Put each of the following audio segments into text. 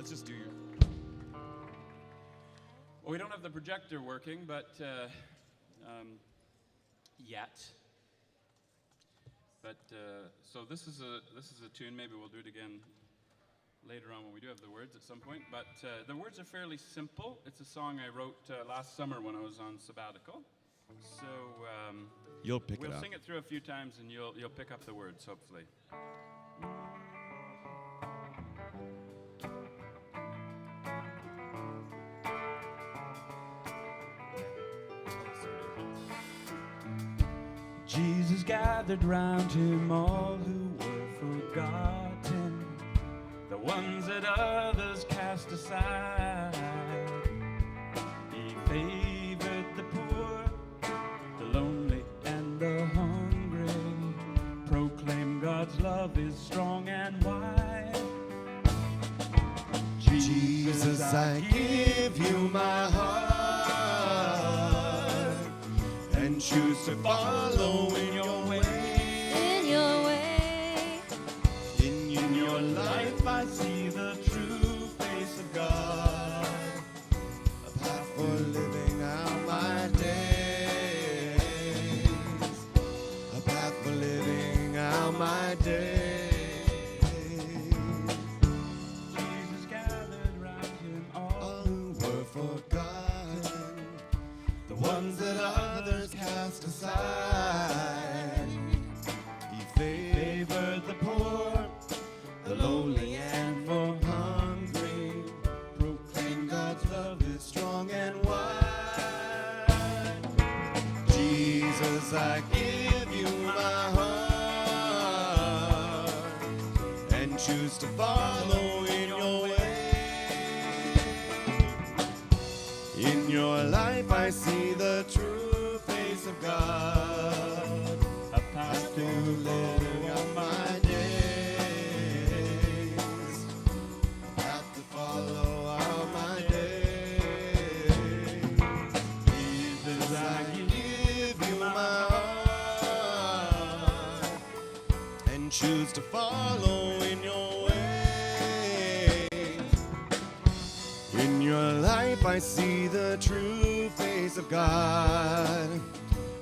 just do your... Well, we don't have the projector working, but yet. But so this is a tune. Maybe we'll do it again later on when we do have the words at some point. But the words are fairly simple. It's a song I wrote last summer when I was on sabbatical. So you'll pick it up. We'll sing it through a few times, and you'll pick up the words, hopefully. Jesus gathered round him all who were forgotten, the ones that others cast aside. He favored the poor, the lonely, and the hungry, proclaimed God's love is strong and wide. Jesus, I give you my heart and choose to follow in your way. In your way. In your life I see the true face of God, a path for living out my days, a path for living out my days. Jesus gathered round him All who were forgotten, the ones that others cast aside. He favored the poor, the lowly, and for hungry, proclaimed God's love is strong and wide. Jesus, I give you my heart and choose to follow in your way. In your life I see the true face of God, a path to living out my days, a path to follow out my days. Jesus, I give you my heart and choose to follow in your way. In your life I see the true face of God,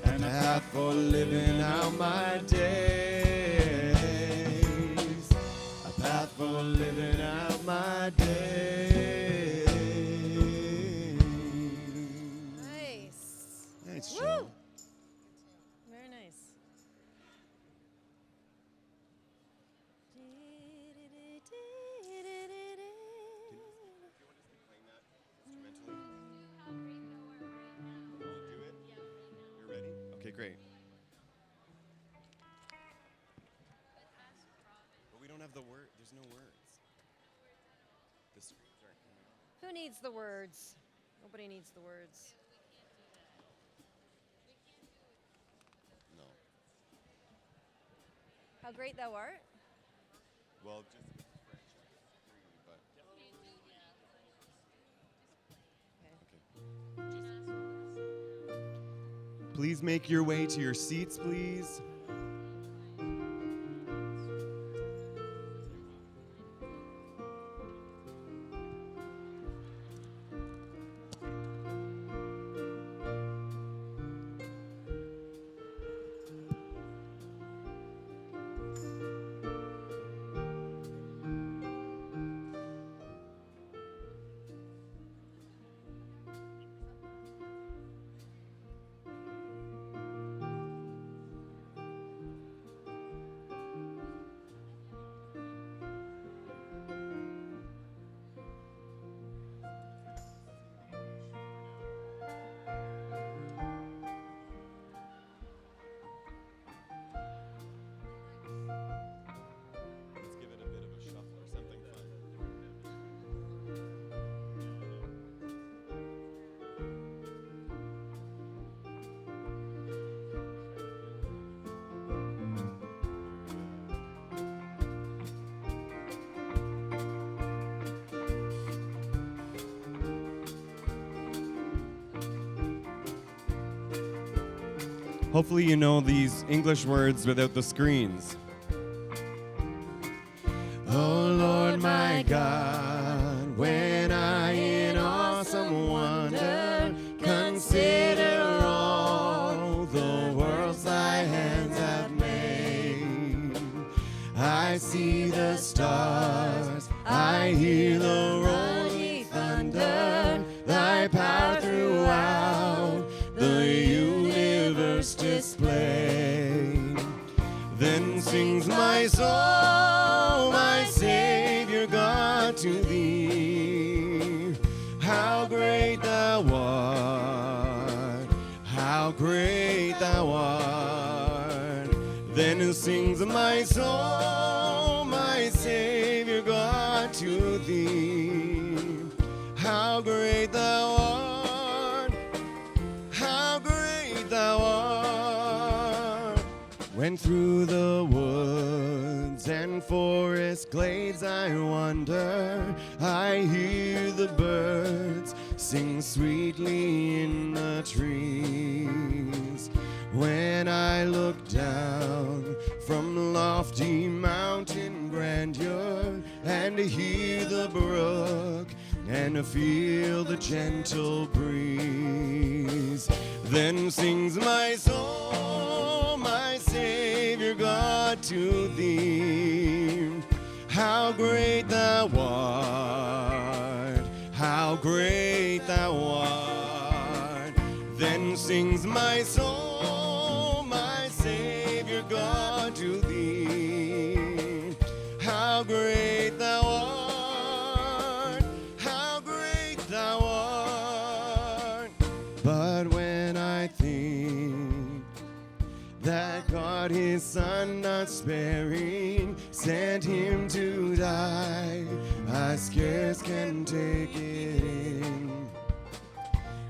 and a path for living out my days, a path for living out my days. Nice. Nice, Woo! Joe. Very nice. You're ready? Okay, great. But we don't have the word. There's no words. Sorry. Who needs the words? Nobody needs the words. No. How great thou art. Well, just French, but please make your way to your seats, please. Let's give it a bit of a shuffle or something fun. Hopefully you know these English words without the screens. Oh Lord my God, when I in awesome wonder consider all the worlds thy hands have made. I see the stars, I hear the rolling thunder, thy power throughout the universe displayed. Then sings my soul, my Savior God, to thee. How great thou art, how great thou art. Then sings my soul, my Savior God, to thee. How great thou art, how great thou art. When through the woods and forest glades I wander, I hear the birds sing sweetly in the trees. When I look down from lofty mountain grandeur and hear the brook and feel the gentle breeze, then sings my soul, my Savior God, to thee. How great thou art, how great thou art. Then sings my soul, my Savior God, to thee. How great thou art, how great thou art. But when I think that God his Son not sparing sent him to die, I scarce can take it in.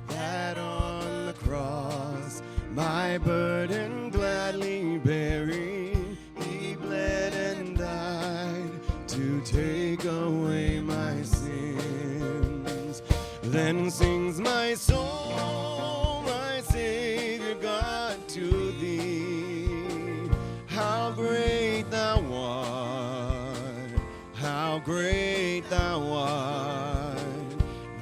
That on the cross, my burden gladly bearing, he bled and died to take away my sins. Then sings my soul, my Savior God, to thee. How great thou art, how great thou art.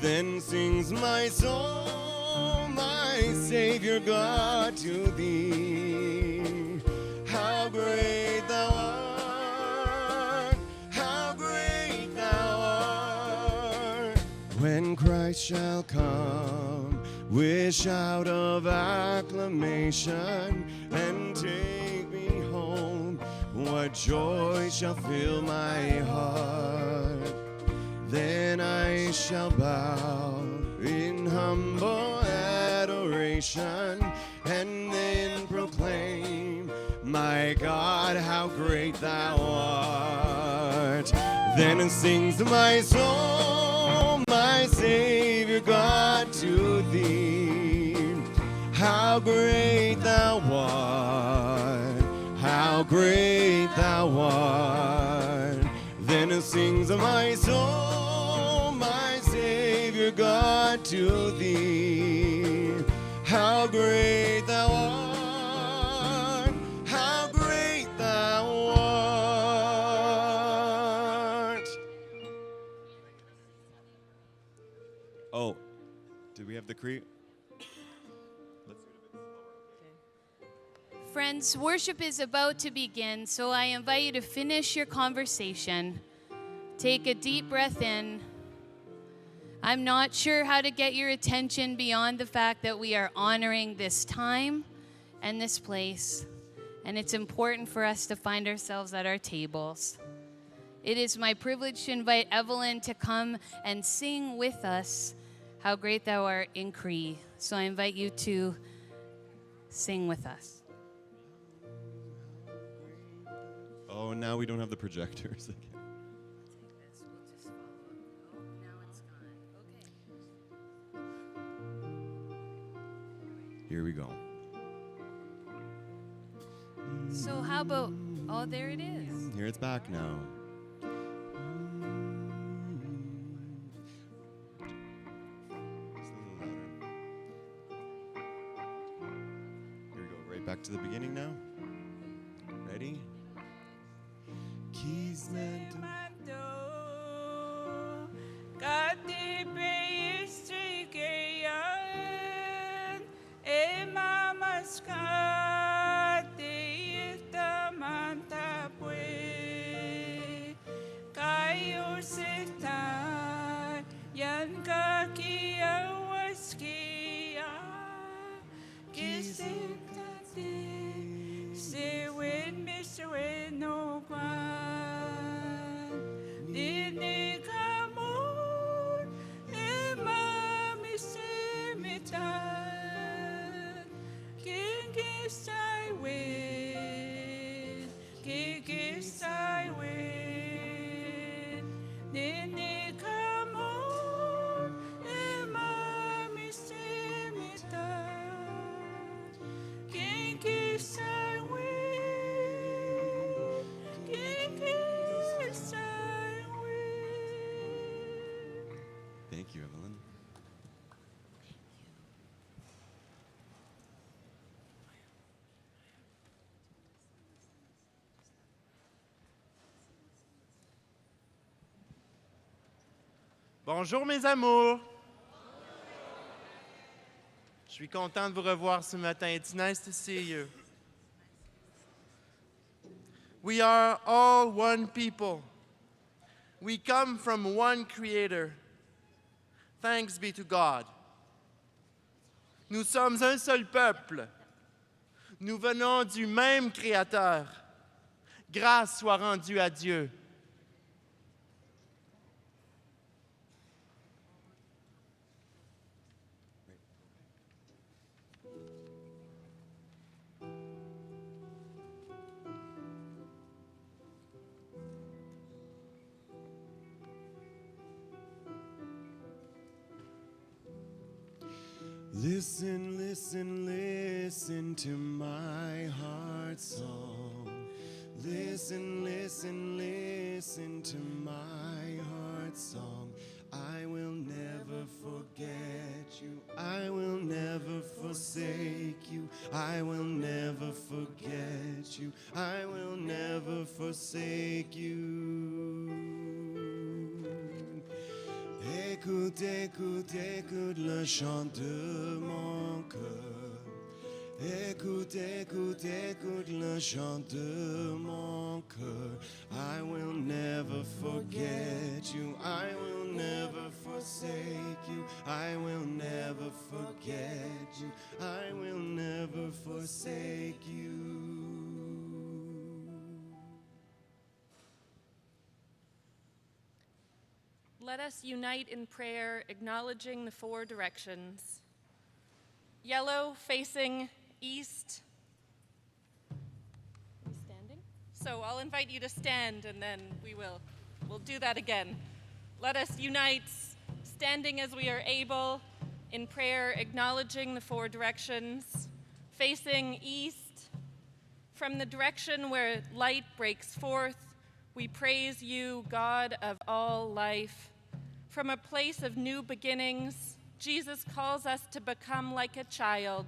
Then sings my soul, my Savior God, to thee. How great thou art, how great thou art. When Christ shall come with shout of acclamation and take me home, what joy shall fill my heart. Then I shall bow in humble adoration and then proclaim, my God, how great thou art. Then sings my soul, my Savior God, to thee. How great thou art, how great thou art. Then sings my soul, my Savior God, to thee. How great thou art, how great thou art. Oh, do we have the Cree? Friends, worship is about to begin, so I invite you to finish your conversation. Take a deep breath in. I'm not sure how to get your attention beyond the fact that we are honoring this time and this place, and it's important for us to find ourselves at our tables. It is my privilege to invite Evelyn to come and sing with us, How Great Thou Art, in Cree. So I invite you to sing with us. Oh, now we don't have the projectors again. Here we go. So how about, oh, there it is. Here it's back now. Just a little louder. Here we go, right back to the beginning now. Ready? Keys meant to... sai win, kiki sai win, nini kamon, ema misimita, kiki sai win, kiki sai win. Thank you, Evelyn. Bonjour mes amours. Je suis content de vous revoir ce matin. It's nice to see you. We are all one people. We come from one Creator. Thanks be to God. Nous sommes un seul peuple. Nous venons du même Créateur. Grâce soit rendue à Dieu. Listen, listen, listen to my heart song. Listen, listen, listen to my heart song. I will never forget you. I will never forsake you. I will never forget you. I will never forsake you. Écoute, écoute, écoute le chant de mon cœur. Écoute, écoute, écoute le chant de mon cœur. I will never forget you. I will never forsake you. I will never forget you. I will never forsake you. Let us unite in prayer, acknowledging the four directions. Yellow facing east. Are we standing? So I'll invite you to stand and then we'll do that again. Let us unite, standing as we are able, in prayer, acknowledging the four directions. Facing east, from the direction where light breaks forth, we praise you, God of all life. From a place of new beginnings, Jesus calls us to become like a child,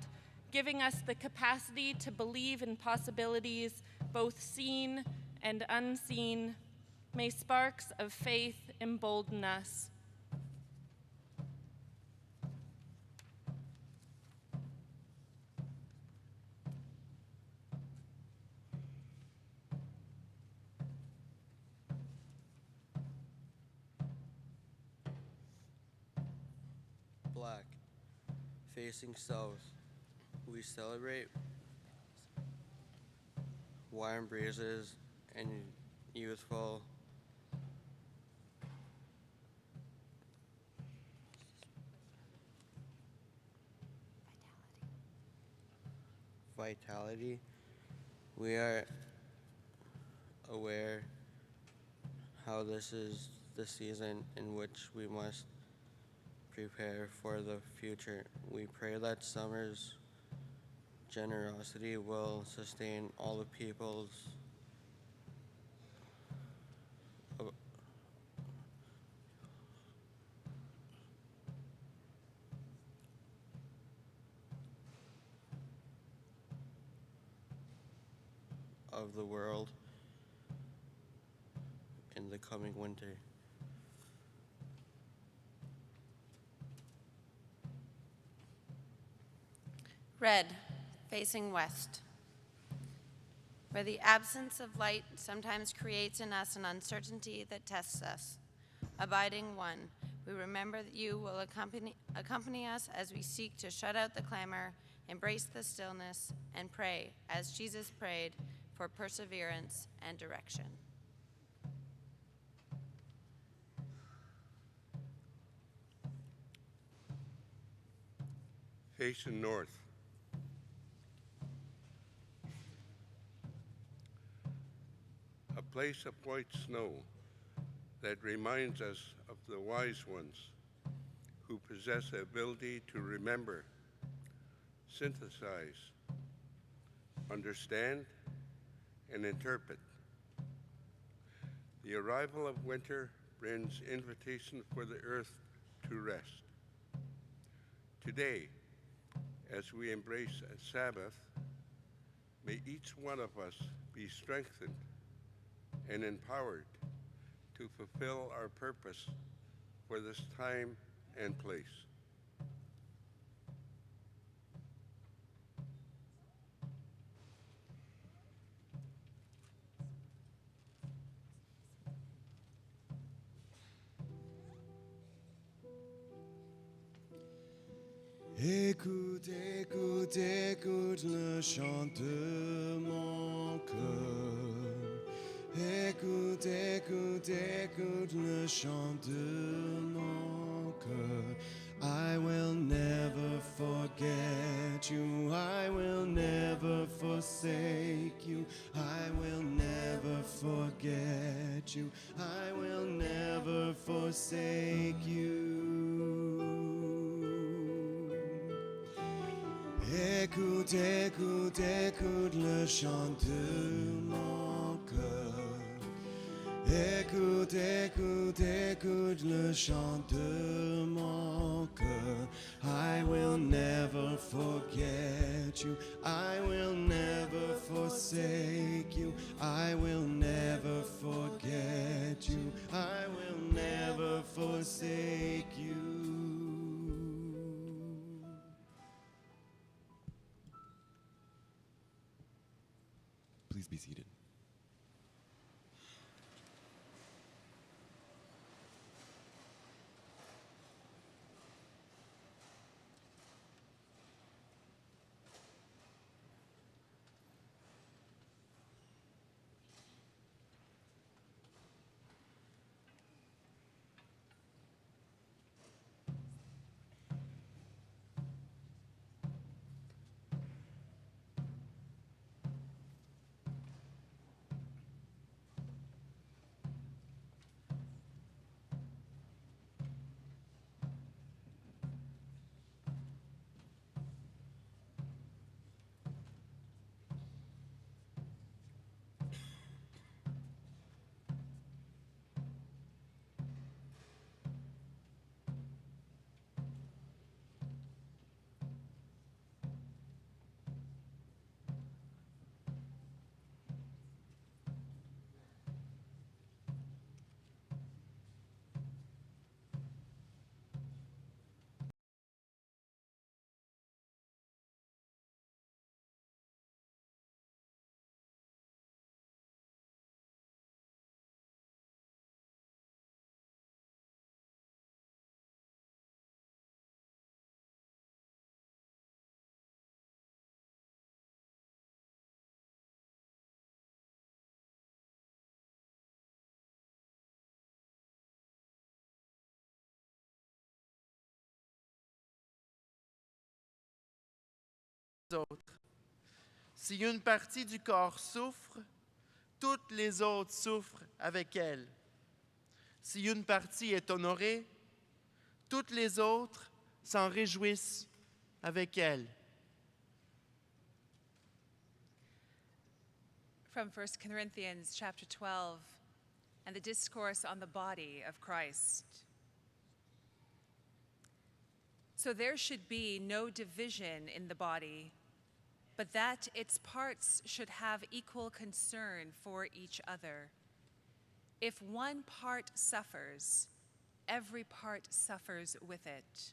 giving us the capacity to believe in possibilities, both seen and unseen. May sparks of faith embolden us. Black, facing south, we celebrate warm breezes and youthful vitality. We are aware how this is the season in which we must prepare for the future. We pray that summer's generosity will sustain all the peoples of the world in the coming winter. Red, facing west, where the absence of light sometimes creates in us an uncertainty that tests us. Abiding one, we remember that you will accompany us as we seek to shut out the clamor, embrace the stillness, and pray, as Jesus prayed, for perseverance and direction. Facing north, place of white snow that reminds us of the wise ones who possess the ability to remember, synthesize, understand, and interpret. The arrival of winter brings invitation for the earth to rest. Today, as we embrace a Sabbath, may each one of us be strengthened and empowered to fulfill our purpose for this time and place. Écoute, écoute, écoute le chant de mon cœur. Écoute, écoute, écoute le chant de mon cœur. I will never forget you. I will never forsake you. I will never forget you. I will never forsake you. Écoute, écoute, écoute le chant de mon cœur. Écoute, écoute, écoute le chant de mon cœur. I will never forget you. I will never forsake you. I will never forget you. I will never forsake you. Please be seated. Autres. Si une partie du corps souffre, toutes les autres souffrent avec elle. Si une partie est honorée, toutes les autres s'en réjouissent avec elle. From 1 Corinthians chapter 12 and the discourse on the body of Christ. So there should be no division in the body, but that its parts should have equal concern for each other. If one part suffers, every part suffers with it.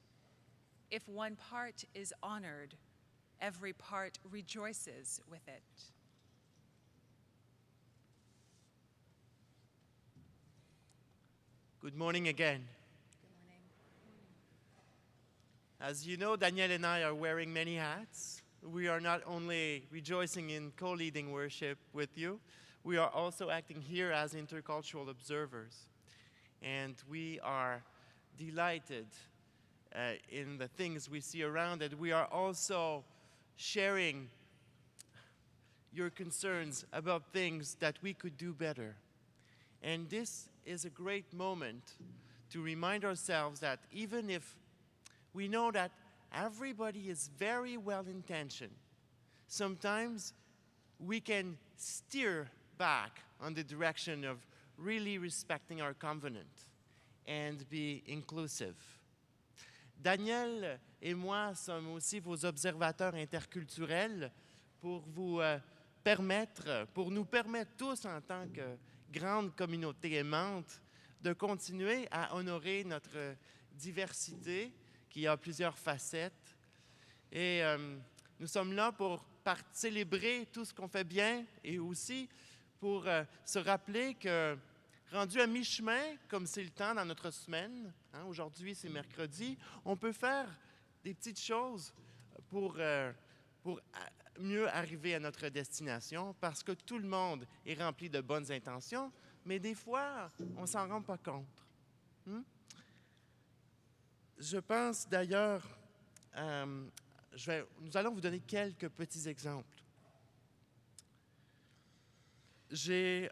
If one part is honored, every part rejoices with it. Good morning again. Good morning. As you know, Daniel and I are wearing many hats. We are not only rejoicing in co-leading worship with you, we are also acting here as intercultural observers. And we are delighted in the things we see around it. We are also sharing your concerns about things that we could do better. And this is a great moment to remind ourselves that even if we know that everybody is very well intentioned, sometimes we can steer back on the direction of really respecting our covenant and be inclusive. Daniel et moi sommes aussi vos observateurs interculturels pour vous pour nous permettre tous en tant que grande communauté aimante de continuer à honorer notre diversité qui a plusieurs facettes. Et nous sommes là pour célébrer tout ce qu'on fait bien et aussi pour se rappeler que rendu à mi-chemin, comme c'est le temps dans notre semaine, hein, aujourd'hui c'est mercredi, on peut faire des petites choses pour mieux arriver à notre destination parce que tout le monde est rempli de bonnes intentions, mais des fois, on ne s'en rend pas compte. Je pense d'ailleurs, nous allons vous donner quelques petits exemples. J'ai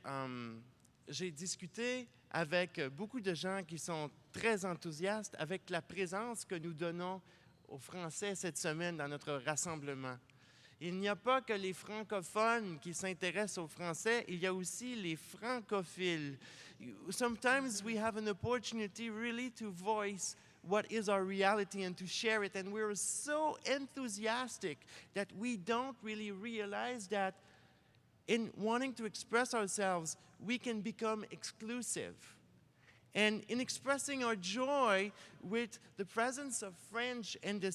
discuté avec beaucoup de gens qui sont très enthousiastes avec la présence que nous donnons aux Français cette semaine dans notre rassemblement. Il n'y a pas que les francophones qui s'intéressent aux Français, il y a aussi les francophiles. Sometimes we have an opportunity really to voice what is our reality and to share it, and we're so enthusiastic that we don't really realize that in wanting to express ourselves, we can become exclusive. And in expressing our joy with the presence of French and the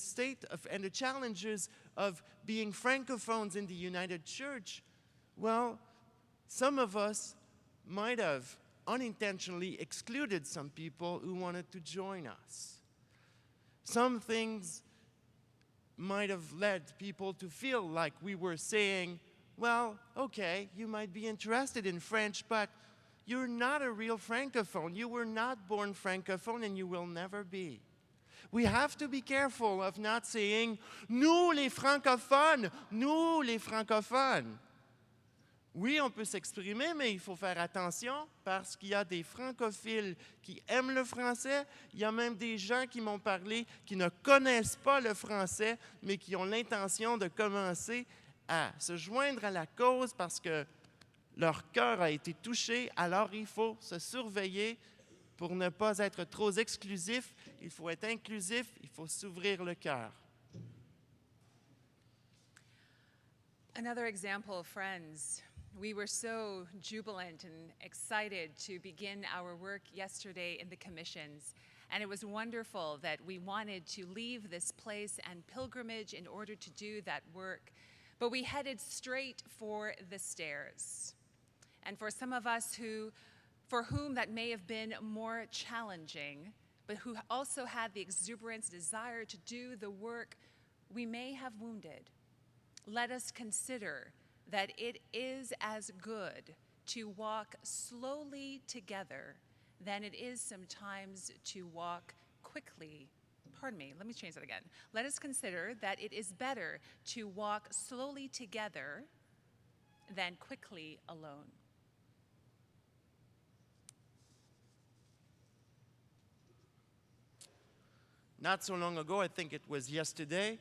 and the challenges of being francophones in the United Church, well, some of us might have unintentionally excluded some people who wanted to join us. Some things might have led people to feel like we were saying, well, okay, you might be interested in French, but you're not a real Francophone. You were not born Francophone, and you will never be. We have to be careful of not saying, nous les francophones, nous les francophones. Oui, on peut s'exprimer, mais il faut faire attention parce qu'il y a des francophiles qui aiment le français. Il y a même des gens qui m'ont parlé qui ne connaissent pas le français, mais qui ont l'intention de commencer à se joindre à la cause parce que leur cœur a été touché. Alors, il faut se surveiller pour ne pas être trop exclusif. Il faut être inclusif, il faut s'ouvrir le cœur. Another example, friends. We were so jubilant and excited to begin our work yesterday in the commissions. And it was wonderful that we wanted to leave this place and pilgrimage in order to do that work. But we headed straight for the stairs. And for some of us for whom that may have been more challenging, but who also had the exuberance, desire to do the work we may have wounded, let us consider that it is as good to walk slowly together than it is sometimes to walk quickly. Pardon me, let me change that again. Let us consider that it is better to walk slowly together than quickly alone. Not so long ago, I think it was yesterday,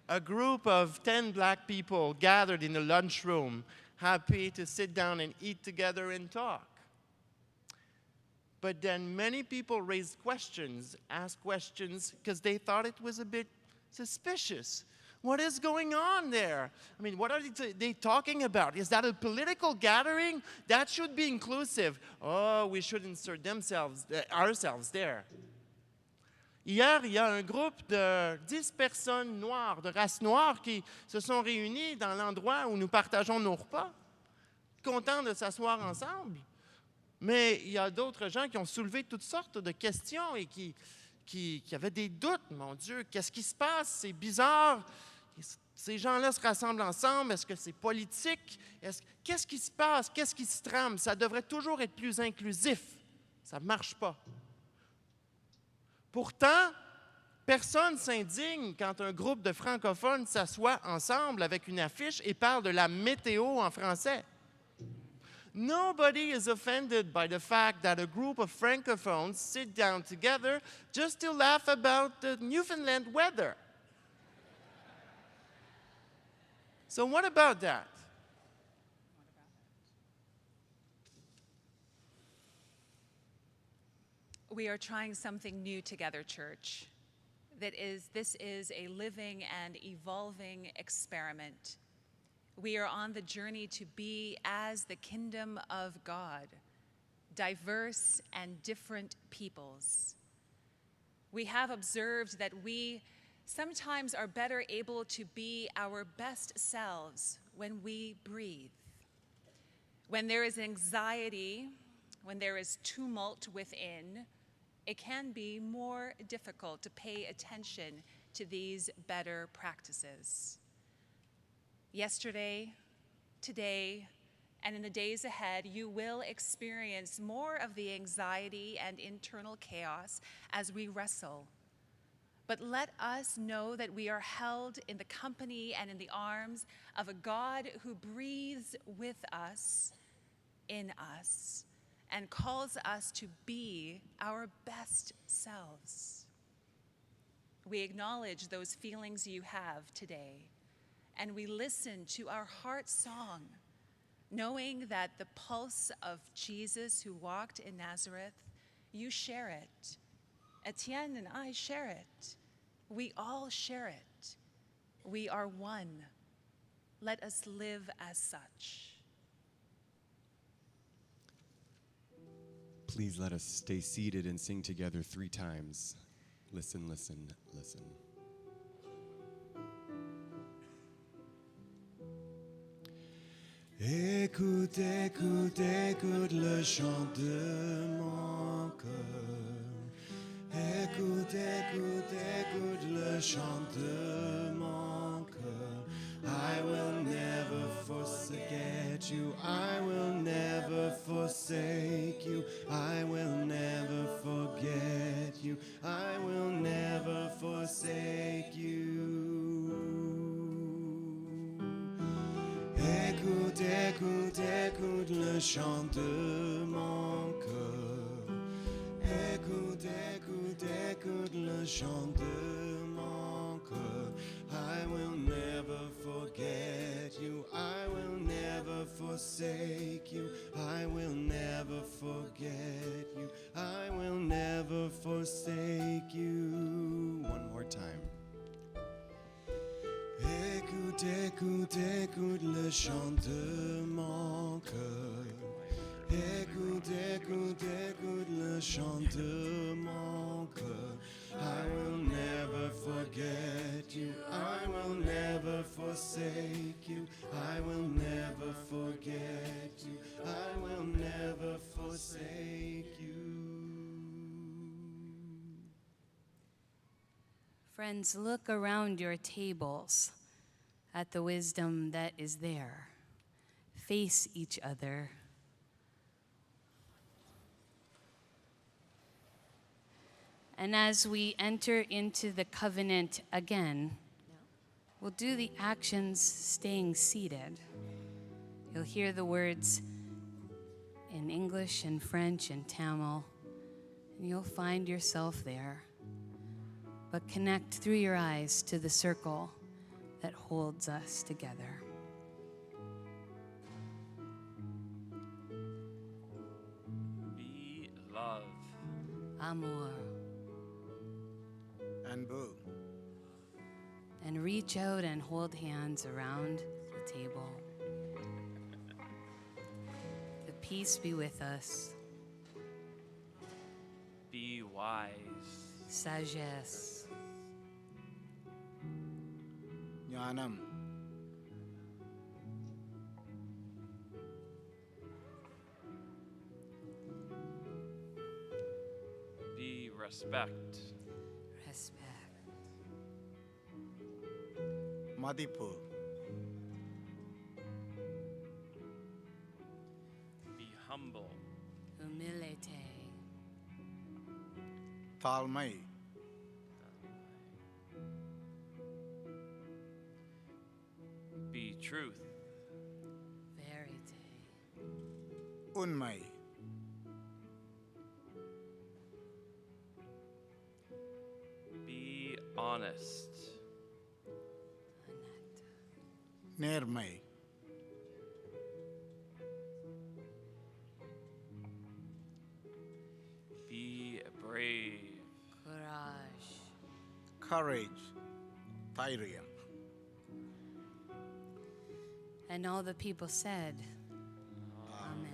a group of 10 black people gathered in the lunchroom, happy to sit down and eat together and talk. But then many people raised questions, asked questions, because they thought it was a bit suspicious. What is going on there? I mean, what are they talking about? Is that a political gathering? That should be inclusive. Oh, we should insert ourselves there. Hier, il y a un groupe de 10 personnes noires, de race noire, qui se sont réunies dans l'endroit où nous partageons nos repas, contents de s'asseoir ensemble. Mais il y a d'autres gens qui ont soulevé toutes sortes de questions et qui avaient des doutes. Mon Dieu, qu'est-ce qui se passe? C'est bizarre. Ces gens-là se rassemblent ensemble. Est-ce que c'est politique? Qu'est-ce qui se passe? Qu'est-ce qui se trame? Ça devrait toujours être plus inclusif. Ça ne marche pas. Pourtant, personne ne s'indigne quand un groupe de francophones s'assoit ensemble avec une affiche et parle de la météo en français. Nobody is offended by the fact that a group of francophones sit down together just to laugh about the Newfoundland weather. So what about that? We are trying something new together, church. This is a living and evolving experiment. We are on the journey to be as the kingdom of God, diverse and different peoples. We have observed that we sometimes are better able to be our best selves when we breathe. When there is anxiety, when there is tumult within, it can be more difficult to pay attention to these better practices. Yesterday, today, and in the days ahead, you will experience more of the anxiety and internal chaos as we wrestle. But let us know that we are held in the company and in the arms of a God who breathes with us, in us, and calls us to be our best selves. We acknowledge those feelings you have today, and we listen to our heart song, knowing that the pulse of Jesus who walked in Nazareth, you share it. Etienne and I share it. We all share it. We are one. Let us live as such. Please let us stay seated and sing together 3 times. Listen, listen, listen. Écoute, écoute, écoute le chant de mon cœur. Écoute, écoute, écoute le chant de mon cœur. I will never forget you. I will never forsake you. I will never forget you. I will never forsake you. Écoute, écoute, écoute le chant de mon cœur. Écoute, écoute, écoute le chant de mon cœur. I will never forget you. I will never forsake you. I will never forget you. I will never forsake you. One more time. Écoute, écoute, écoute le chant de mon cœur. Écoute, écoute, écoute le chant de mon cœur. I will never forget you. I will never forsake you. I will never forget you. I will never forsake you. Friends, look around your tables at the wisdom that is there. Face each other. And as we enter into the covenant again, we'll do the actions staying seated. You'll hear the words in English and French and Tamil, and you'll find yourself there. But connect through your eyes to the circle that holds us together. Be love. Amor. And boo. And reach out and hold hands around the table. The peace be with us. Be wise. Sagesse. Jnanam. Be respect. Respect. Madipu. Be humble. Humilité. Talmai. Be truth. Verité. Tipun mai. Be honest. Ner mai. Be brave. Courage. Thairiam. And all the people said, Amen.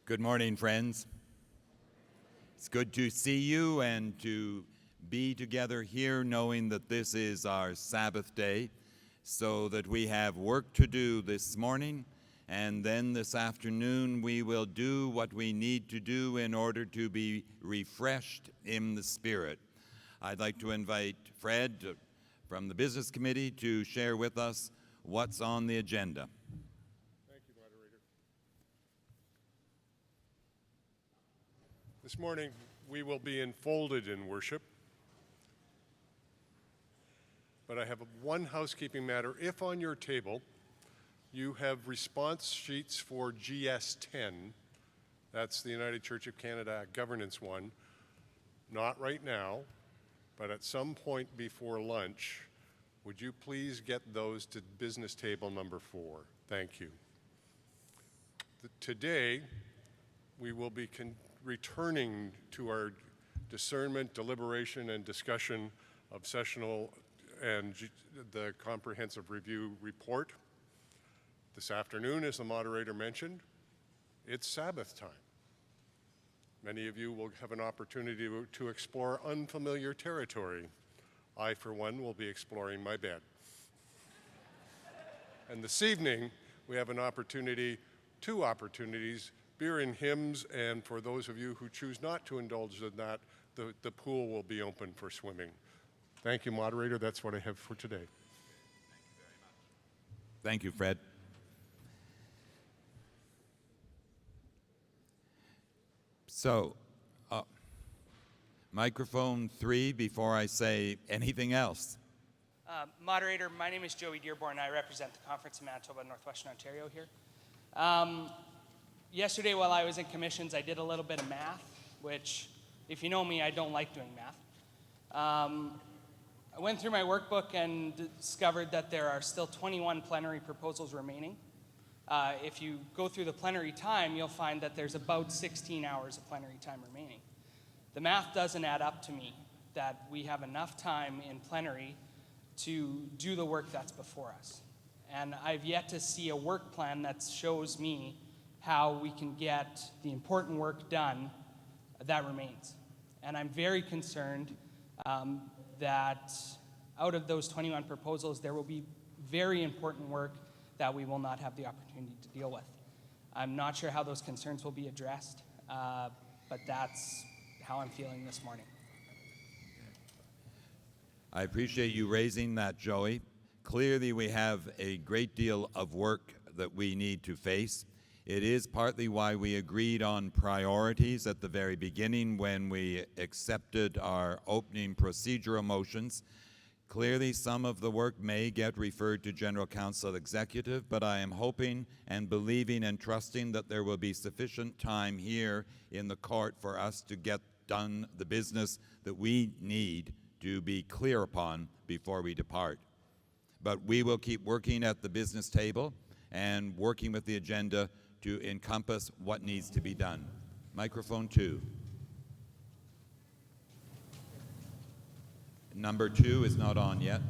Good morning, friends. It's good to see you and to be together here knowing that this is our Sabbath day, so that we have work to do this morning, and then this afternoon we will do what we need to do in order to be refreshed in the Spirit. I'd like to invite Fred from the Business Committee to share with us what's on the agenda. This morning, we will be enfolded in worship, but I have one housekeeping matter. If on your table you have response sheets for GS10, that's the United Church of Canada governance one, not right now, but at some point before lunch, would you please get those to business table number 4? Thank you. Today, we will be returning to our discernment, deliberation, and discussion of Sessional and the Comprehensive Review Report. This afternoon, as the moderator mentioned, it's Sabbath time. Many of you will have an opportunity to explore unfamiliar territory. I, for one, will be exploring my bed. And this evening, we have an opportunity, 2 opportunities, beer and hymns, and for those of you who choose not to indulge in that, the pool will be open for swimming. Thank you, moderator. That's what I have for today. Thank you, Fred. So, microphone 3 before I say anything else. Moderator, my name is Joey Dearborn. I represent the Conference of Manitoba, Northwestern Ontario here. Yesterday, while I was in commissions, I did a little bit of math, which, if you know me, I don't like doing math. I went through my workbook and discovered that there are still 21 plenary proposals remaining. If you go through the plenary time, you'll find that there's about 16 hours of plenary time remaining. The math doesn't add up to me that we have enough time in plenary to do the work that's before us. And I've yet to see a work plan that shows me how we can get the important work done that remains. And I'm very concerned that out of those 21 proposals, there will be very important work that we will not have the opportunity to deal with. I'm not sure how those concerns will be addressed, but that's how I'm feeling this morning. I appreciate you raising that, Joey. Clearly, we have a great deal of work that we need to face. It is partly why we agreed on priorities at the very beginning when we accepted our opening procedural motions. Clearly, some of the work may get referred to General Counsel Executive, but I am hoping and believing and trusting that there will be sufficient time here in the court for us to get done the business that we need to be clear upon before we depart. But we will keep working at the business table and working with the agenda to encompass what needs to be done. Microphone 2. Number 2 is not on yet.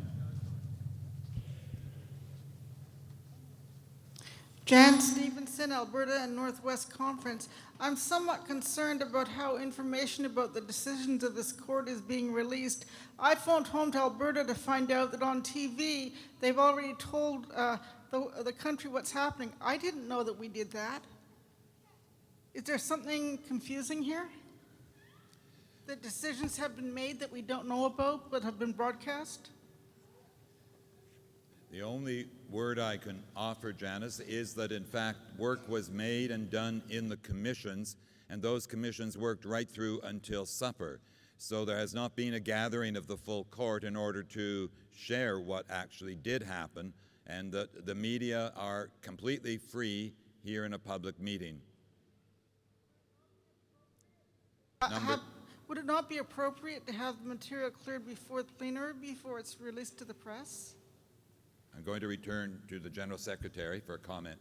Jan Stevenson, Alberta and Northwest Conference. I'm somewhat concerned about how information about the decisions of this court is being released. I phoned home to Alberta to find out that on TV they've already told the country what's happening. I didn't know that we did that. Is there something confusing here? That decisions have been made that we don't know about but have been broadcast? The only word I can offer, Janice, is that in fact work was made and done in the commissions, and those commissions worked right through until supper. So there has not been a gathering of the full court in order to share what actually did happen, and that the media are completely free here in a public meeting. Would it not be appropriate to have the material cleared before the plenary, before it's released to the press? I'm going to return to the General Secretary for a comment.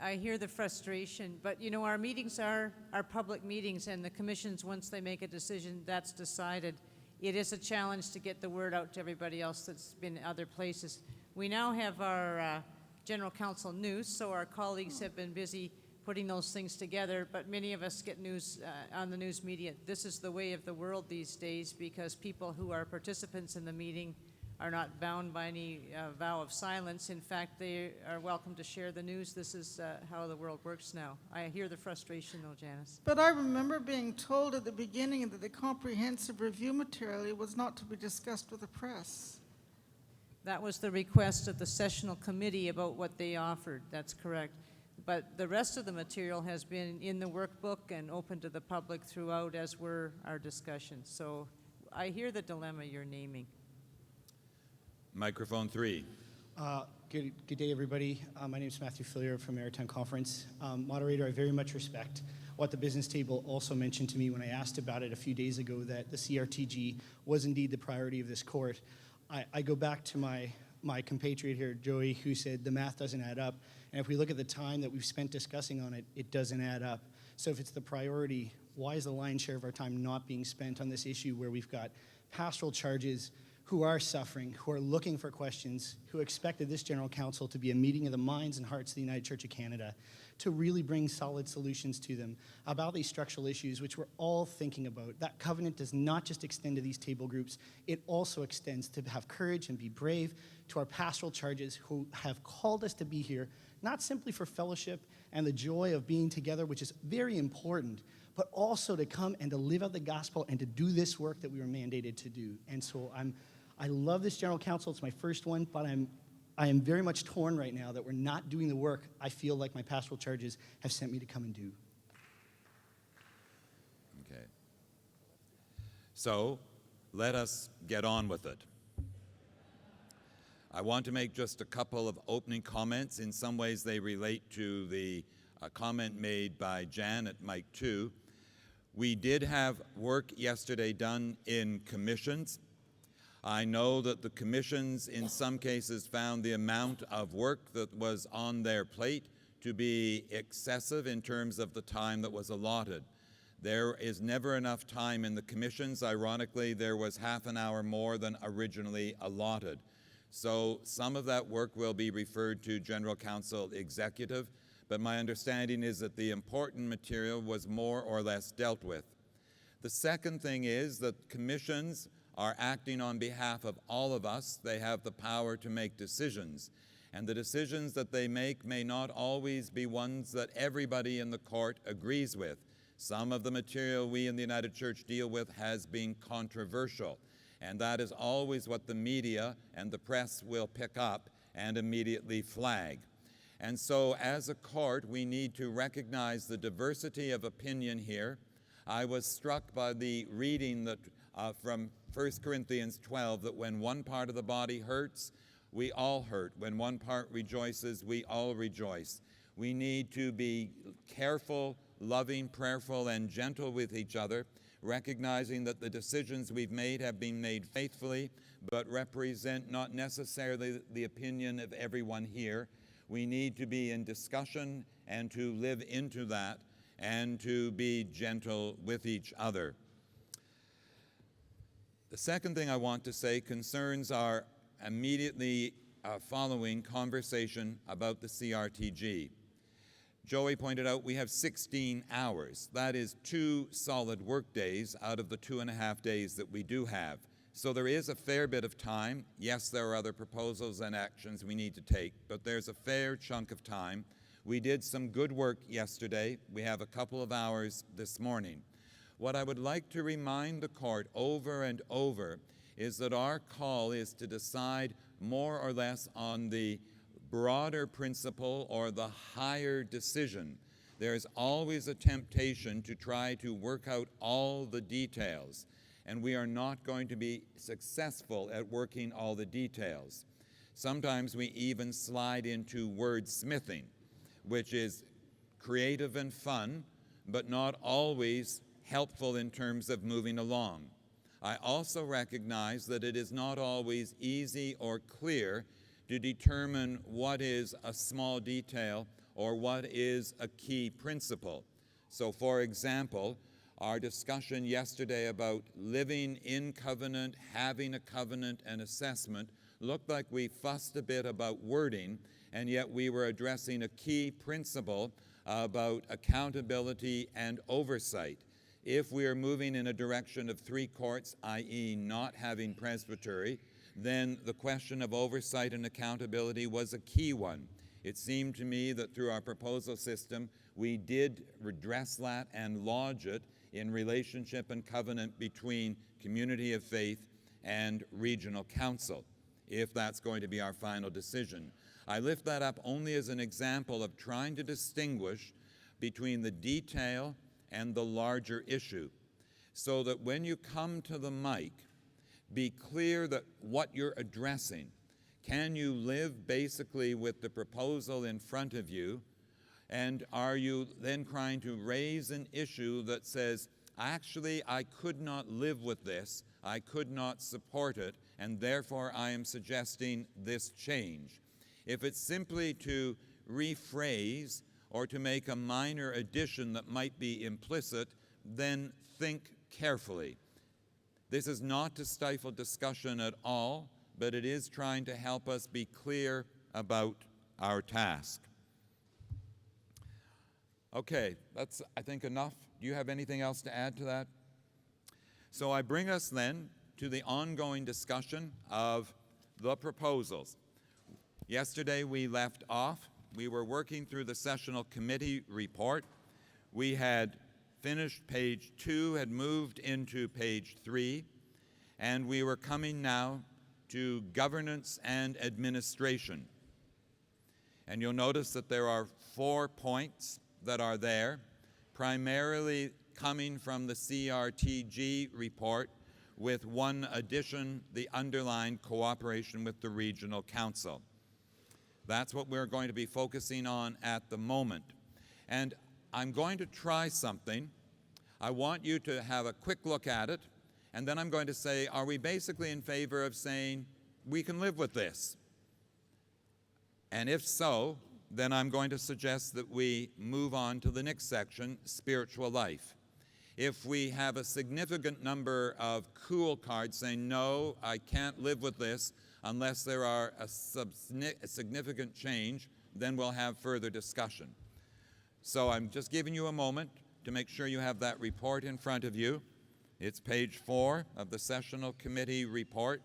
I hear the frustration, but you know, our meetings are public meetings, and the commissions, once they make a decision, that's decided. It is a challenge to get the word out to everybody else that's been in other places. We now have our General Counsel news, so our colleagues have been busy putting those things together, but many of us get news on the news media. This is the way of the world these days, because people who are participants in the meeting are not bound by any vow of silence. In fact, they are welcome to share the news. This is how the world works now. I hear the frustration, though, Janice. But I remember being told at the beginning that the comprehensive review material was not to be discussed with the press. That was the request of the Sessional Committee about what they offered. That's correct. But the rest of the material has been in the workbook and open to the public throughout, as were our discussions. So I hear the dilemma you're naming. Microphone 3. Good day, everybody. My name is Matthew Fillier from Maritime Conference. Moderator, I very much respect what the business table also mentioned to me when I asked about it a few days ago, that the CRTG was indeed the priority of this court. I go back to my compatriot here, Joey, who said the math doesn't add up. And if we look at the time that we've spent discussing on it, it doesn't add up. So if it's the priority, why is the lion's share of our time not being spent on this issue where we've got pastoral charges who are suffering, who are looking for questions, who expected this General Council to be a meeting of the minds and hearts of the United Church of Canada, to really bring solid solutions to them about these structural issues, which we're all thinking about. That covenant does not just extend to these table groups, it also extends to have courage and be brave to our pastoral charges who have called us to be here, not simply for fellowship and the joy of being together, which is very important, but also to come and to live out the gospel and to do this work that we were mandated to do. And so I love this General Council. It's my first one, but I am very much torn right now that we're not doing the work I feel like my pastoral charges have sent me to come and do. Okay. So let us get on with it. I want to make just a couple of opening comments. In some ways they relate to the comment made by Jan at Mic 2. We did have work yesterday done in commissions. I know that the commissions in some cases found the amount of work that was on their plate to be excessive in terms of the time that was allotted. There is never enough time in the commissions. Ironically, there was half an hour more than originally allotted. So some of that work will be referred to General Counsel Executive, but my understanding is that the important material was more or less dealt with. The second thing is that commissions are acting on behalf of all of us. They have the power to make decisions, and the decisions that they make may not always be ones that everybody in the court agrees with. Some of the material we in the United Church deal with has been controversial, and that is always what the media and the press will pick up and immediately flag. And so as a court, we need to recognize the diversity of opinion here. I was struck by the reading that from 1 Corinthians 12, that when one part of the body hurts, we all hurt. When one part rejoices, we all rejoice. We need to be careful, loving, prayerful, and gentle with each other, recognizing that the decisions we've made have been made faithfully, but represent not necessarily the opinion of everyone here. We need to be in discussion and to live into that and to be gentle with each other. The second thing I want to say concerns our immediately following conversation about the CRTG. Joey pointed out we have 16 hours. That is 2 solid work days out of the 2.5 days that we do have. So there is a fair bit of time. Yes, there are other proposals and actions we need to take, but there's a fair chunk of time. We did some good work yesterday. We have a couple of hours this morning. What I would like to remind the court over and over is that our call is to decide more or less on the broader principle or the higher decision. There's always a temptation to try to work out all the details, and we are not going to be successful at working all the details. Sometimes we even slide into wordsmithing, which is creative and fun, but not always helpful in terms of moving along. I also recognize that it is not always easy or clear to determine what is a small detail or what is a key principle. So, for example, our discussion yesterday about living in covenant, having a covenant, and assessment looked like we fussed a bit about wording, and yet we were addressing a key principle about accountability and oversight. If we are moving in a direction of 3 courts, i.e. not having presbytery, then the question of oversight and accountability was a key one. It seemed to me that through our proposal system, we did redress that and lodge it in relationship and covenant between community of faith and regional council, if that's going to be our final decision. I lift that up only as an example of trying to distinguish between the detail and the larger issue, so that when you come to the mic, be clear that what you're addressing. Can you live basically with the proposal in front of you? And are you then trying to raise an issue that says, actually, I could not live with this, I could not support it, and therefore I am suggesting this change. If it's simply to rephrase or to make a minor addition that might be implicit, then think carefully. This is not to stifle discussion at all, but it is trying to help us be clear about our task. Okay, that's, I think, enough. Do you have anything else to add to that? So I bring us then to the ongoing discussion of the proposals. Yesterday we left off. We were working through the sessional committee report. We had finished page 2, had moved into page 3, and we were coming now to governance and administration. And you'll notice that there are 4 points that are there, primarily coming from the CRTG report, with one addition, the underlined cooperation with the regional council. That's what we're going to be focusing on at the moment. And I'm going to try something. I want you to have a quick look at it, and then I'm going to say, are we basically in favor of saying, we can live with this? And if so, then I'm going to suggest that we move on to the next section, spiritual life. If we have a significant number of cool cards saying, no, I can't live with this unless there are a significant change, then we'll have further discussion. So I'm just giving you a moment to make sure you have that report in front of you. It's page 4 of the Sessional Committee report.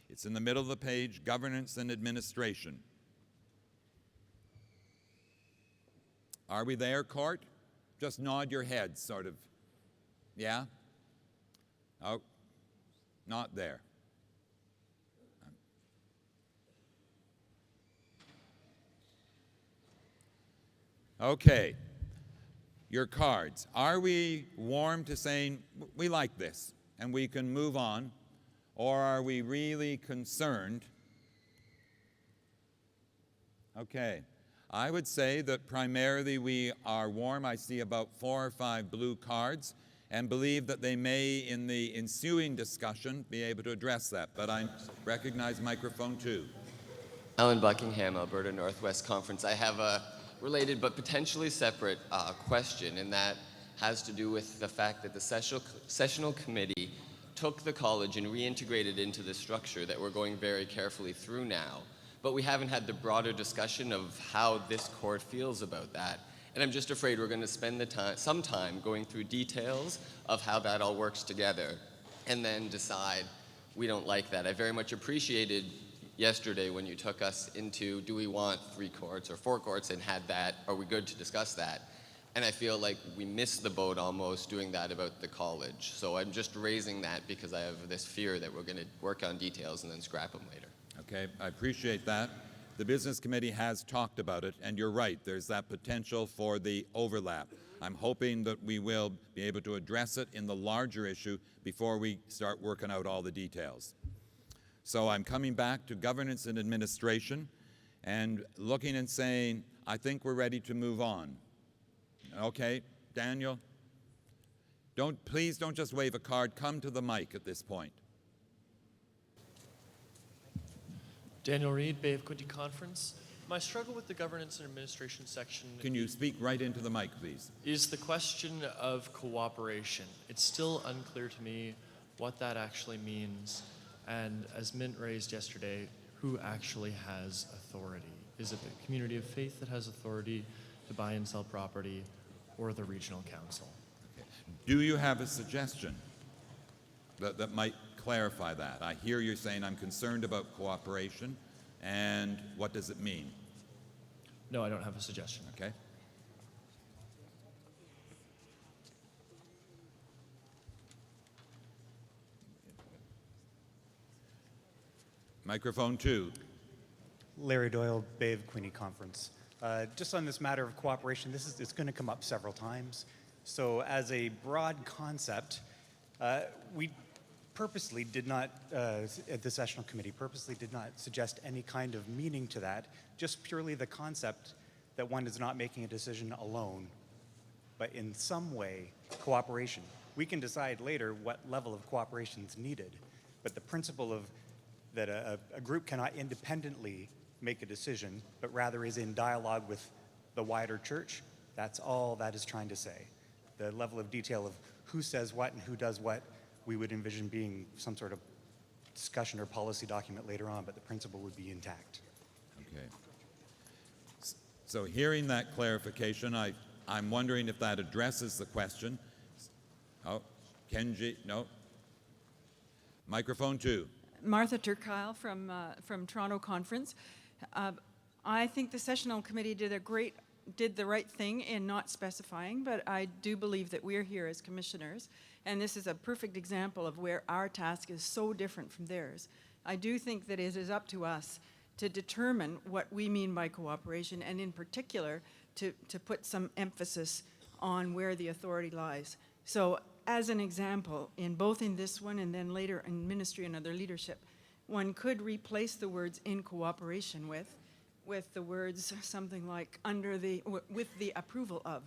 It's in the middle of the page, Governance and Administration. Are we there, court? Just nod your head, sort of. Yeah? Oh, not there. Okay. Your cards. Are we warm to saying, we like this, and we can move on? Or are we really concerned? Okay. I would say that primarily we are warm. I see about 4 or 5 blue cards, and believe that they may, in the ensuing discussion, be able to address that. But I recognize microphone 2. Alan Buckingham, Alberta Northwest Conference. I have a related but potentially separate question, and that has to do with the fact that the sessional committee took the college and reintegrated into the structure that we're going very carefully through now. But we haven't had the broader discussion of how this court feels about that. And I'm just afraid we're going to spend some time going through details of how that all works together and then decide we don't like that. I very much appreciated yesterday when you took us into, do we want 3 courts or 4 courts, and had that, are we good to discuss that? And I feel like we missed the boat almost doing that about the college. So I'm just raising that because I have this fear that we're going to work on details and then scrap them later. Okay, I appreciate that. The Business Committee has talked about it, and you're right, there's that potential for the overlap. I'm hoping that we will be able to address it in the larger issue before we start working out all the details. So I'm coming back to governance and administration and looking and saying, I think we're ready to move on. Okay, Daniel? Please don't just wave a card, come to the mic at this point. Daniel Reed, Bay of Quinte Conference. My struggle with the governance and administration section. Can you speak right into the mic, please? Is the question of cooperation. It's still unclear to me what that actually means. And as Mint raised yesterday, who actually has authority? Is it the community of faith that has authority to buy and sell property, or the regional council? Okay. Do you have a suggestion that might clarify that? I hear you saying I'm concerned about cooperation, and what does it mean? No, I don't have a suggestion. Okay. Microphone 2. Larry Doyle, Bay of Quinte Conference. Just on this matter of cooperation, it's going to come up several times. So as a broad concept, we purposely did not, at the Sessional Committee, purposely did not suggest any kind of meaning to that, just purely the concept that one is not making a decision alone, but in some way, cooperation. We can decide later what level of cooperation is needed, but the principle of that a group cannot independently make a decision, but rather is in dialogue with the wider church, that's all that is trying to say. The level of detail of who says what and who does what, we would envision being some sort of discussion or policy document later on, but the principle would be intact. Okay. So hearing that clarification, I'm wondering if that addresses the question. Oh, Kenji, no. Microphone 2. Martha Turkile from Toronto Conference. I think the Sessional Committee did the right thing in not specifying, but I do believe that we're here as commissioners, and this is a perfect example of where our task is so different from theirs. I do think that it is up to us to determine what we mean by cooperation, and in particular, to put some emphasis on where the authority lies. So as an example, both in this one and then later in ministry and other leadership, one could replace the words in cooperation with the words something like with the approval of,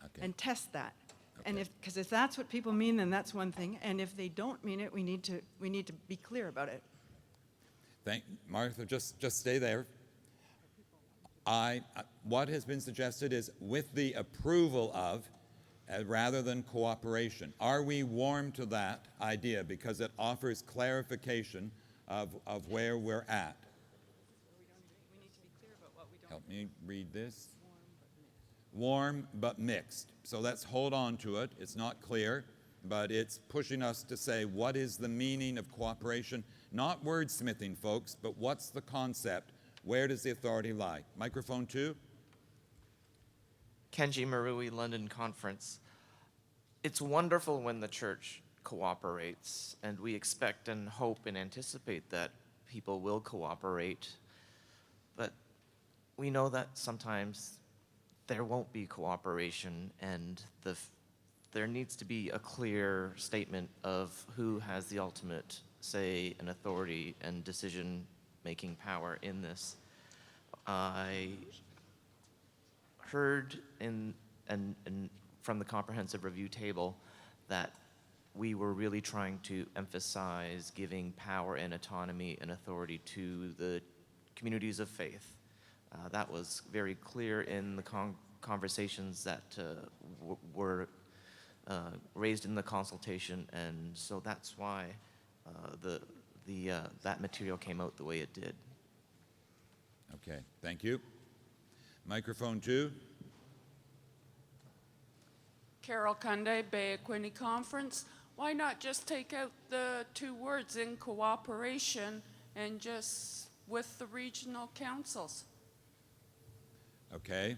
okay, and test that. Okay. And because if that's what people mean, then that's one thing. And if they don't mean it, we need to be clear about it. Martha, just stay there. What has been suggested is with the approval of, rather than cooperation. Are we warm to that idea because it offers clarification of where we're at? We need to be clear about what we don't. Help me read this. Warm but mixed. So let's hold on to it. It's not clear, but it's pushing us to say what is the meaning of cooperation? Not wordsmithing, folks, but what's the concept? Where does the authority lie? Microphone 2. Kenji Marui, London Conference. It's wonderful when the church cooperates, and we expect and hope and anticipate that people will cooperate, but we know that sometimes there won't be cooperation, and there needs to be a clear statement of who has the ultimate say and authority and decision-making power in this. I heard from the comprehensive review table that we were really trying to emphasize giving power and autonomy and authority to the communities of faith. That was very clear in the conversations that were raised in the consultation, and so that's why that material came out the way it did. Okay, thank you. Microphone 2. Carol Kunde, Bay Quinte Conference. Why not just take out the 2 words in cooperation and just with the regional councils? Okay.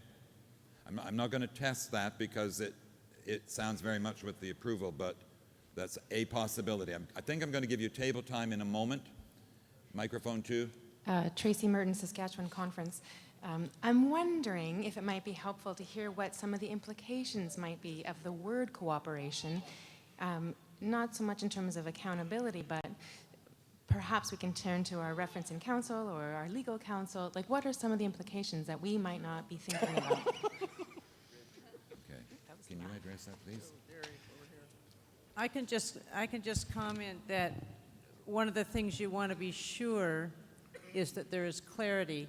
I'm not going to test that because it sounds very much with the approval, but that's a possibility. I think I'm going to give you table time in a moment. Microphone 2. Tracy Merton, Saskatchewan Conference. I'm wondering if it might be helpful to hear what some of the implications might be of the word cooperation, not so much in terms of accountability, but perhaps we can turn to our reference in counsel or our legal counsel. Like, what are some of the implications that we might not be thinking about? Okay. Can you address that, please? I can just comment that one of the things you want to be sure is that there is clarity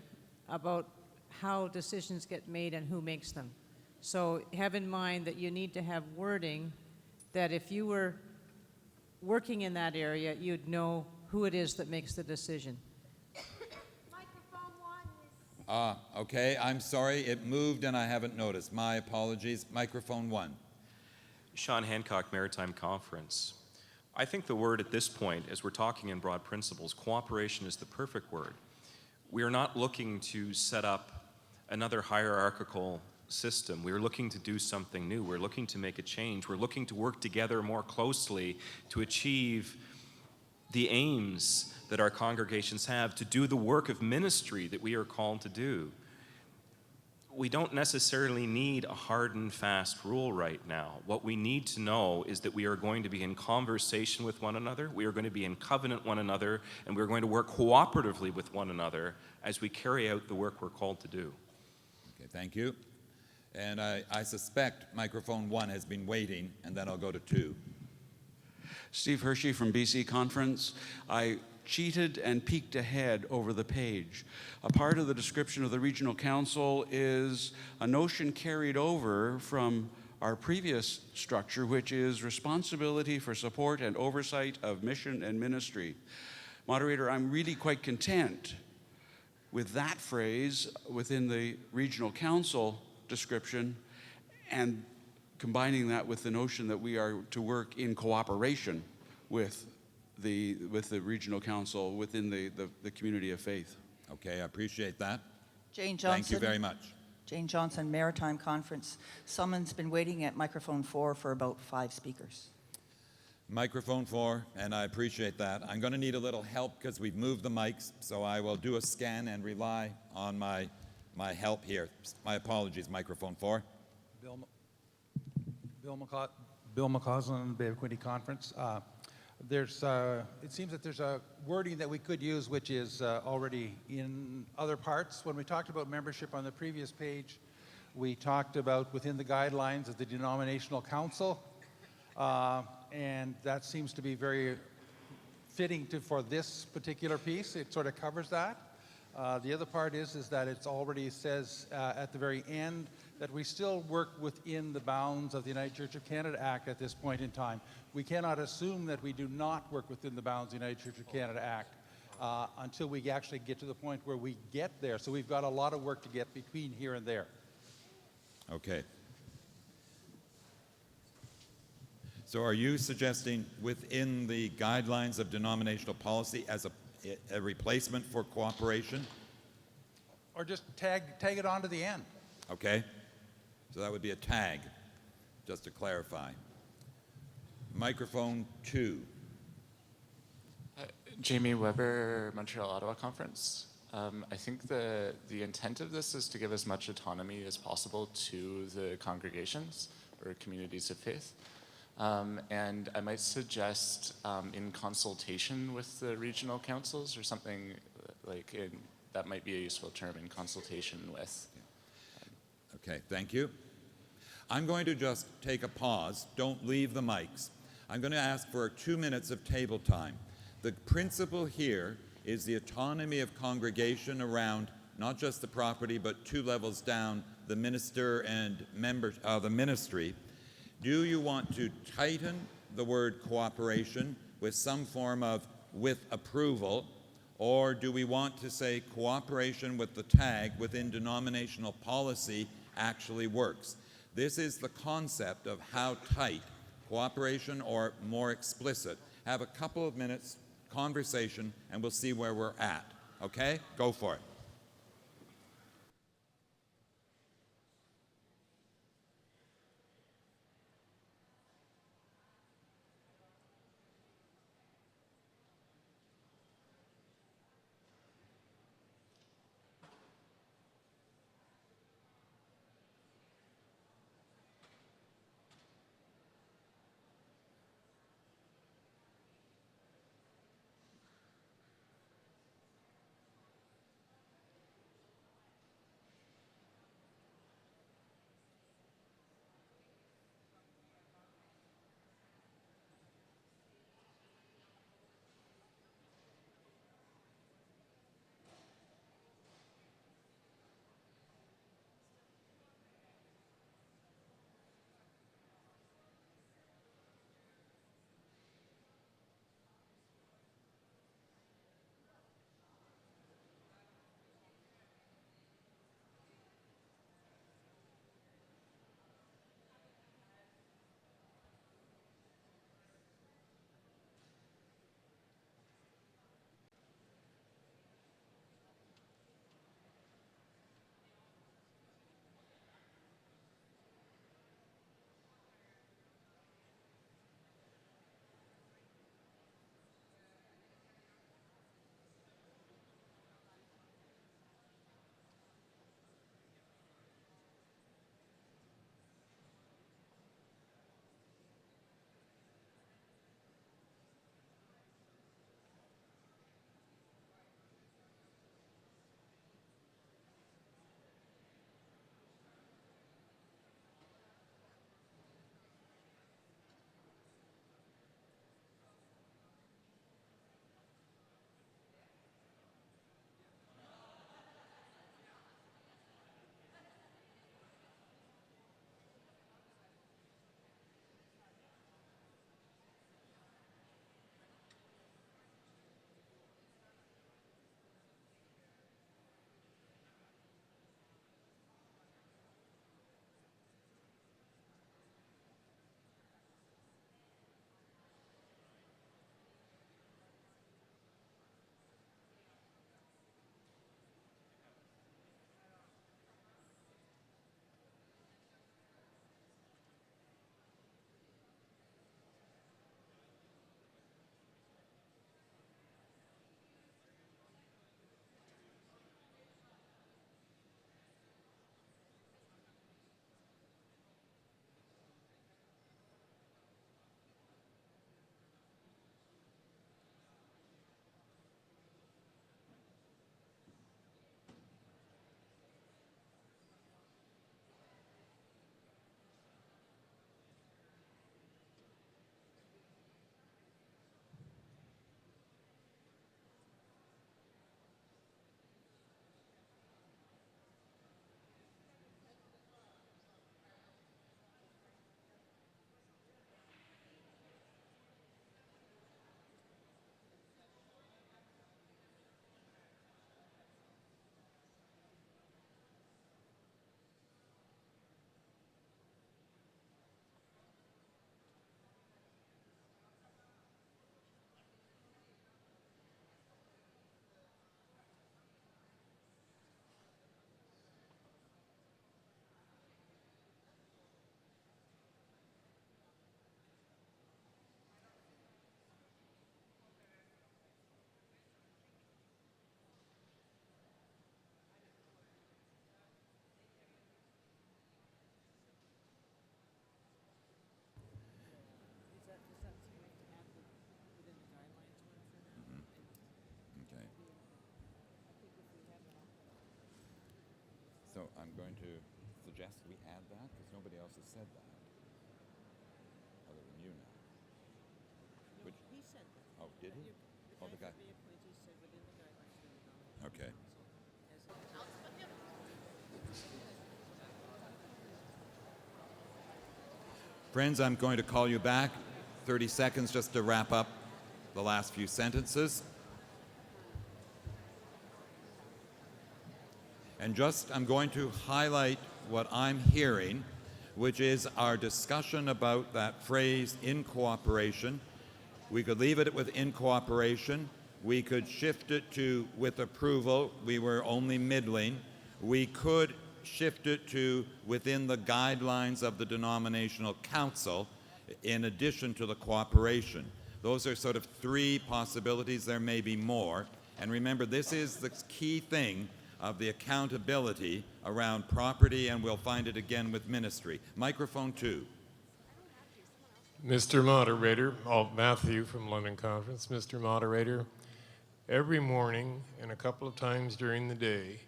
about how decisions get made and who makes them. So have in mind that you need to have wording that if you were working in that area, you'd know who it is that makes the decision. Okay, I'm sorry, it moved and I haven't noticed. My apologies. Microphone 1. Sean Hancock, Maritime Conference. I think the word at this point, as we're talking in broad principles, cooperation is the perfect word. We are not looking to set up another hierarchical system. We're looking to do something new. We're looking to make a change. We're looking to work together more closely to achieve the aims that our congregations have, to do the work of ministry that we are called to do. We don't necessarily need a hard and fast rule right now. What we need to know is that we are going to be in conversation with one another, we are going to be in covenant one another, and we're going to work cooperatively with one another as we carry out the work we're called to do. Okay, thank you. And I suspect microphone 1 has been waiting, and then I'll go to 2. Steve Hershey from BC Conference. I cheated and peeked ahead over the page. A part of the description of the Regional Council is a notion carried over from our previous structure, which is responsibility for support and oversight of mission and ministry. Moderator, I'm really quite content with that phrase within the Regional Council description and combining that with the notion that we are to work in cooperation with the Regional Council within the community of faith. Okay, I appreciate that. Jane Johnson. Thank you very much. Jane Johnson, Maritime Conference. Someone's been waiting at microphone 4 for about 5 speakers. Microphone 4, and I appreciate that. I'm going to need a little help because we've moved the mics, so I will do a scan and rely on my help here. My apologies, microphone 4. Bill McCausland, Bay of Quinte Conference. It seems that there's a wording that we could use which is already in other parts. When we talked about membership on the previous page, we talked about within the guidelines of the denominational council, and that seems to be very fitting for this particular piece. It sort of covers that. The other part is that it already says at the very end that we still work within the bounds of the United Church of Canada Act at this point in time. We cannot assume that we do not work within the bounds of the United Church of Canada Act until we actually get to the point where we get there. So we've got a lot of work to get between here and there. Okay. So are you suggesting within the guidelines of denominational policy as a replacement for cooperation? Or just tag it on to the end. Okay. So that would be a tag, just to clarify. Microphone 2. Jamie Weber, Montreal Ottawa Conference. I think the intent of this is to give as much autonomy as possible to the congregations or communities of faith. And I might suggest in consultation with the regional councils or something like that might be a useful term, in consultation with. Okay, thank you. I'm going to just take a pause. Don't leave the mics. I'm going to ask for 2 minutes of table time. The principle here is the autonomy of congregation around not just the property, but 2 levels down, the minister and members of the ministry. Do you want to tighten the word cooperation with some form of with approval, or do we want to say cooperation with the tag within denominational policy actually works? This is the concept of how tight cooperation or more explicit. Have a couple of minutes conversation and we'll see where we're at. Okay? Go for it. So I'm going to suggest we add that because nobody else has said that, other than you now. Which, He said that. oh, did he? Oh, the guy. Said within the Okay. Friends, I'm going to call you back 30 seconds just to wrap up the last few sentences. And I'm going to highlight what I'm hearing, which is our discussion about that phrase, in cooperation. We could leave it with in cooperation. We could shift it to with approval. We were only middling. We could shift it to within the guidelines of the denominational council in addition to the cooperation. Those are sort of three possibilities. There may be more. And remember, this is the key thing of the accountability around property, and we'll find it again with ministry. Microphone 2. Mr. Moderator, Matthew from London Conference. Mr. Moderator, every morning and a couple of times during the day,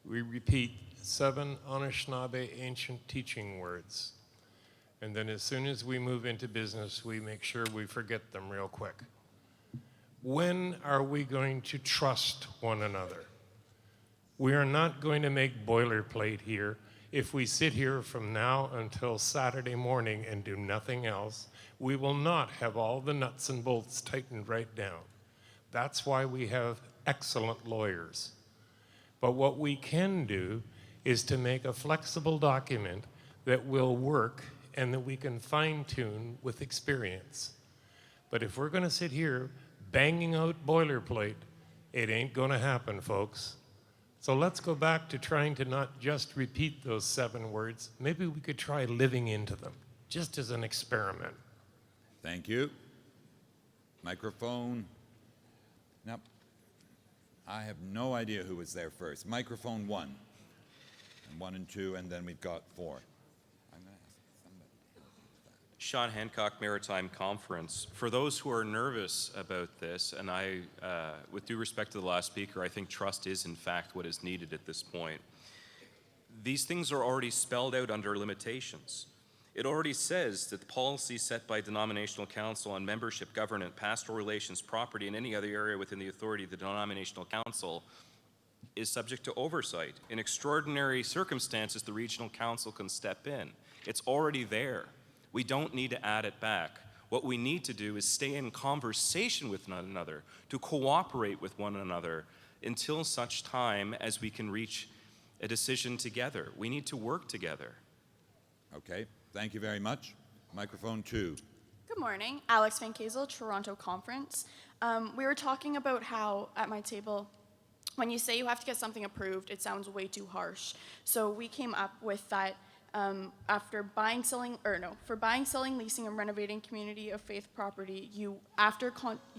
we repeat 7 Anishinaabe ancient teaching words. And then as soon as we move into business, we make sure we forget them real quick. When are we going to trust one another? We are not going to make boilerplate here. If we sit here from now until Saturday morning and do nothing else, we will not have all the nuts and bolts tightened right down. That's why we have excellent lawyers. But what we can do is to make a flexible document that will work and that we can fine-tune with experience. But if we're going to sit here banging out boilerplate, it ain't going to happen, folks. So let's go back to trying to not just repeat those 7 words. Maybe we could try living into them, just as an experiment. Thank you. Microphone. Now, I have no idea who was there first. Microphone 1, and 1 and 2, and then we've got 4. Sean Hancock, Maritime Conference. For those who are nervous about this, and I, with due respect to the last speaker, I think trust is in fact what is needed at this point. These things are already spelled out under limitations. It already says that the policy set by denominational council on membership, governance, pastoral relations, property, and any other area within the authority of the denominational council is subject to oversight. In extraordinary circumstances, the regional council can step in. It's already there. We don't need to add it back. What we need to do is stay in conversation with one another, to cooperate with one another until such time as we can reach a decision together. We need to work together. Okay, thank you very much. Microphone 2. Good morning, Alex Van Kazel, Toronto Conference. We were talking about how at my table, when you say you have to get something approved, it sounds way too harsh. So we came up with that for buying, selling, leasing, and renovating community of faith property, you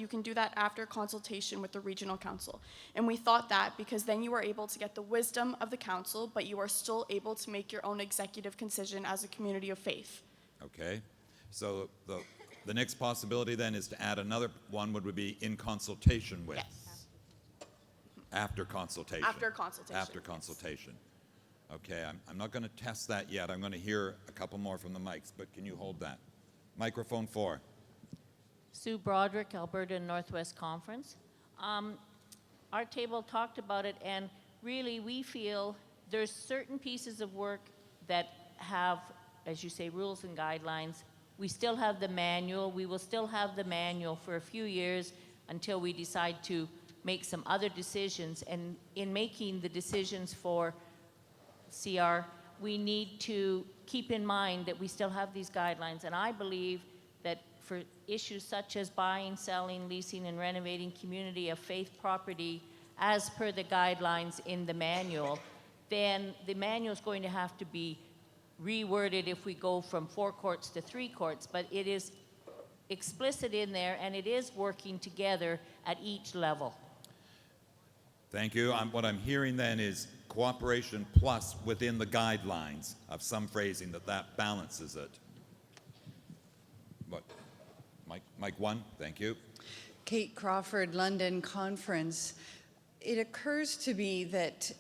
can do that after consultation with the regional council. And we thought that because then you are able to get the wisdom of the council, but you are still able to make your own executive decision as a community of faith. Okay, so the next possibility then is to add another one, would be in consultation with. Yes. After consultation. After consultation. After consultation. Okay, I'm not going to test that yet. I'm going to hear a couple more from the mics, but can you hold that? Microphone 4. Sue Broderick, Alberta Northwest Conference. Our table talked about it, and really we feel there's certain pieces of work that have, as you say, rules and guidelines. We still have the manual. We will still have the manual for a few years until we decide to make some other decisions. And in making the decisions for CR, we need to keep in mind that we still have these guidelines. And I believe that for issues such as buying, selling, leasing, and renovating community of faith property as per the guidelines in the manual, then the manual is going to have to be reworded if we go from 4 courts to 3 courts. But it is explicit in there, and it is working together at each level. Thank you. What I'm hearing then is cooperation plus within the guidelines of some phrasing that balances it. But Mike 1, thank you. Kate Crawford, London Conference. It occurs to me that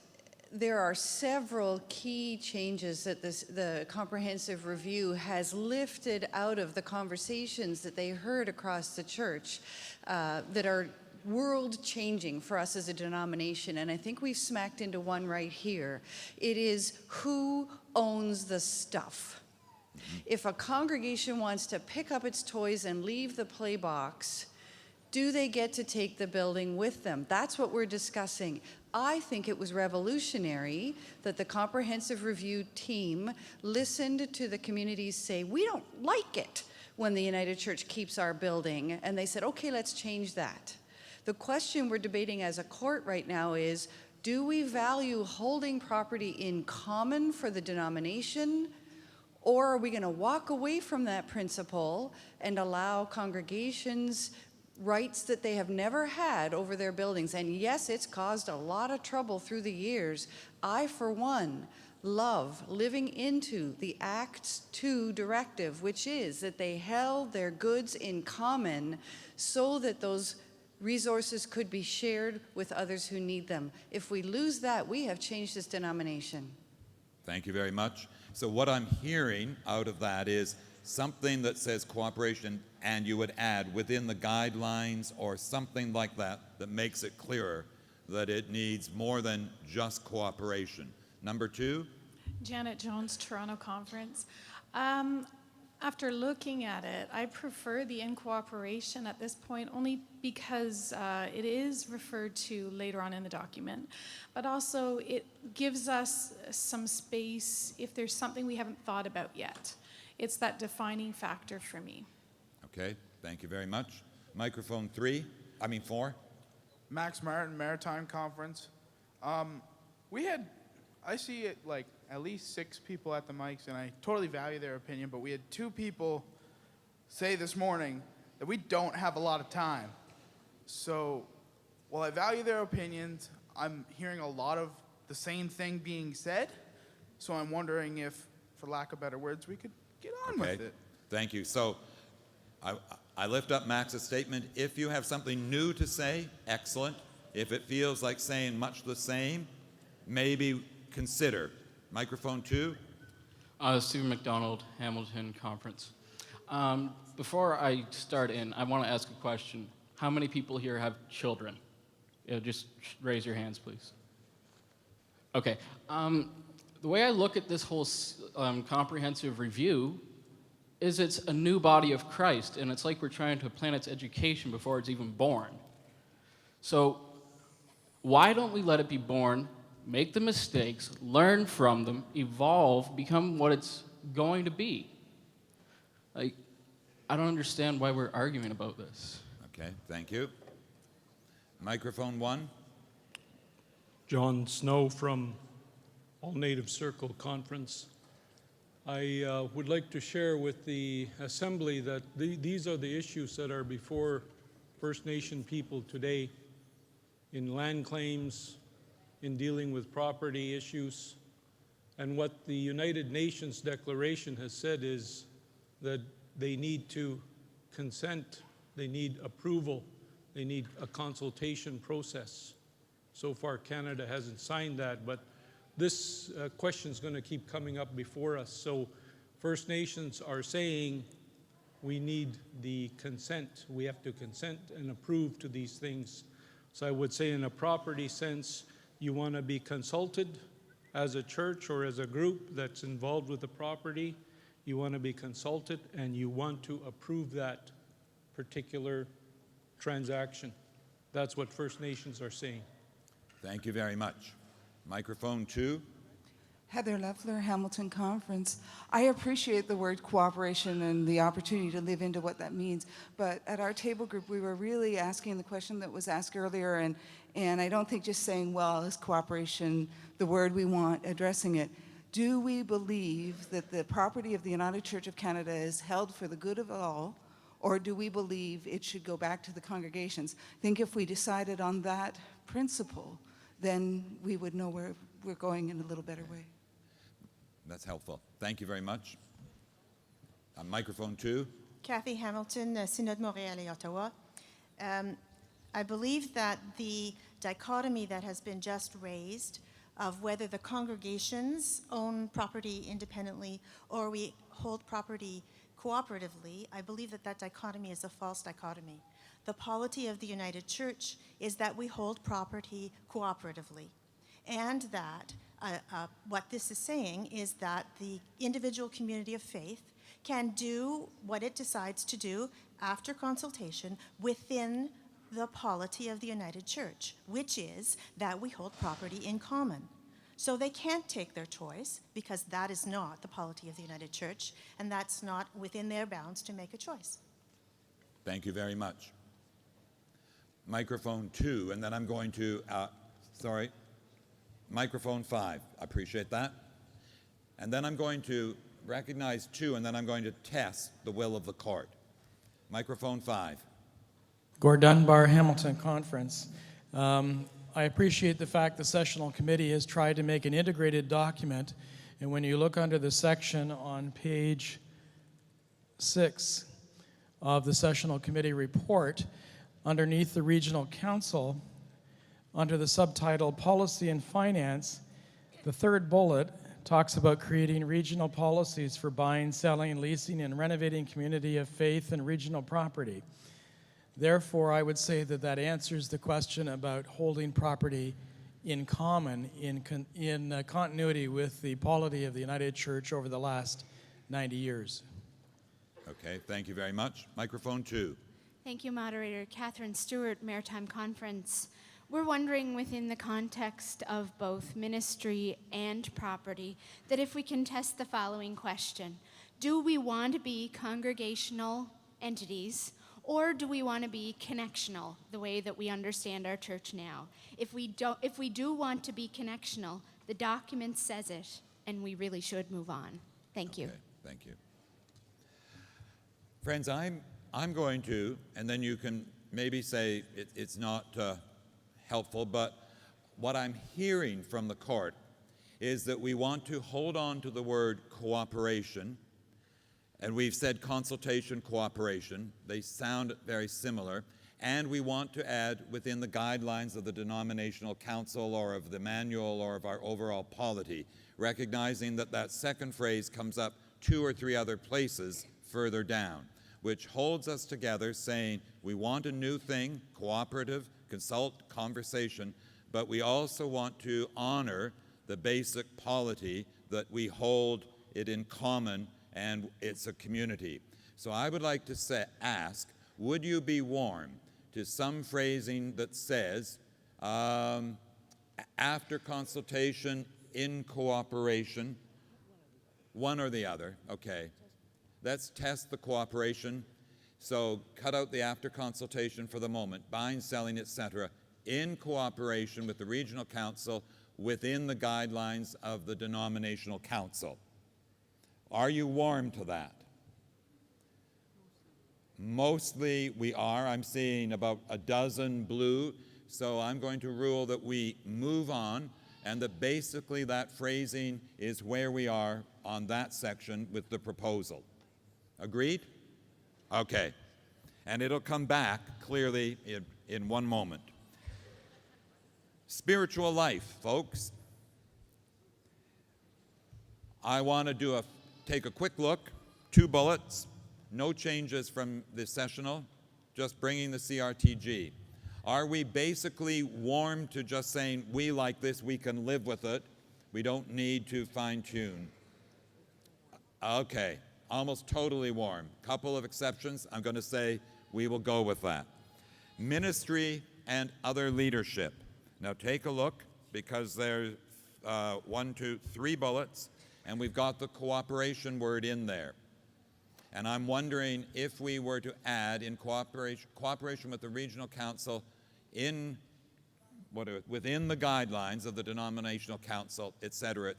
there are several key changes that the comprehensive review has lifted out of the conversations that they heard across the church that are world changing for us as a denomination, and I think we've smacked into one right here. It is who owns the stuff. If a congregation wants to pick up its toys and leave the play box, do they get to take the building with them? That's what we're discussing. I think it was revolutionary that the comprehensive review team listened to the communities say, we don't like it when the United Church keeps our building, and they said, okay, let's change that. The question we're debating as a court right now is, do we value holding property in common for the denomination, or are we going to walk away from that principle and allow congregations rights that they have never had over their buildings? And yes, it's caused a lot of trouble through the years. I, for one, love living into the Acts 2 directive, which is that they held their goods in common so that those resources could be shared with others who need them. If we lose that, we have changed this denomination. Thank you very much. So what I'm hearing out of that is something that says cooperation, and you would add within the guidelines or something like that that makes it clearer that it needs more than just cooperation. Number 2? Janet Jones, Toronto Conference. After looking at it, I prefer the in cooperation at this point only because it is referred to later on in the document, but also it gives us some space if there's something we haven't thought about yet. It's that defining factor for me. Okay, thank you very much. Microphone 4. Max Martin, Maritime Conference. I see it like at least 6 people at the mics, and I totally value their opinion, but we had 2 people say this morning that we don't have a lot of time. So while I value their opinions, I'm hearing a lot of the same thing being said. So I'm wondering if, for lack of better words, we could get on with it. Thank you. So I lift up Max's statement. If you have something new to say, excellent. If it feels like saying much the same, maybe consider. Microphone 2. Stephen McDonald, Hamilton Conference. Before I start in, I want to ask a question. How many people here have children? Just raise your hands, please. Okay. The way I look at this whole comprehensive review is it's a new body of Christ, and it's like we're trying to plan its education before it's even born. So why don't we let it be born, make the mistakes, learn from them, evolve, become what it's going to be? Like, I don't understand why we're arguing about this. Okay, thank you. Microphone 1. John Snow from All Native Circle Conference. I would like to share with the Assembly that these are the issues that are before First Nation people today in land claims, in dealing with property issues. And what the United Nations Declaration has said is that they need to consent, they need approval, they need a consultation process. So far, Canada hasn't signed that, but this question is going to keep coming up before us. So First Nations are saying we need the consent. We have to consent and approve to these things. So I would say in a property sense, you want to be consulted as a church or as a group that's involved with the property. You want to be consulted and you want to approve that particular transaction. That's what First Nations are saying. Thank you very much. Microphone 2. Heather Leffler, Hamilton Conference. I appreciate the word cooperation and the opportunity to live into what that means, but at our table group we were really asking the question that was asked earlier, and I don't think just saying, well, is cooperation the word we want, addressing it. Do we believe that the property of the United Church of Canada is held for the good of all, or do we believe it should go back to the congregations? I think if we decided on that principle, then we would know where we're going in a little better way. That's helpful. Thank you very much. Microphone 2. Kathy Hamilton, Synode Montréal et Ottawa. I believe that the dichotomy that has been just raised of whether the congregations own property independently or we hold property cooperatively, I believe that that dichotomy is a false dichotomy. The polity of the United Church is that we hold property cooperatively, and that what this is saying is that the individual community of faith can do what it decides to do after consultation within the polity of the United Church, which is that we hold property in common. So they can't take their choice because that is not the polity of the United Church, and that's not within their bounds to make a choice. Thank you very much. Microphone 2, and then I'm going to, microphone 5. I appreciate that. And then I'm going to recognize 2, and then I'm going to test the will of the court. Microphone 5. Gordon Bar, Hamilton Conference. I appreciate the fact the Sessional Committee has tried to make an integrated document, and when you look under the section on page 6 of the Sessional Committee report, underneath the Regional Council, under the subtitle Policy and Finance, the third bullet talks about creating regional policies for buying, selling, leasing, and renovating community of faith and regional property. Therefore, I would say that that answers the question about holding property in common in continuity with the polity of the United Church over the last 90 years. Okay, thank you very much. Microphone 2. Thank you, Moderator. Catherine Stewart, Maritime Conference. We're wondering, within the context of both ministry and property, that if we can test the following question: do we want to be congregational entities, or do we want to be connectional, the way that we understand our church now? If we do want to be connectional, the document says it, and we really should move on. Thank you. Okay, thank you. Friends, I'm going to, and then you can maybe say it's not helpful, but what I'm hearing from the court is that we want to hold on to the word cooperation. And we've said consultation, cooperation. They sound very similar. And we want to add within the guidelines of the denominational council or of the manual or of our overall polity, recognizing that that second phrase comes up 2 or 3 other places further down, which holds us together saying we want a new thing, cooperative, consult, conversation, but we also want to honor the basic polity that we hold it in common, and it's a community. So I would like to ask, would you be warm to some phrasing that says, after consultation, in cooperation, one or the other? Okay. Let's test the cooperation. So cut out the after consultation for the moment, buying, selling, etc., in cooperation with the regional council within the guidelines of the denominational council. Are you warm to that? Mostly we are. I'm seeing about a dozen blue, so I'm going to rule that we move on, and that basically that phrasing is where we are on that section with the proposal. Agreed? Okay. And it'll come back clearly in one moment. Spiritual life, folks. I want to take a quick look, 2 bullets, no changes from the sessional, just bringing the CRTG. Are we basically warm to just saying, we like this, we can live with it, we don't need to fine-tune? Okay, almost totally warm. Couple of exceptions, I'm going to say we will go with that. Ministry and other leadership. Now take a look, because there's 1, 2, 3 bullets, and we've got the cooperation word in there. And I'm wondering if we were to add in cooperation with the regional council within the guidelines of the denominational council, et cetera,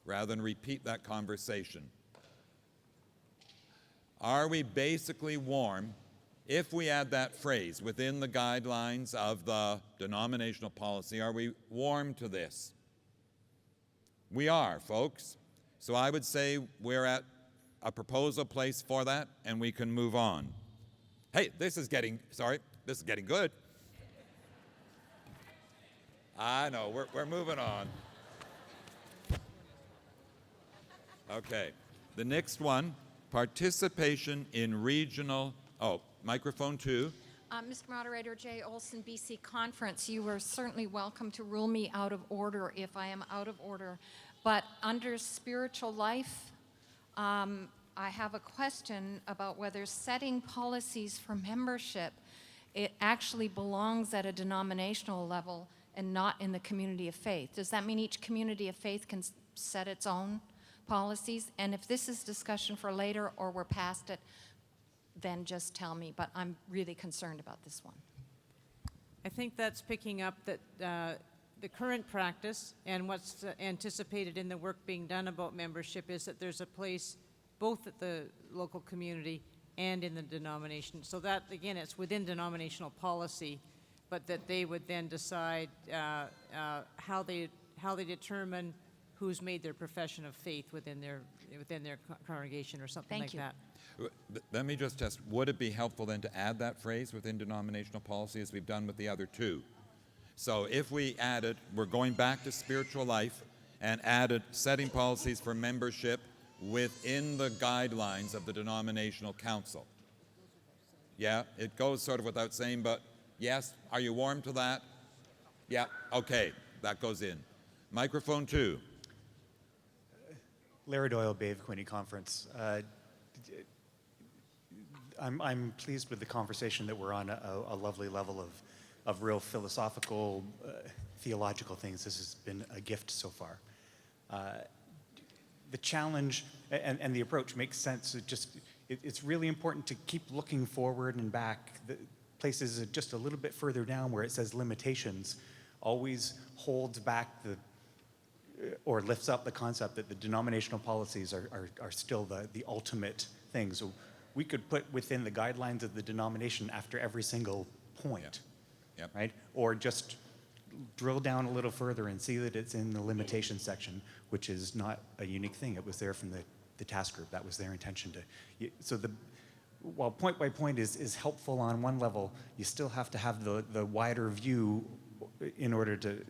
rather than repeat that conversation. Are we basically warm if we add that phrase within the guidelines of the denominational policy? Are we warm to this? We are, folks. So I would say we're at a proposal place for that, and we can move on. Hey, this is getting good. I know, we're moving on. Okay, the next one Participation in regional, microphone 2. Mr. Moderator, Jay Olson, BC Conference, you are certainly welcome to rule me out of order if I am out of order. But under spiritual life, I have a question about whether setting policies for membership, it actually belongs at a denominational level and not in the community of faith. Does that mean each community of faith can set its own policies? And if this is discussion for later or we're past it, then just tell me, but I'm really concerned about this one. I think that's picking up that the current practice and what's anticipated in the work being done about membership is that there's a place both at the local community and in the denomination. So that, again, it's within denominational policy, but that they would then decide how they determine who's made their profession of faith within their congregation or something like that. Let me just test. Would it be helpful then to add that phrase within denominational policy as we've done with the other two? So if we added, we're going back to spiritual life and added setting policies for membership within the guidelines of the denominational council. Yeah, it goes sort of without saying, but yes, are you warm to that? Yeah, okay, that goes in. Microphone 2. Larry Doyle, Bay of Quinte Conference. I'm pleased with the conversation that we're on a lovely level of real philosophical, theological things. This has been a gift so far. The challenge and the approach makes sense. It's really important to keep looking forward and back. The places just a little bit further down where it says limitations always holds back or lifts up the concept that the denominational policies are still the ultimate thing. So we could put within the guidelines of the denomination after every single point, right? Or just drill down a little further and see that it's in the limitation section, which is not a unique thing. It was there from the task group. That was their intention to. So while point by point is helpful on one level, you still have to have the wider view in order to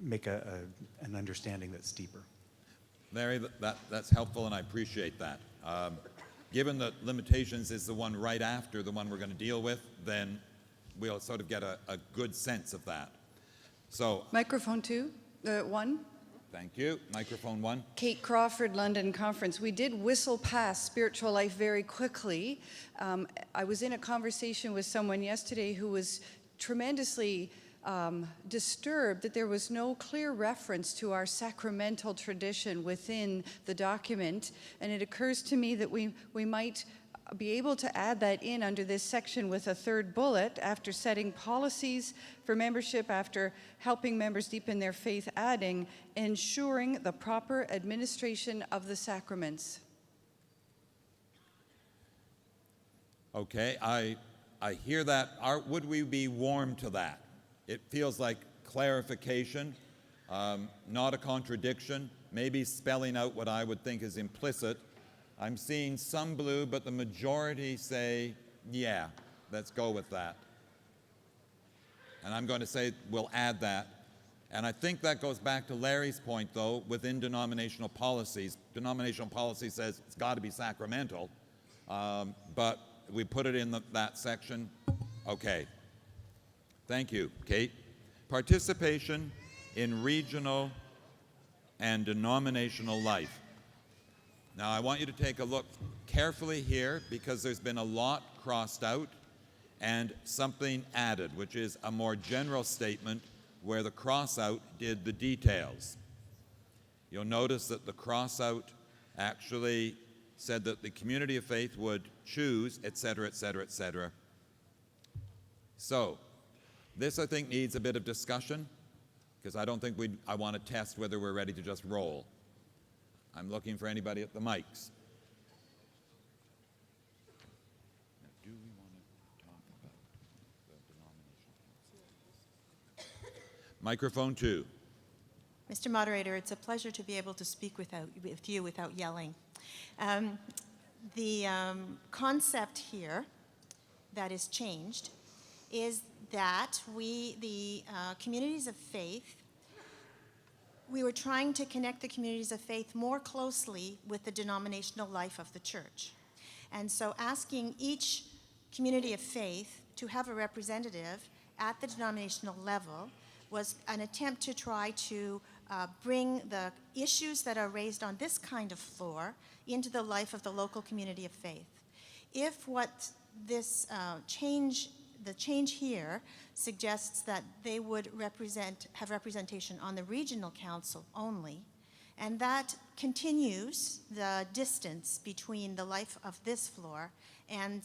make an understanding that's deeper. Larry, that's helpful, and I appreciate that. Given that limitations is the one right after the one we're going to deal with, then we'll sort of get a good sense of that. So, Microphone 2, 1. Thank you. Microphone 1. Kate Crawford, London Conference. We did whistle past spiritual life very quickly. I was in a conversation with someone yesterday who was tremendously disturbed that there was no clear reference to our sacramental tradition within the document. And it occurs to me that we might be able to add that in under this section with a third bullet after setting policies for membership, after helping members deepen their faith, adding ensuring the proper administration of the sacraments. Okay, I hear that. Would we be warm to that? It feels like clarification, not a contradiction, maybe spelling out what I would think is implicit. I'm seeing some blue, but the majority say, yeah, let's go with that. And I'm going to say we'll add that. And I think that goes back to Larry's point, though, within denominational policies. Denominational policy says it's got to be sacramental, but we put it in that section. Okay. Thank you, Kate. Participation in regional and denominational life. Now, I want you to take a look carefully here because there's been a lot crossed out and something added, which is a more general statement where the cross-out did the details. You'll notice that the cross-out actually said that the community of faith would choose, et cetera, et cetera, et cetera. So, this, I think, needs a bit of discussion because I don't think I want to test whether we're ready to just roll. I'm looking for anybody at the mics. Now, do we want to talk about the denominational? Microphone 2. Mr. Moderator, it's a pleasure to be able to speak with you without yelling. The concept here that is changed is that we, the communities of faith, we were trying to connect the communities of faith more closely with the denominational life of the church. And so asking each community of faith to have a representative at the denominational level was an attempt to try to bring the issues that are raised on this kind of floor into the life of the local community of faith. If what this the change here suggests that they would have representation on the regional council only, and that continues the distance between the life of this floor and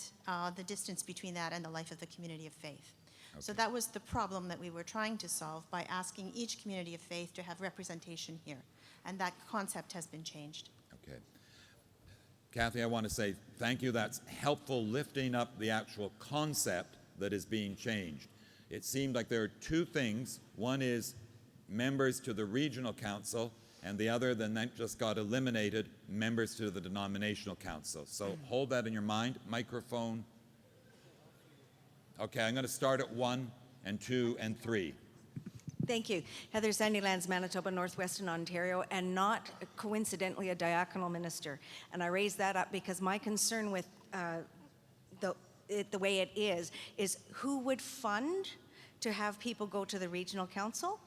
the distance between that and the life of the community of faith. Okay. So that was the problem that we were trying to solve by asking each community of faith to have representation here, and that concept has been changed. Okay. Kathy, I want to say thank you. That's helpful lifting up the actual concept that is being changed. It seemed like there are two things. One is members to the regional council, and the other then that just got eliminated, members to the denominational council. So hold that in your mind. Microphone. Okay, I'm going to start at 1 and 2 and 3. Thank you. Heather Sandylands, Manitoba, Northwestern Ontario, and not coincidentally a diaconal minister. And I raise that up because my concern with the way it is who would fund to have people go to the regional council?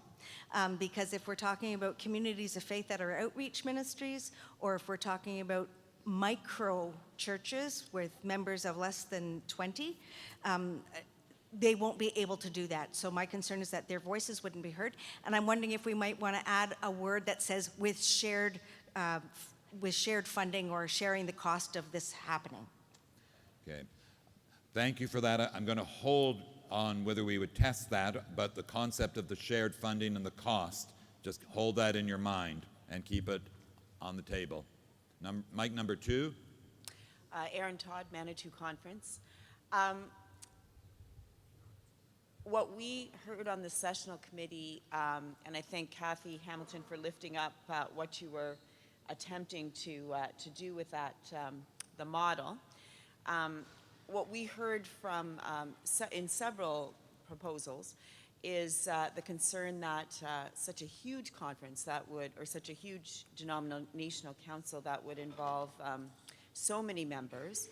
Because if we're talking about communities of faith that are outreach ministries, or if we're talking about micro churches with members of less than 20, they won't be able to do that. So my concern is that their voices wouldn't be heard. And I'm wondering if we might want to add a word that says with shared funding or sharing the cost of this happening. Okay. Thank you for that. I'm going to hold on whether we would test that, but the concept of the shared funding and the cost, just hold that in your mind and keep it on the table. Mic number 2. Erin Todd, Manitou Conference. What we heard on the sessional committee, and I thank Kathy Hamilton for lifting up what you were attempting to do with that, the model. What we heard from in several proposals is the concern that such a huge conference that would, or such a huge denominational council that would involve so many members,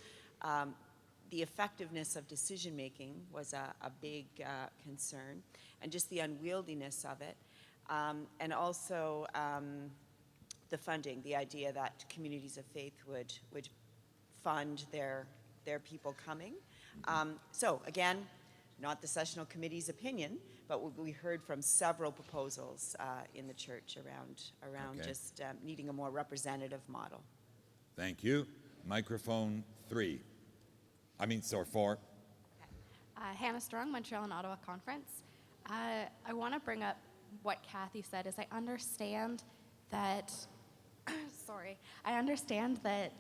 the effectiveness of decision making was a big concern, and just the unwieldiness of it, and also the funding, the idea that communities of faith would fund their people coming. So again, not the sessional committee's opinion, but we heard from several proposals in the church around Okay. just needing a more representative model. Thank you. Microphone 3. Or 4. Hannah Strong, Montreal and Ottawa Conference. I want to bring up what Kathy said. Is I understand that, I understand that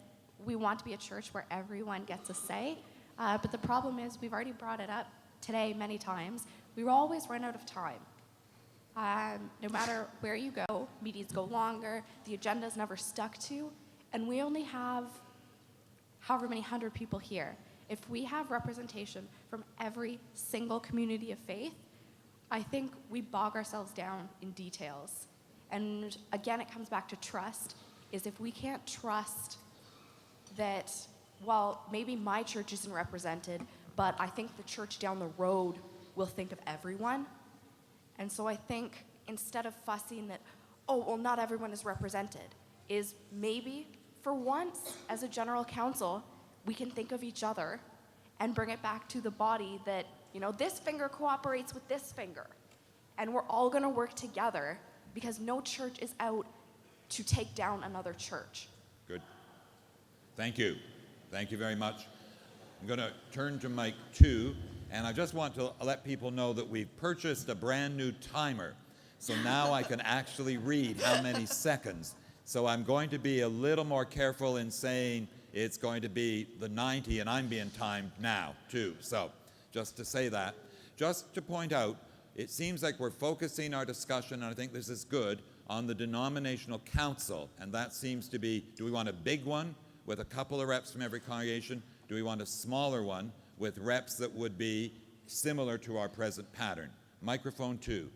we want to be a church where everyone gets a say, but the problem is we've already brought it up today many times. We always run out of time. No matter where you go, meetings go longer, the agenda's never stuck to, and we only have however many hundred people here. If we have representation from every single community of faith, I think we bog ourselves down in details. And again, it comes back to trust, is if we can't trust that, well, maybe my church isn't represented, but I think the church down the road will think of everyone. And so I think instead of fussing that, oh, well, not everyone is represented, is maybe for once as a general council, we can think of each other and bring it back to the body that, this finger cooperates with this finger. And we're all going to work together because no church is out to take down another church. Good. Thank you. Thank you very much. I'm going to turn to mic 2, and I just want to let people know that we've purchased a brand new timer. So now I can actually read how many seconds. So I'm going to be a little more careful in saying it's going to be the 90, and I'm being timed now, too. So just to say that. Just to point out, it seems like we're focusing our discussion, and I think this is good, on the denominational council. And that seems to be, do we want a big one with a couple of reps from every congregation? Do we want a smaller one with reps that would be similar to our present pattern? Microphone 2.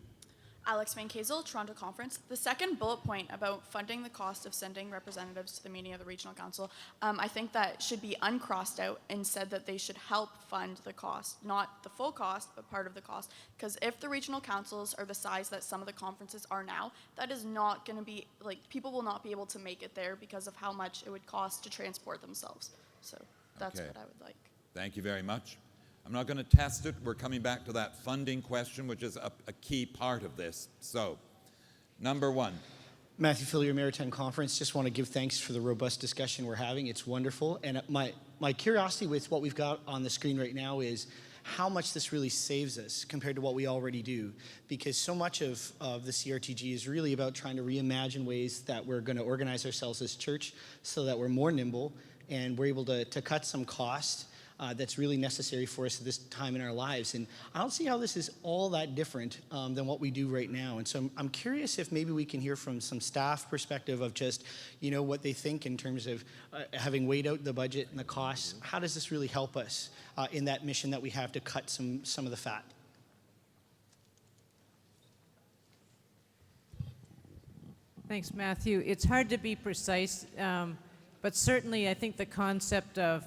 Alex Van Kazel, Toronto Conference. The second bullet point about funding the cost of sending representatives to the meeting of the Regional Council, I think that should be uncrossed out and said that they should help fund the cost, not the full cost, but part of the cost. Because if the regional councils are the size that some of the conferences are now, that is not going to be, like, people will not be able to make it there because of how much it would cost to transport themselves. So that's Okay. what I would like. Thank you very much. I'm not going to test it. We're coming back to that funding question, which is a key part of this. So, number one. Matthew Fillier, Maritime Conference. Just want to give thanks for the robust discussion we're having. It's wonderful. And my curiosity with what we've got on the screen right now is how much this really saves us compared to what we already do. Because so much of the CRTG is really about trying to reimagine ways that we're going to organize ourselves as church so that we're more nimble and we're able to cut some cost. That's really necessary for us at this time in our lives. And I don't see how this is all that different than what we do right now. And so I'm curious if maybe we can hear from some staff perspective of just, what they think in terms of having weighed out the budget and the costs. How does this really help us in that mission that we have to cut some of the fat? Thanks, Matthew. It's hard to be precise, but certainly I think the concept of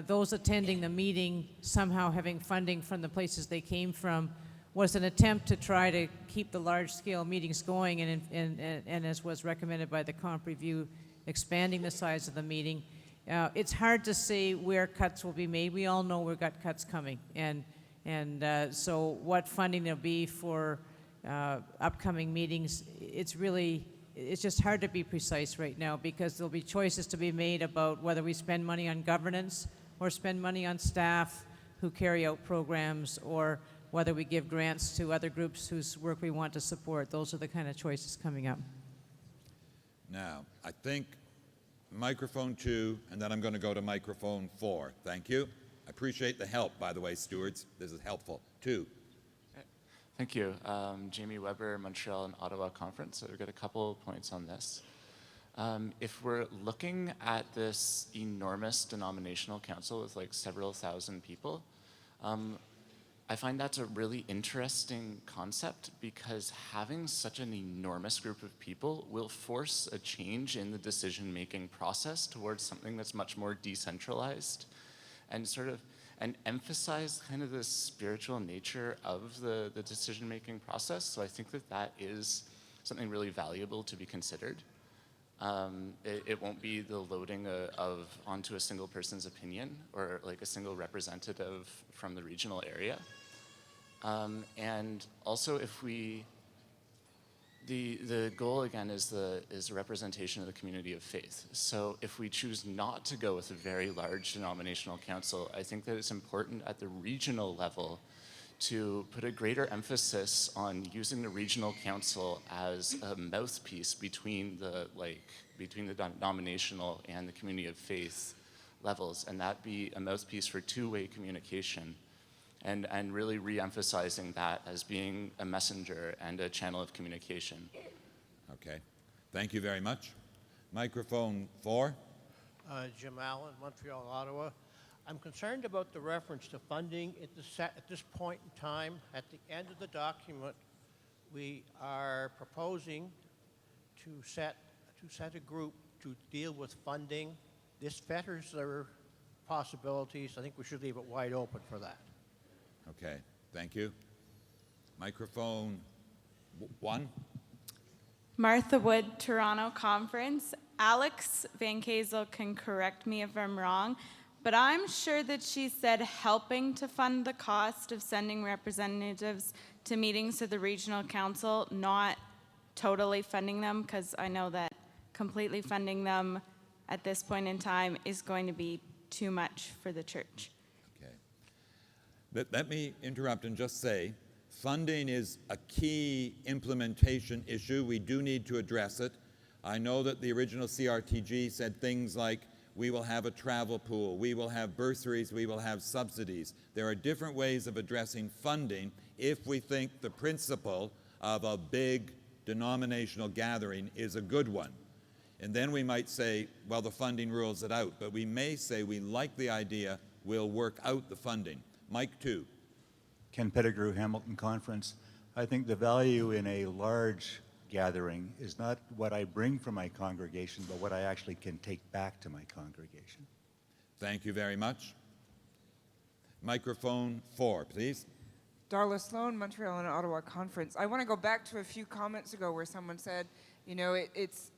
those attending the meeting somehow having funding from the places they came from was an attempt to try to keep the large-scale meetings going, and as was recommended by the comp review, expanding the size of the meeting. It's hard to say where cuts will be made. We all know we've got cuts coming, and so what funding there'll be for upcoming meetings, it's just hard to be precise right now because there'll be choices to be made about whether we spend money on governance or spend money on staff who carry out programs, or whether we give grants to other groups whose work we want to support. Those are the kind of choices coming up. Now, I think microphone 2, and then I'm going to go to microphone 4. Thank you. I appreciate the help, by the way, stewards. This is helpful. 2. Thank you. Jamie Weber, Montreal and Ottawa Conference. So we've got a couple points on this. If we're looking at this enormous denominational council with like several thousand people, I find that's a really interesting concept because having such an enormous group of people will force a change in the decision-making process towards something that's much more decentralized and emphasize kind of the spiritual nature of the decision-making process. So I think that is something really valuable to be considered. It won't be the loading onto a single person's opinion or like a single representative from the regional area. And also the goal again is the representation of the community of faith. So if we choose not to go with a very large denominational council, I think that it's important at the regional level to put a greater emphasis on using the regional council as a mouthpiece between the denominational and the community of faith levels, and that be a mouthpiece for two-way communication. And really re-emphasizing that as being a messenger and a channel of communication. Okay. Thank you very much. Microphone 4. Jim Allen, Montreal, Ottawa. I'm concerned about the reference to funding at this point in time. At the end of the document, we are proposing to set a group to deal with funding. This fetters their possibilities. I think we should leave it wide open for that. Okay, thank you. Microphone 1. Martha Wood, Toronto Conference. Alex Van Kazel can correct me if I'm wrong, but I'm sure that she said helping to fund the cost of sending representatives to meetings of the regional council, not totally funding them, because I know that completely funding them at this point in time is going to be too much for the church. Let me interrupt and just say, funding is a key implementation issue. We do need to address it. I know that the original CRTG said things like, we will have a travel pool, we will have bursaries, we will have subsidies. There are different ways of addressing funding if we think the principle of a big denominational gathering is a good one. And then we might say, well, the funding rules it out. But we may say we like the idea, we'll work out the funding. Mike 2. Ken Pettigrew, Hamilton Conference. I think the value in a large gathering is not what I bring from my congregation, but what I actually can take back to my congregation. Thank you very much. Microphone 4, please. Darla Sloan, Montreal and Ottawa Conference. I want to go back to a few comments ago where someone said, you know, it's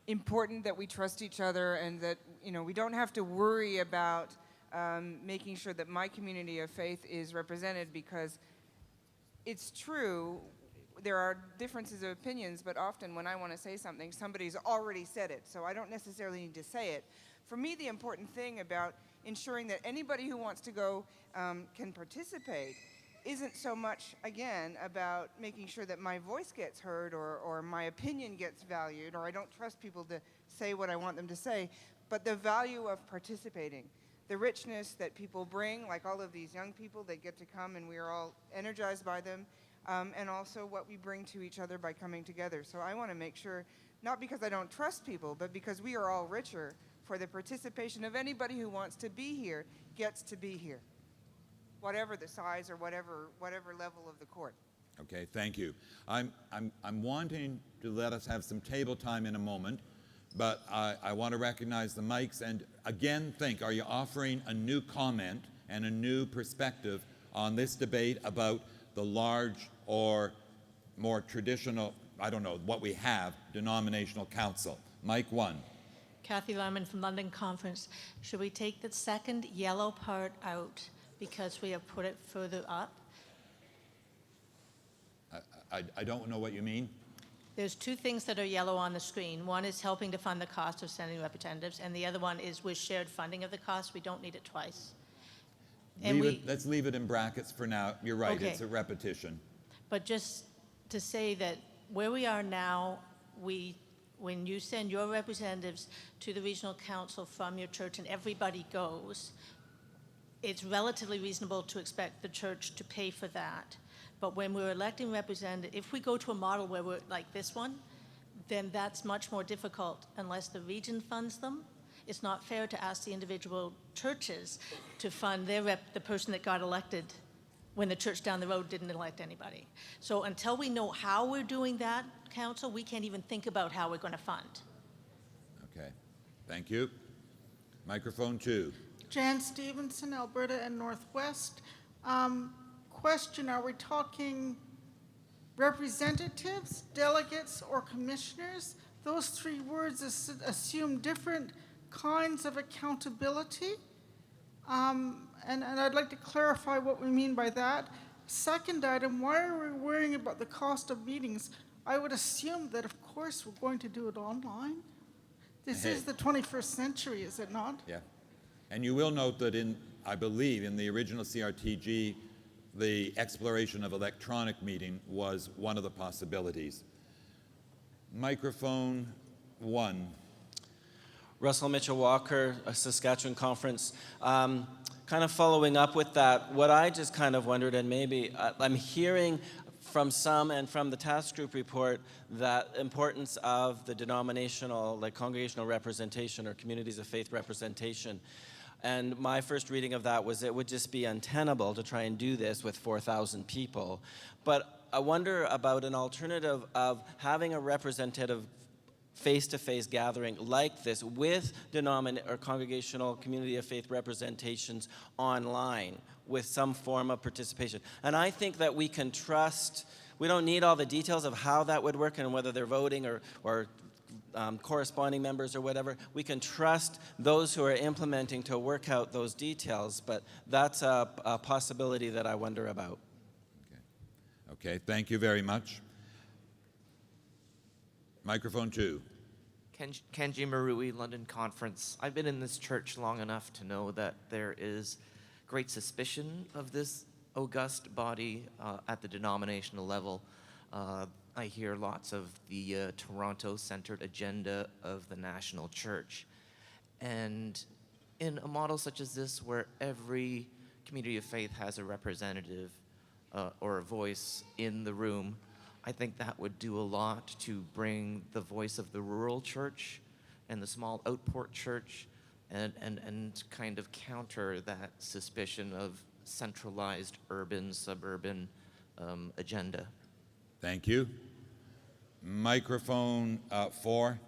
important that we trust each other and that, you know, we don't have to worry about making sure that my community of faith is represented, because it's true, there are differences of opinions, but often when I want to say something, somebody's already said it, so I don't necessarily need to say it. For me, the important thing about ensuring that anybody who wants to go can participate isn't so much, again, about making sure that my voice gets heard or my opinion gets valued, or I don't trust people to say what I want them to say, but the value of participating. The richness that people bring, like all of these young people that get to come and we are all energized by them, and also what we bring to each other by coming together. So I want to make sure, not because I don't trust people, but because we are all richer for the participation of anybody who wants to be here gets to be here, whatever the size or whatever level of the court. Okay, thank you. I'm wanting to let us have some table time in a moment, but I want to recognize the mics and again think, are you offering a new comment and a new perspective on this debate about the large or more traditional, I don't know, what we have, denominational council? Mic 1. Kathy Lerman from London Conference. Should we take the second yellow part out because we have put it further up? I don't know what you mean. There's two things that are yellow on the screen. One is helping to fund the cost of sending representatives, and the other one is with shared funding of the cost. We don't need it twice. Let's leave it in brackets for now. You're right, Okay. It's a repetition. But just to say that where we are now, when you send your representatives to the regional council from your church and everybody goes, it's relatively reasonable to expect the church to pay for that. But when we're electing representatives, if we go to a model where we're like this one, then that's much more difficult unless the region funds them. It's not fair to ask the individual churches to fund their the person that got elected when the church down the road didn't elect anybody. So until we know how we're doing that, council, we can't even think about how we're going to fund. Okay, thank you. Microphone 2. Jan Stevenson, Alberta and Northwest. Question, are we talking representatives, delegates, or commissioners? Those three words assume different kinds of accountability. And I'd like to clarify what we mean by that. Second item, why are we worrying about the cost of meetings? I would assume that, of course, we're going to do it online. This is the 21st century, is it not? Yeah. And you will note that I believe, in the original CRTG, the exploration of electronic meeting was one of the possibilities. Microphone 1. Russell Mitchell Walker, a Saskatchewan Conference. Kind of following up with that, what I just kind of wondered, and maybe I'm hearing from some and from the task group report, that importance of the denominational, like congregational representation or communities of faith representation. And my first reading of that was it would just be untenable to try and do this with 4,000 people. But I wonder about an alternative of having a representative face-to-face gathering like this with or congregational community of faith representations online with some form of participation. And I think that we can trust, we don't need all the details of how that would work and whether they're voting or corresponding members or whatever. We can trust those who are implementing to work out those details, but that's a possibility that I wonder about. Okay, thank you very much. Microphone 2. Kenji Marui, London Conference. I've been in this church long enough to know that there is great suspicion of this august body at the denominational level. I hear lots of the Toronto-centered agenda of the national church. And in a model such as this, where every community of faith has a representative or a voice in the room, I think that would do a lot to bring the voice of the rural church and the small outport church and kind of counter that suspicion of centralized urban, suburban agenda. Thank you. Microphone 4.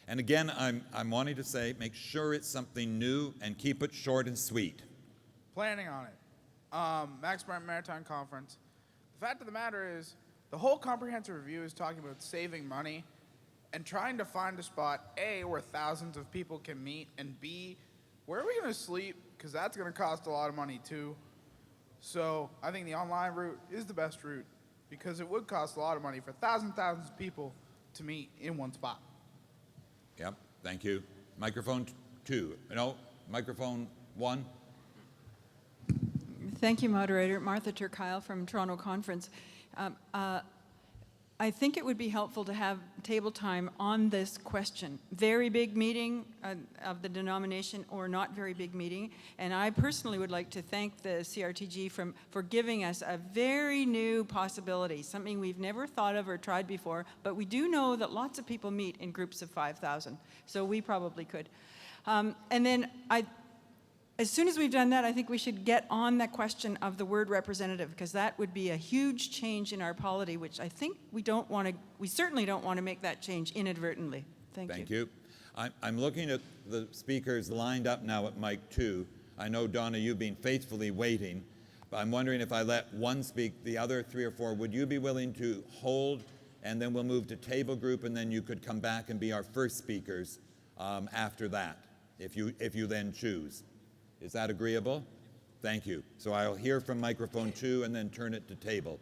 And again, I'm wanting to say, make sure it's something new and keep it short and sweet. Planning on it. Max Brent Maritime Conference. The fact of the matter is, the whole comprehensive review is talking about saving money and trying to find a spot, A, where thousands of people can meet, and B, where are we going to sleep? Because that's going to cost a lot of money too. So I think the online route is the best route because it would cost a lot of money for thousands of people to meet in one spot. Yep, thank you. Microphone 2. No, microphone 1. Thank you, moderator. Martha Turkile from Toronto Conference. I think it would be helpful to have table time on this question. Very big meeting of the denomination or not very big meeting. And I personally would like to thank the CRTG for giving us a very new possibility, something we've never thought of or tried before, but we do know that lots of people meet in groups of 5,000, so we probably could. And then as soon as we've done that, I think we should get on the question of the word representative, because that would be a huge change in our polity, which I think we certainly don't want to make that change inadvertently. Thank you. I'm looking at the speakers lined up now at mic 2. I know, Donna, you've been faithfully waiting, but I'm wondering if I let one speak, the other 3 or 4, would you be willing to hold, and then we'll move to table group, and then you could come back and be our first speakers after that, if you then choose. Is that agreeable? Thank you. So I'll hear from microphone 2 and then turn it to table.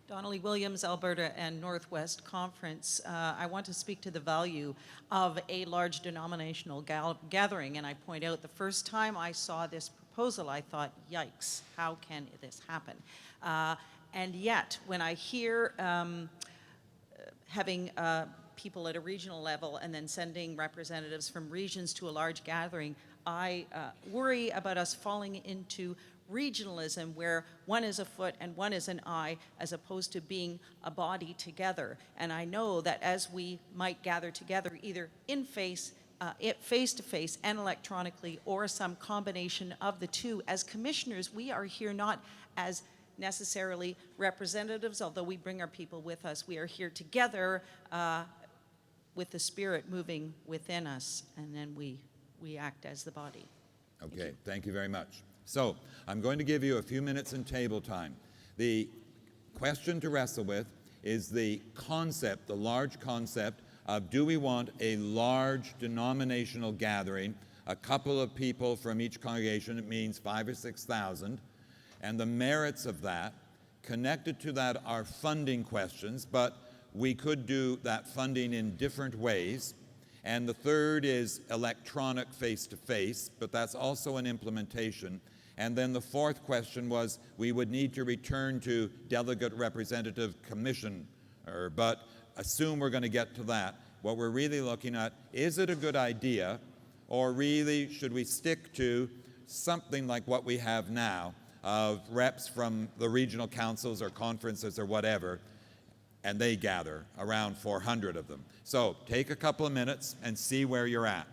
Donnelly Williams, Alberta and Northwest Conference. I want to speak to the value of a large denominational gathering, and I point out the first time I saw this proposal, I thought, yikes, how can this happen? And yet, when I hear having people at a regional level and then sending representatives from regions to a large gathering, I worry about us falling into regionalism where one is a foot and one is an eye as opposed to being a body together. And I know that as we might gather together either in face-to-face and electronically or some combination of the two, as commissioners, we are here not as necessarily representatives, although we bring our people with us. We are here together with the Spirit moving within us, and then we act as the body. Okay, thank you very much. So I'm going to give you a few minutes in table time. The question to wrestle with is the concept, the large concept of, do we want a large denominational gathering, a couple of people from each congregation, it means 5,000 or 6,000, and the merits of that. Connected to that are funding questions, but we could do that funding in different ways. And the third is electronic face-to-face, but that's also an implementation. And then the fourth question was, we would need to return to delegate representative commission, but assume we're going to get to that. What we're really looking at, is it a good idea, or really should we stick to something like what we have now, of reps from the regional councils or conferences or whatever, and they gather, around 400 of them. So take a couple of minutes and see where you're at.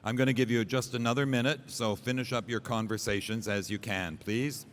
I'm going to give you just another minute, so finish up your conversations as you can, please.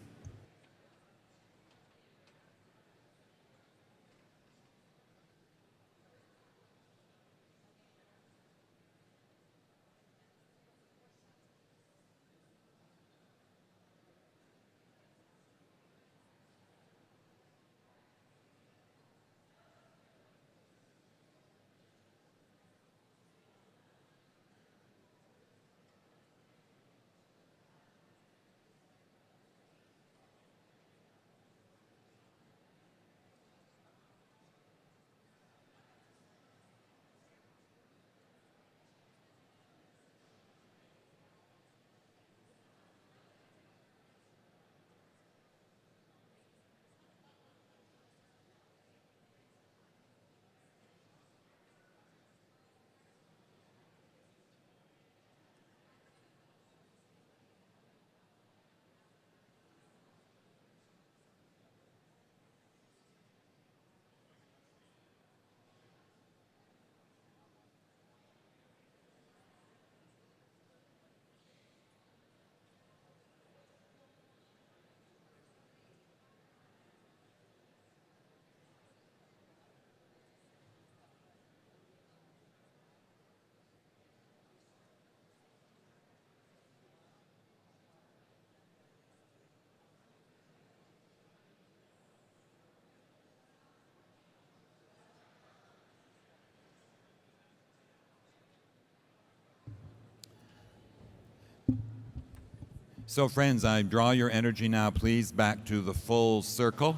So friends, I draw your energy now, please, back to the full circle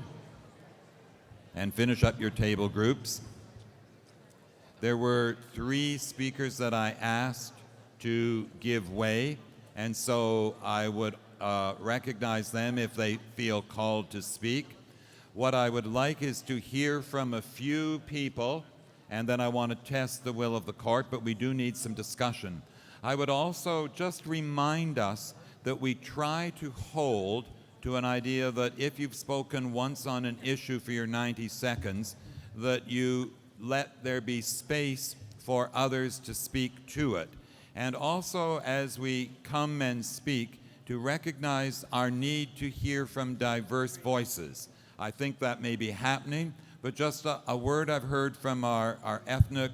and finish up your table groups. There were 3 speakers that I asked to give way, and so I would recognize them if they feel called to speak. What I would like is to hear from a few people, and then I want to test the will of the court, but we do need some discussion. I would also just remind us that we try to hold to an idea that if you've spoken once on an issue for your 90 seconds, that you let there be space for others to speak to it. And also, as we come and speak, to recognize our need to hear from diverse voices. I think that may be happening, but just a word I've heard from our ethnic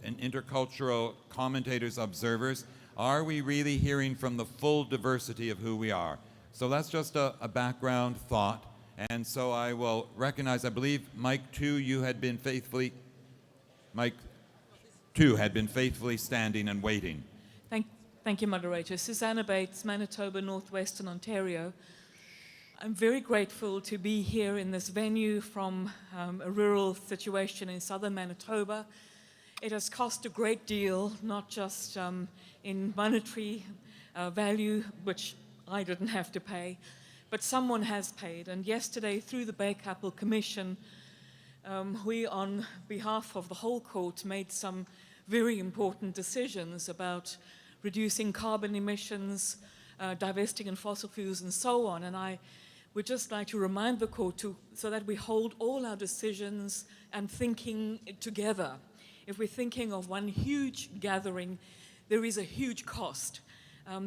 and intercultural commentators, observers. Are we really hearing from the full diversity of who we are? So that's just a background thought. And so I will recognize, I believe, Mike 2, you had been faithfully, Mike 2 had been faithfully standing and waiting. Thank you, Moderator. Susanna Bates, Manitoba, Northwestern Ontario. I'm very grateful to be here in this venue from a rural situation in southern Manitoba. It has cost a great deal, not just in monetary value, which I didn't have to pay, but someone has paid. And yesterday, through the Bay Couple Commission, we, on behalf of the whole court, made some very important decisions about reducing carbon emissions, divesting in fossil fuels, and so on. And I would just like to remind the court so that we hold all our decisions and thinking together. If we're thinking of one huge gathering, there is a huge cost.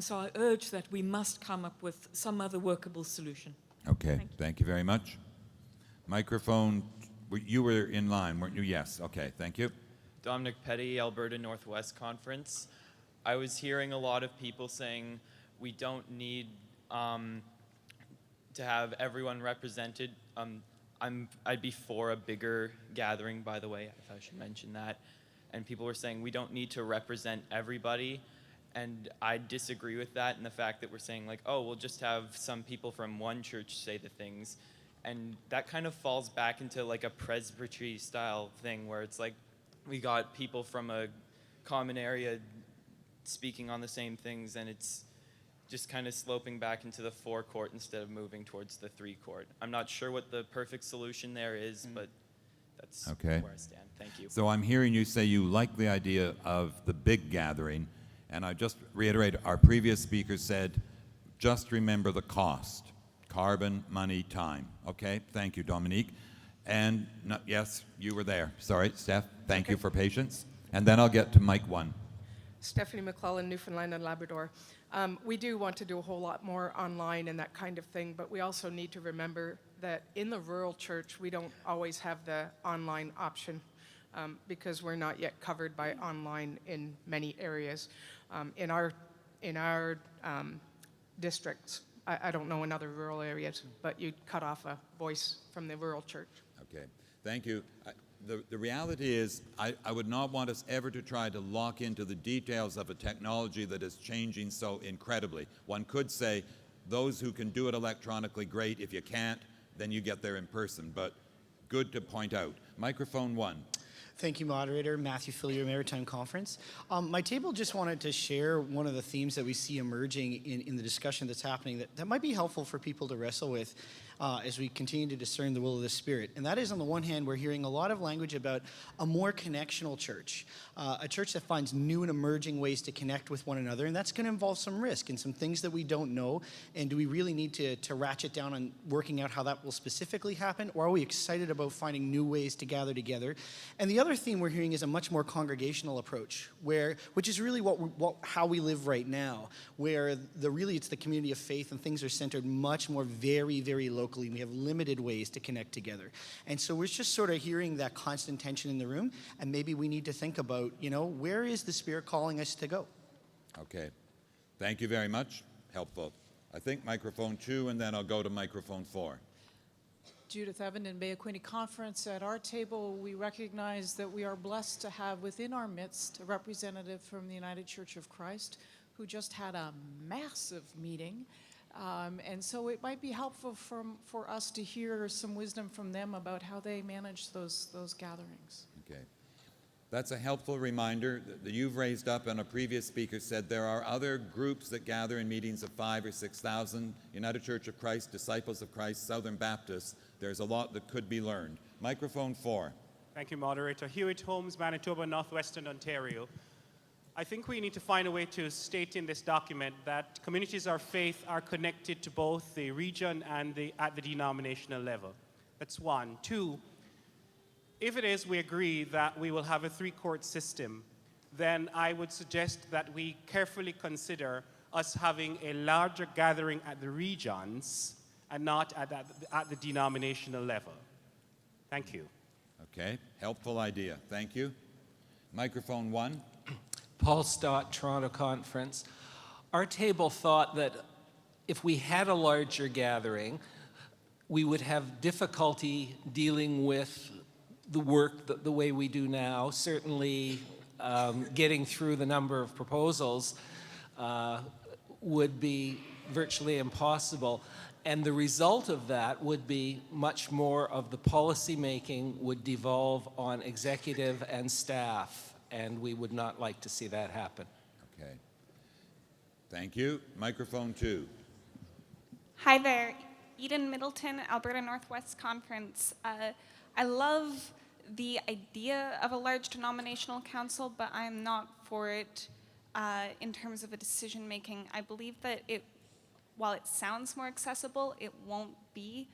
So I urge that we must come up with some other workable solution. Okay, thank you very much. Microphone, you were in line, weren't you? Yes, okay, thank you. Dominic Petty, Alberta Northwest Conference. I was hearing a lot of people saying we don't need to have everyone represented. I'd be for a bigger gathering, by the way, if I should mention that. And people were saying we don't need to represent everybody. And I disagree with that, and the fact that we're saying like, oh, we'll just have some people from one church say the things. And that kind of falls back into like a presbytery style thing where it's like we got people from a common area speaking on the same things, and it's just kind of sloping back into the 4-court instead of moving towards the 3-court. I'm not sure what the perfect solution there is, but that's where I stand. Thank you. So I'm hearing you say you like the idea of the big gathering, and I just reiterate, our previous speaker said, just remember the cost. Carbon, money, time. Okay, thank you, Dominique. And yes, you were there. Sorry, Steph, thank you for patience. And then I'll get to Mike 1. Stephanie McClellan, Newfoundland and Labrador. We do want to do a whole lot more online and that kind of thing, but we also need to remember that in the rural church, we don't always have the online option because we're not yet covered by online in many areas. In our districts, I don't know in other rural areas, but you'd cut off a voice from the rural church. Okay, thank you. The reality is, I would not want us ever to try to lock into the details of a technology that is changing so incredibly. One could say, those who can do it electronically, great. If you can't, then you get there in person. But good to point out. Microphone 1. Thank you, moderator. Matthew Fillier, Maritime Conference. My table just wanted to share one of the themes that we see emerging in the discussion that's happening that might be helpful for people to wrestle with as we continue to discern the will of the Spirit. And that is, on the one hand, we're hearing a lot of language about a more connectional church, a church that finds new and emerging ways to connect with one another, and that's going to involve some risk and some things that we don't know. And do we really need to ratchet down on working out how that will specifically happen, or are we excited about finding new ways to gather together? And the other theme we're hearing is a much more congregational approach, which is really how we live right now, where it's the community of faith and things are centered much more very, very locally. We have limited ways to connect together. And so we're just sort of hearing that constant tension in the room, and maybe we need to think about, where is the Spirit calling us to go? Okay. Thank you very much. Helpful. I think microphone 2, and then I'll go to microphone 4. Judith Evan in Bay of Quinte Conference. At our table, we recognize that we are blessed to have within our midst a representative from the United Church of Christ who just had a massive meeting. And so it might be helpful for us to hear some wisdom from them about how they manage those gatherings. Okay. That's a helpful reminder that you've raised up, and a previous speaker said there are other groups that gather in meetings of 5,000 or 6,000, United Church of Christ, Disciples of Christ, Southern Baptists. There's a lot that could be learned. Microphone 4. Thank you, Moderator. Hewitt Holmes, Manitoba, Northwestern Ontario. I think we need to find a way to state in this document that communities of faith are connected to both the region and at the denominational level. That's 1. 2, if it is we agree that we will have a 3-court system, then I would suggest that we carefully consider us having a larger gathering at the regions and not at the denominational level. Thank you. Okay, helpful idea. Thank you. Microphone 1. Paul Stott, Toronto Conference. Our table thought that if we had a larger gathering, we would have difficulty dealing with the work the way we do now. Certainly, getting through the number of proposals would be virtually impossible. And the result of that would be much more of the policy making would devolve on executive and staff. And we would not like to see that happen. Okay. Thank you. Microphone 2. Hi there. Eden Middleton, Alberta Northwest Conference. I love the idea of a large denominational council, but I'm not for it in terms of a decision making. I believe that while it sounds more accessible, it won't be.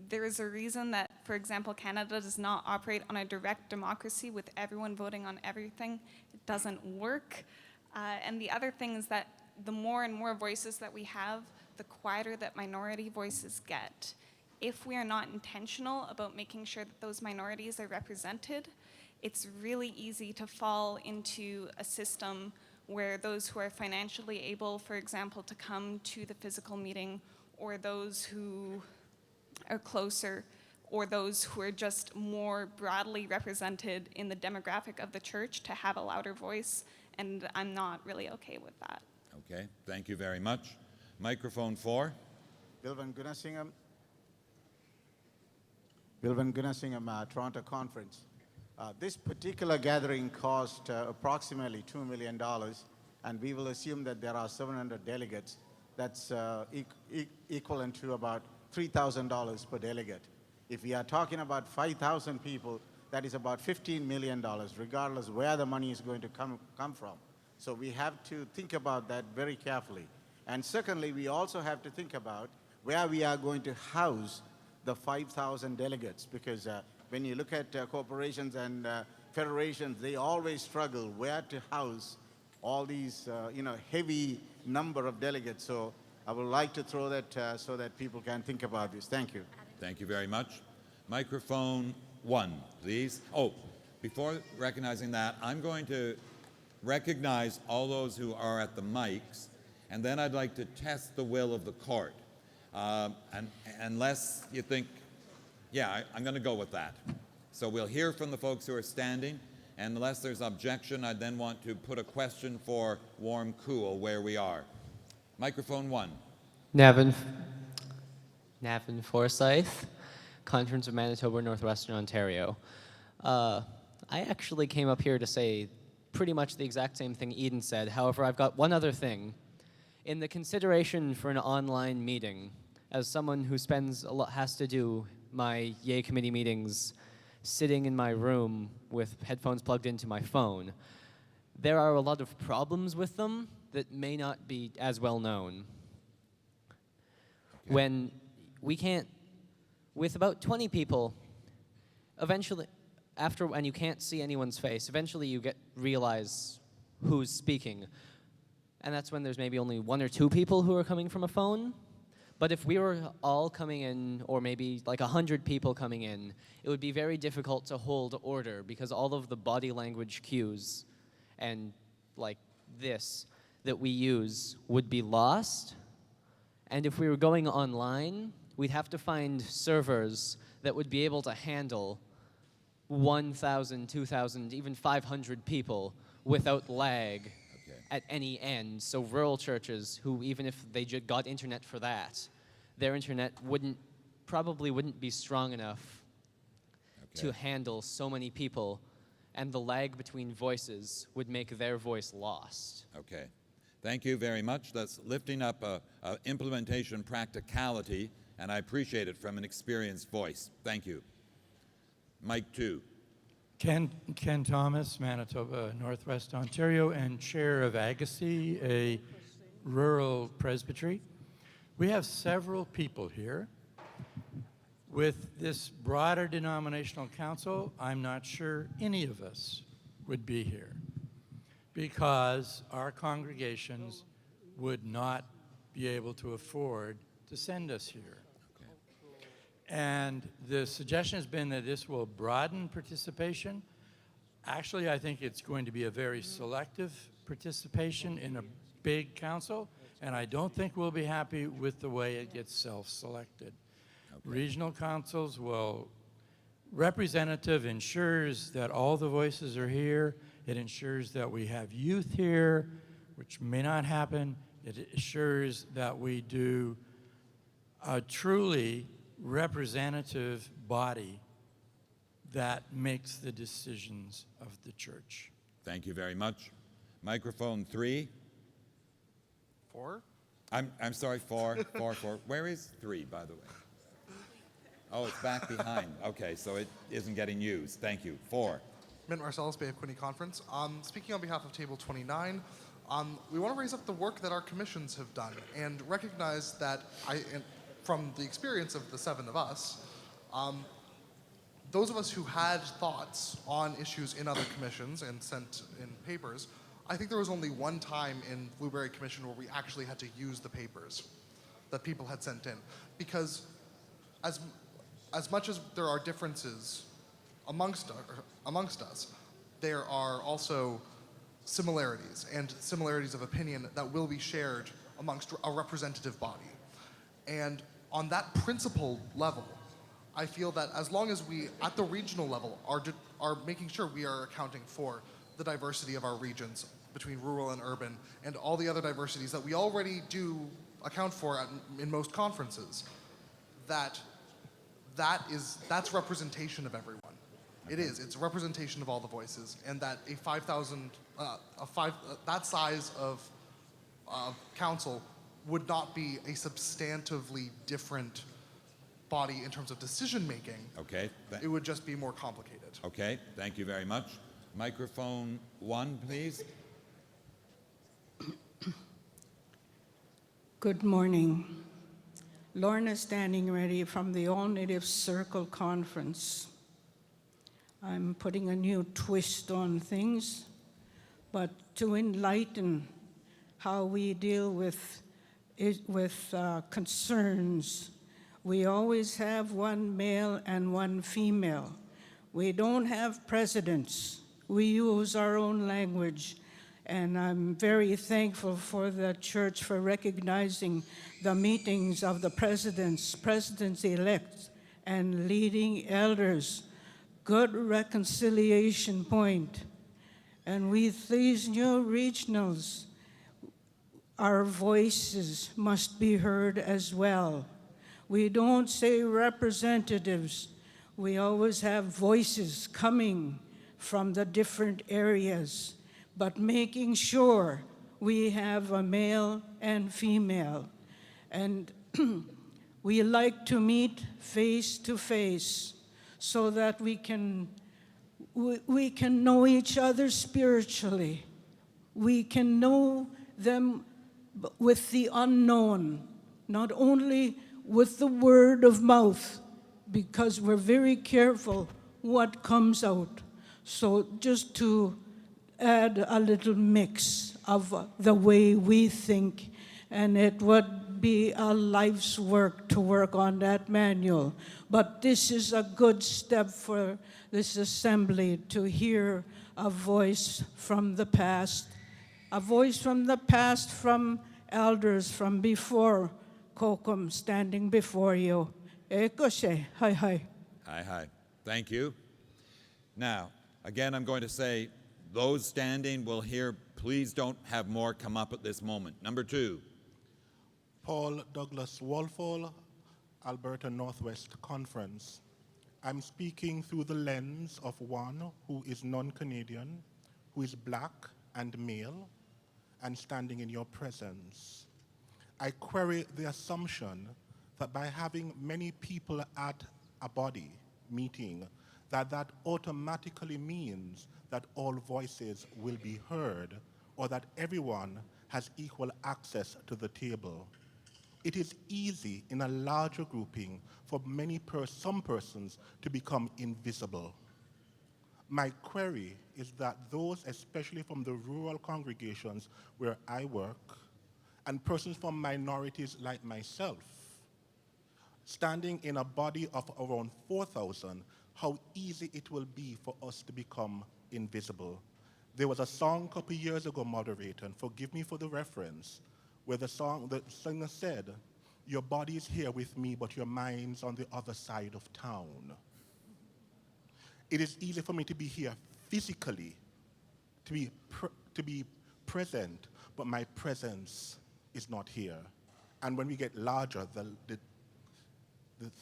There is a reason that, for example, Canada does not operate on a direct democracy with everyone voting on everything. It doesn't work. And the other thing is that the more and more voices that we have, the quieter that minority voices get. If we are not intentional about making sure that those minorities are represented, it's really easy to fall into a system where those who are financially able, for example, to come to the physical meeting, or those who are closer, or those who are just more broadly represented in the demographic of the church to have a louder voice, and I'm not really okay with that. Okay, thank you very much. Microphone 4. Bilvan Gunasingham, Toronto Conference. This particular gathering cost approximately $2 million, and we will assume that there are 700 delegates. That's equivalent to about $3,000 per delegate. If we are talking about 5,000 people, that is about $15 million, regardless where the money is going to come from. So we have to think about that very carefully. And secondly, we also have to think about where we are going to house the 5,000 delegates, because when you look at corporations and federations, they always struggle where to house all these, heavy number of delegates. So I would like to throw that so that people can think about this. Thank you. Thank you very much. Microphone 1, please. Oh, before recognizing that, I'm going to recognize all those who are at the mics, and then I'd like to test the will of the court. And unless you think, yeah, I'm going to go with that. So we'll hear from the folks who are standing, and unless there's objection, I then want to put a question for Warm Cool where we are. Microphone 1. Navin Forsyth, Conference of Manitoba, Northwestern Ontario. I actually came up here to say pretty much the exact same thing Eden said. However, I've got one other thing. In the consideration for an online meeting, as someone who spends has to do my Yay Committee meetings sitting in my room with headphones plugged into my phone, there are a lot of problems with them that may not be as well known. Okay. When we can't, with about 20 people, eventually, and you can't see anyone's face, eventually you realize who's speaking. And that's when there's maybe only 1 or 2 people who are coming from a phone. But if we were all coming in, or maybe like 100 people coming in, it would be very difficult to hold order because all of the body language cues and like this that we use would be lost. And if we were going online, we'd have to find servers that would be able to handle 1,000, 2,000, even 500 people without lag at any end. So rural churches who, even if they got internet for that, their internet probably wouldn't be strong enough to handle so many people, and the lag between voices would make their voice lost. Okay. Thank you very much. That's lifting up a implementation practicality, and I appreciate it from an experienced voice. Thank you. Mike 2. Ken Thomas, Manitoba, Northwest Ontario, and chair of Agassiz, a rural presbytery. We have several people here. With this broader denominational council, I'm not sure any of us would be here because our congregations would not be able to afford to send us here. And the suggestion has been that this will broaden participation. Actually, I think it's going to be a very selective participation in a big council, and I don't think we'll be happy with the way it gets self-selected. Regional councils will, representative ensures that all the voices are here. It ensures that we have youth here, which may not happen. It assures that we do a truly representative body that makes the decisions of the church. Thank you very much. Microphone 3. 4? I'm sorry, 4. Where is 3, by the way? Oh, it's back behind. Okay, so it isn't getting used. Thank you. 4. Mint Marcellus, Bay of Quinte Conference. Speaking on behalf of Table 29, we want to raise up the work that our commissions have done and recognize that from the experience of the 7 of us, those of us who had thoughts on issues in other commissions and sent in papers, I think there was only one time in Blueberry Commission where we actually had to use the papers that people had sent in. Because as much as there are differences amongst us, there are also similarities and similarities of opinion that will be shared amongst a representative body. And on that principle level, I feel that as long as we, at the regional level, are making sure we are accounting for the diversity of our regions between rural and urban and all the other diversities that we already do account for in most conferences, that's representation of everyone. It is. It's a representation of all the voices, and that a 5,000, that size of council would not be a substantively different body in terms of decision making. Okay. It would just be more complicated. Okay. Thank you very much. Microphone 1, please. Good morning. Lorna standing ready from the All Native Circle Conference. I'm putting a new twist on things. but to enlighten how we deal with concerns. We always have one male and one female. We don't have presidents. We use our own language. And I'm very thankful for the church for recognizing the meetings of the presidents-elect, and leading elders. Good reconciliation point. And with these new regionals, our voices must be heard as well. We don't say representatives. We always have voices coming from the different areas, but making sure we have a male and female. And we like to meet face to face so that we can know each other spiritually. We can know them with the unknown, not only with the word of mouth, because we're very careful what comes out. So just to add a little mix of the way we think, and it would be a life's work to work on that manual. But this is a good step for this assembly to hear a voice from the past, from elders from before Kokum standing before you. Ekoshe, hi hi. Hi, hi. Thank you. Now, again, I'm going to say, those standing will hear, please don't have more come up at this moment. Number 2. Paul Douglas Walfall, Alberta Northwest Conference. I'm speaking through the lens of one who is non-Canadian, who is black and male, and standing in your presence. I query the assumption that by having many people at a body meeting, that automatically means that all voices will be heard, or that everyone has equal access to the table. It is easy in a larger grouping for some persons to become invisible. My query is that those, especially from the rural congregations where I work, and persons from minorities like myself, standing in a body of around 4,000, how easy it will be for us to become invisible. There was a song a couple years ago, moderator, and forgive me for the reference, where the singer said, "Your body is here with me, but your mind's on the other side of town." It is easy for me to be here physically, to be present, but my presence is not here. And when we get larger, the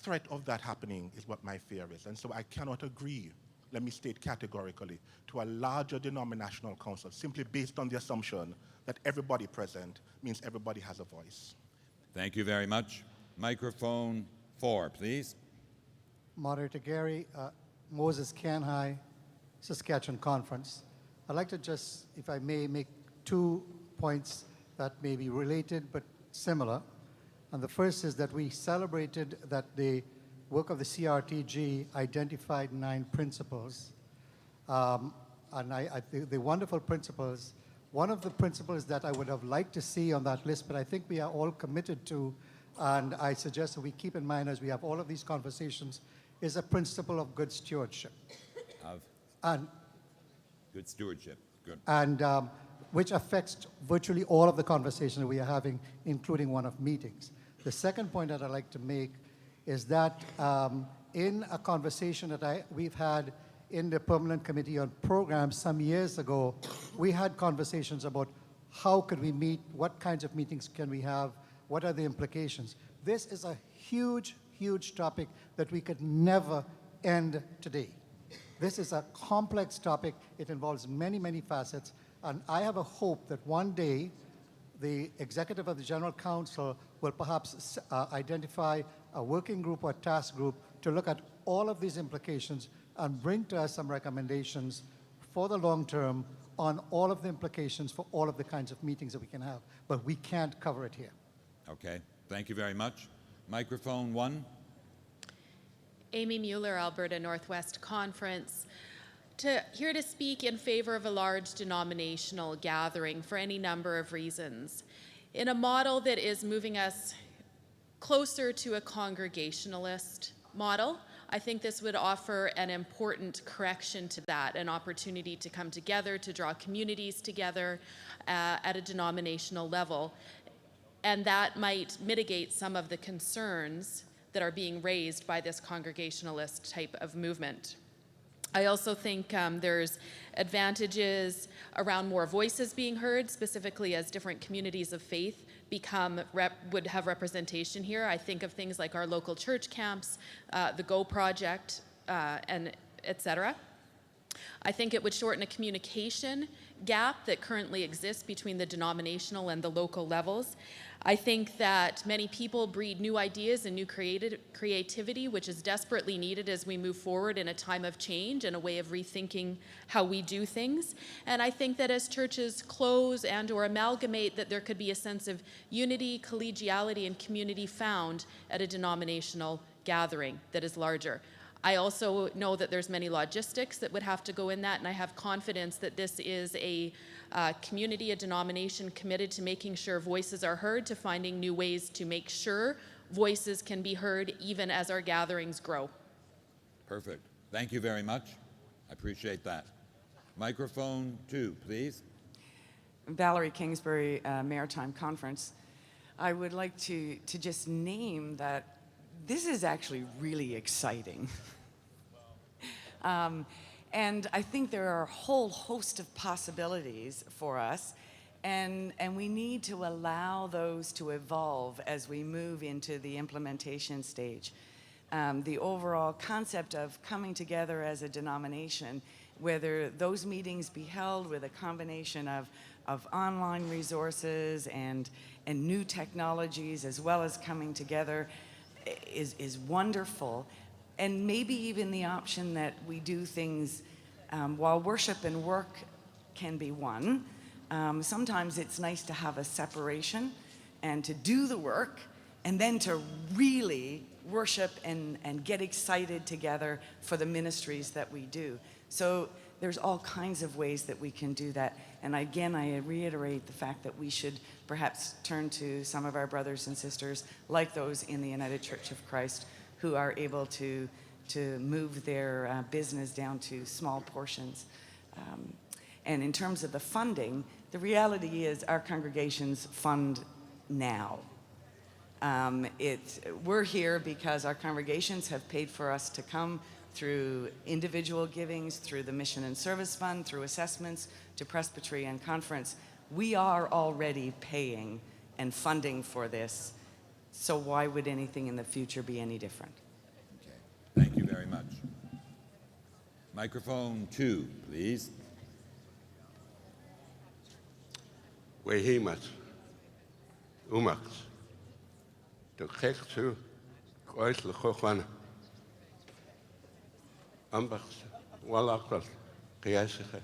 threat of that happening is what my fear is. And so I cannot agree, let me state categorically, to a larger denominational council simply based on the assumption that everybody present means everybody has a voice. Thank you very much. Microphone 4, please. Moderator Gary, Moses Kanhai, Saskatchewan Conference. I'd like to just, if I may, make 2 points that may be related but similar. And the first is that we celebrated that the work of the CRTG identified 9 principles. And the wonderful principles. One of the principles that I would have liked to see on that list, but I think we are all committed to, and I suggest that we keep in mind as we have all of these conversations, is a principle of good stewardship. Good stewardship, good. And which affects virtually all of the conversations we are having, including one of meetings. The second point that I'd like to make is that in a conversation that we've had in the Permanent Committee on Programs some years ago, we had conversations about how could we meet, what kinds of meetings can we have, what are the implications. This is a huge, huge topic that we could never end today. This is a complex topic. It involves many, many facets. And I have a hope that one day the executive of the General Council will perhaps identify a working group or task group to look at all of these implications and bring to us some recommendations for the long term on all of the implications for all of the kinds of meetings that we can have. But we can't cover it here. Okay, thank you very much. Microphone 1. Amy Mueller, Alberta Northwest Conference. here to speak in favor of a large denominational gathering for any number of reasons. In a model that is moving us closer to a congregationalist model, I think this would offer an important correction to that, an opportunity to come together, to draw communities together at a denominational level. And that might mitigate some of the concerns that are being raised by this congregationalist type of movement. I also think there's advantages around more voices being heard, specifically as different communities of faith would have representation here. I think of things like our local church camps, the Go Project, and et cetera. I think it would shorten a communication gap that currently exists between the denominational and the local levels. I think that many people breed new ideas and new creativity, which is desperately needed as we move forward in a time of change and a way of rethinking how we do things. And I think that as churches close and or amalgamate, that there could be a sense of unity, collegiality, and community found at a denominational gathering that is larger. I also know that there's many logistics that would have to go in that, and I have confidence that this is a community, a denomination committed to making sure voices are heard, to finding new ways to make sure voices can be heard even as our gatherings grow. Perfect. Thank you very much. I appreciate that. Microphone 2, please. Valerie Kingsbury, Maritime Conference. I would like to just name that this is actually really exciting. And I think there are a whole host of possibilities for us, and we need to allow those to evolve as we move into the implementation stage. The overall concept of coming together as a denomination, whether those meetings be held with a combination of online resources and new technologies, as well as coming together, is wonderful. And maybe even the option that we do things while worship and work can be one. Sometimes it's nice to have a separation and to do the work and then to really worship and get excited together for the ministries that we do. So there's all kinds of ways that we can do that. And again, I reiterate the fact that we should perhaps turn to some of our brothers and sisters like those in the United Church of Christ who are able to move their business down to small portions. And in terms of the funding, the reality is our congregations fund now. We're here because our congregations have paid for us to come through individual givings, through the Mission and Service Fund, through assessments, to presbytery and conference. We are already paying and funding for this, so why would anything in the future be any different? Okay. Thank you very much. Microphone 2, please. Wehimat, Umax, de Geksu, Koisle Gohan, Ambax, Walakras, Kiasige,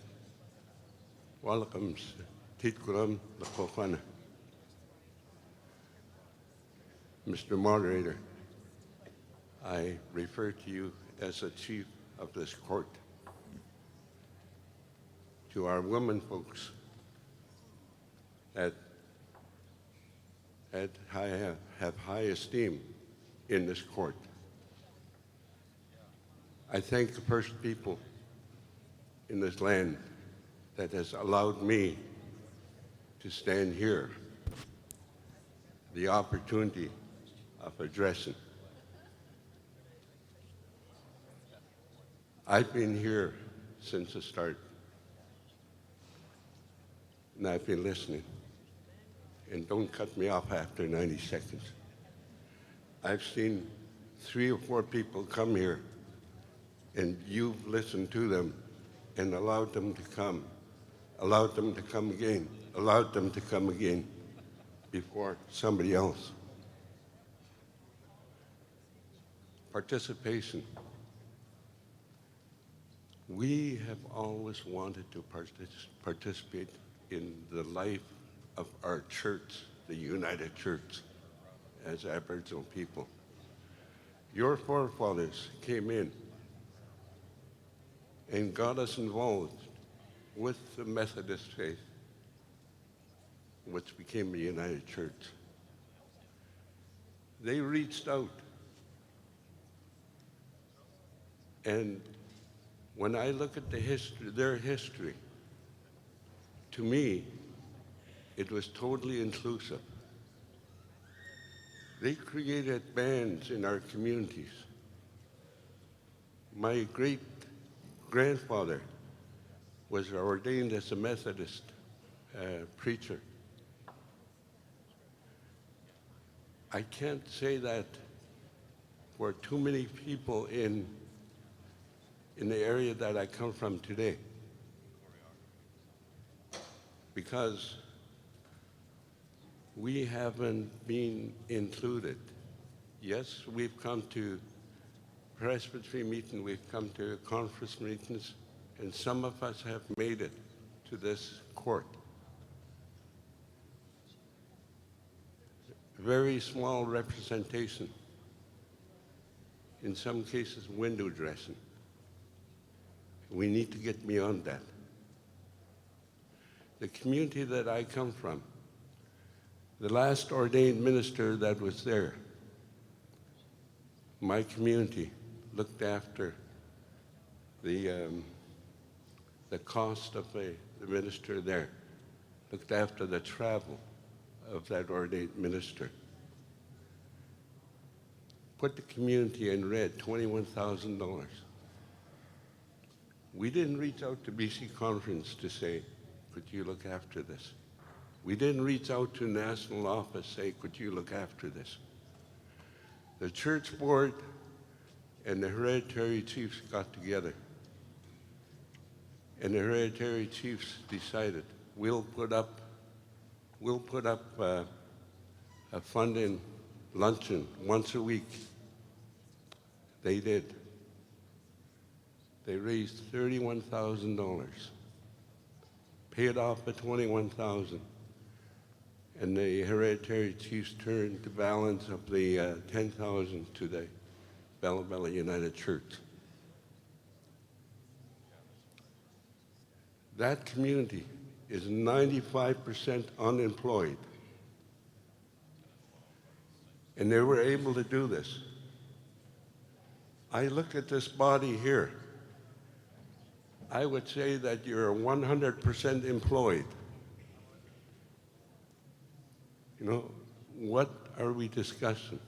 Walakams, Titkuram, the Gohan. Mr. Moderator, I refer to you as a chief of this court. To our women folks that have high esteem in this court, I thank the first people in this land that has allowed me to stand here, the opportunity of addressing. I've been here since the start, and I've been listening. And don't cut me off after 90 seconds. I've seen 3 or 4 people come here, and you've listened to them and allowed them to come again, allowed them to come again before somebody else. Participation. We have always wanted to participate in the life of our church, the United Church, as Aboriginal people. Your forefathers came in and got us involved with the Methodist faith, which became the United Church. They reached out. And when I look at their history, to me, it was totally inclusive. They created bands in our communities. My great-grandfather was ordained as a Methodist preacher. I can't say that for too many people in the area that I come from today, because we haven't been included. Yes, we've come to presbytery meeting, we've come to conference meetings, and some of us have made it to this court. Very small representation. In some cases, window dressing. We need to get beyond that. The community that I come from, the last ordained minister that was there, my community looked after the cost of the minister there, looked after the travel of that ordained minister. Put the community in red, $21,000. We didn't reach out to BC Conference to say, could you look after this? We didn't reach out to national office, say, could you look after this? The church board and the hereditary chiefs got together. And the hereditary chiefs decided, we'll put up a funding luncheon once a week. They did. They raised $31,000, paid off the $21,000, and the hereditary chiefs turned the balance of the $10,000 to the Bella Bella United Church. That community is 95% unemployed. And they were able to do this. I look at this body here. I would say that you're 100% employed. You know, what are we discussing?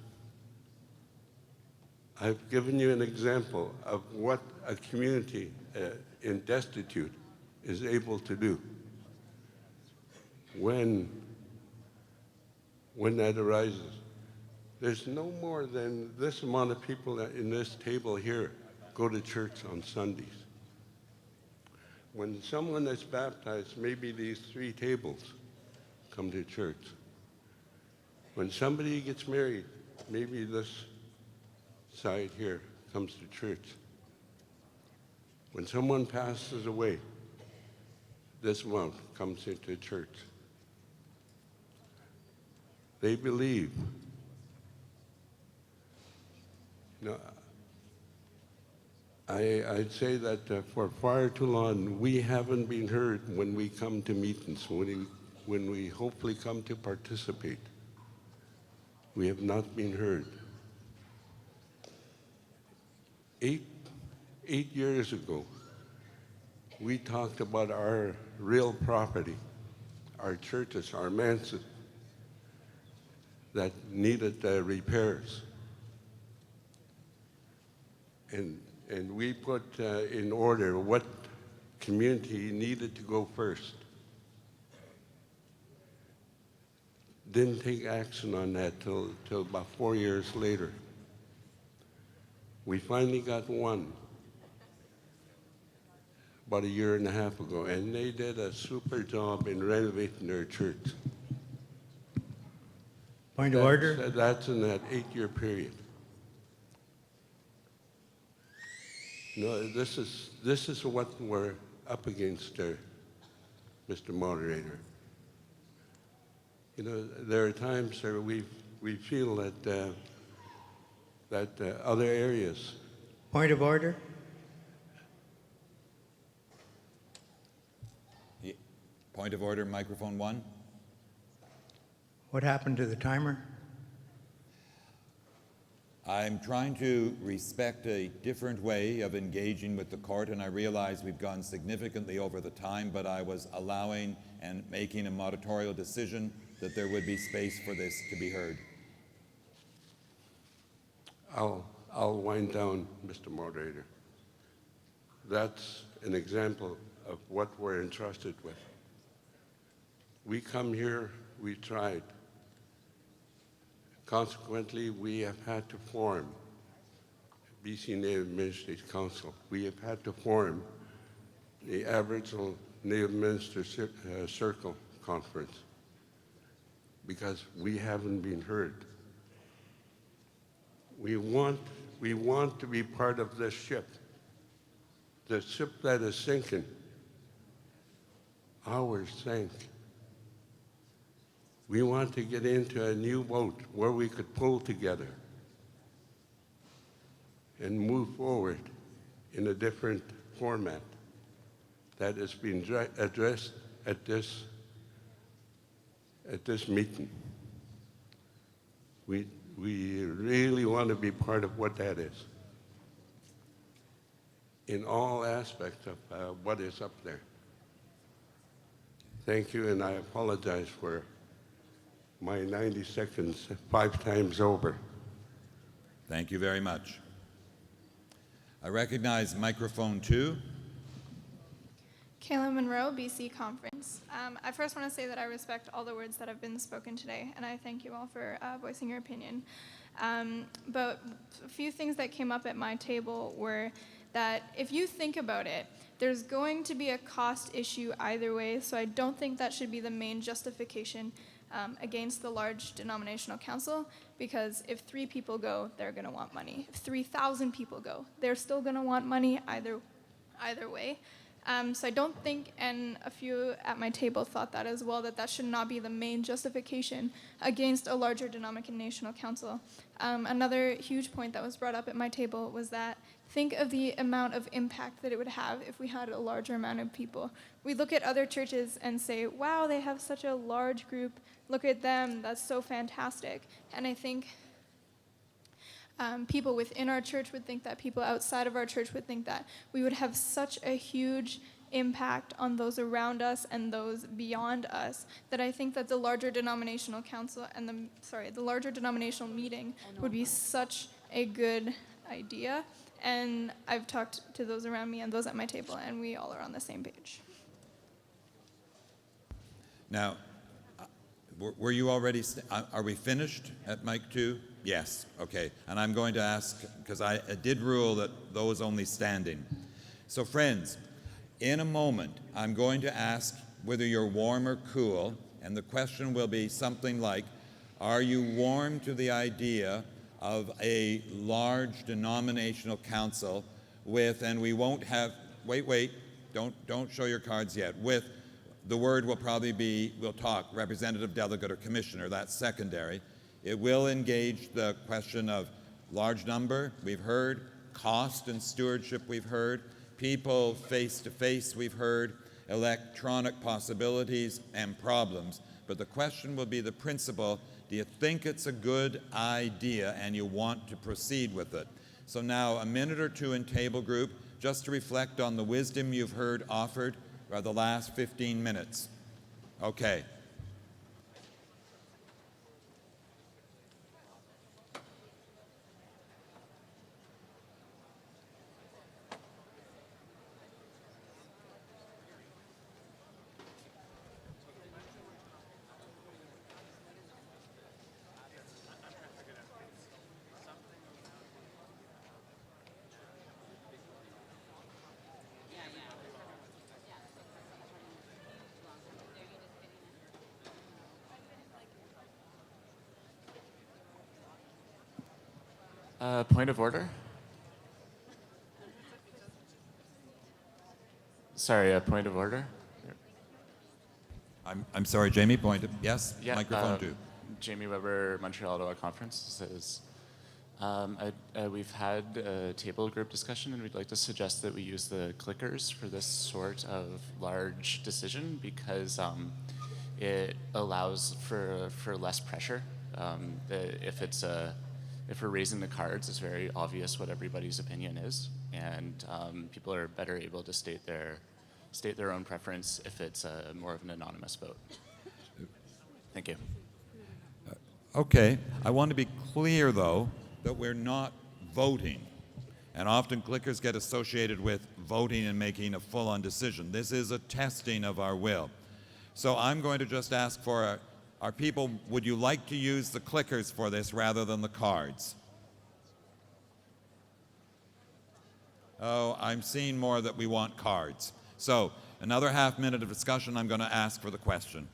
I've given you an example of what a community in destitute is able to do when that arises. There's no more than this amount of people that in this table here go to church on Sundays. When someone is baptized, maybe these 3 tables come to church. When somebody gets married, maybe this side here comes to church. When someone passes away, this amount comes into church. They believe. You know, I'd say that for far too long, we haven't been heard when we come to meetings, when we hopefully come to participate. We have not been heard. 8 years ago, we talked about our real property, our churches, our manses that needed repairs. And we put in order what community needed to go first. Didn't take action on that till about 4 years later. We finally got one about 1.5 years ago, and they did a super job in renovating their church. Point of order. That's in that 8-year period. No, this is what we're up against there, Mr. Moderator. You know, there are times where we feel that other areas. Point of order. Point of order, microphone 1. What happened to the timer? I'm trying to respect a different way of engaging with the court, and I realize we've gone significantly over the time, but I was allowing and making a monitorial decision that there would be space for this to be heard. I'll wind down, Mr. Moderator. That's an example of what we're entrusted with. We come here, we tried. Consequently, we have had to form BC Native Administrative Council. We have had to form the Aboriginal Native Minister Circle Conference because we haven't been heard. We want to be part of this ship. The ship that is sinking, ours sank. We want to get into a new boat where we could pull together and move forward in a different format that is being addressed at this meeting. We really want to be part of what that is in all aspects of what is up there. Thank you, and I apologize for my 90 seconds 5 times over. Thank you very much. I recognize microphone 2. Kayla Monroe, BC Conference. I first want to say that I respect all the words that have been spoken today, and I thank you all for voicing your opinion. But a few things that came up at my table were that if you think about it, there's going to be a cost issue either way, so I don't think that should be the main justification against the large denominational council, because if 3 people go, they're going to want money. If 3,000 people go, they're still going to want money either way. So I don't think, and a few at my table thought that as well, that should not be the main justification against a larger denominational council. Another huge point that was brought up at my table was that think of the amount of impact that it would have if we had a larger amount of people. We look at other churches and say, wow, they have such a large group. Look at them, that's so fantastic. And I think people within our church would think that, people outside of our church would think that we would have such a huge impact on those around us and those beyond us, that I think that the larger denominational council and the larger denominational meeting would be such a good idea. And I've talked to those around me and those at my table, and we all are on the same page. Now, were you already, are we finished at mic 2? Yes, okay. And I'm going to ask, because I did rule that those only standing. So friends, in a moment, I'm going to ask whether you're warm or cool, and the question will be something like, are you warm to the idea of a large denominational council with, and we won't have, wait, don't show your cards yet, with, the word will probably be, we'll talk, representative, delegate, or commissioner, that's secondary. It will engage the question of large number, we've heard, cost and stewardship, we've heard, people face-to-face, we've heard, electronic possibilities and problems. But the question will be the principle, do you think it's a good idea and you want to proceed with it? So now a minute or 2 in table group, just to reflect on the wisdom you've heard offered for the last 15 minutes. Okay. Point of order? Sorry, a point of order? I'm sorry, Jamie, point of, yes, Yeah, microphone 2. Jamie Weber, Montreal Ottawa Conference. This is, We've had a table group discussion, and we'd like to suggest that we use the clickers for this sort of large decision because it allows for less pressure. If we're raising the cards, it's very obvious what everybody's opinion is, and people are better able to state their own preference if it's more of an anonymous vote. Thank you. Okay, I want to be clear though that we're not voting. And often clickers get associated with voting and making a full-on decision. This is a testing of our will. So I'm going to just ask for our people, would you like to use the clickers for this rather than the cards? Oh, I'm seeing more that we want cards. So another half minute of discussion, I'm going to ask for the question.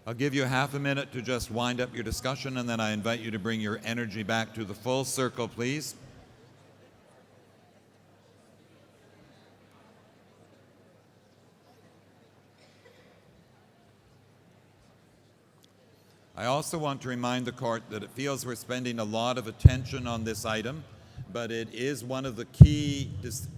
I'll give you half a minute to just wind up your discussion, and then I invite you to bring your energy back to the full circle, please. I also want to remind the court that it feels we're spending a lot of attention on this item, but it is one of the key decisions,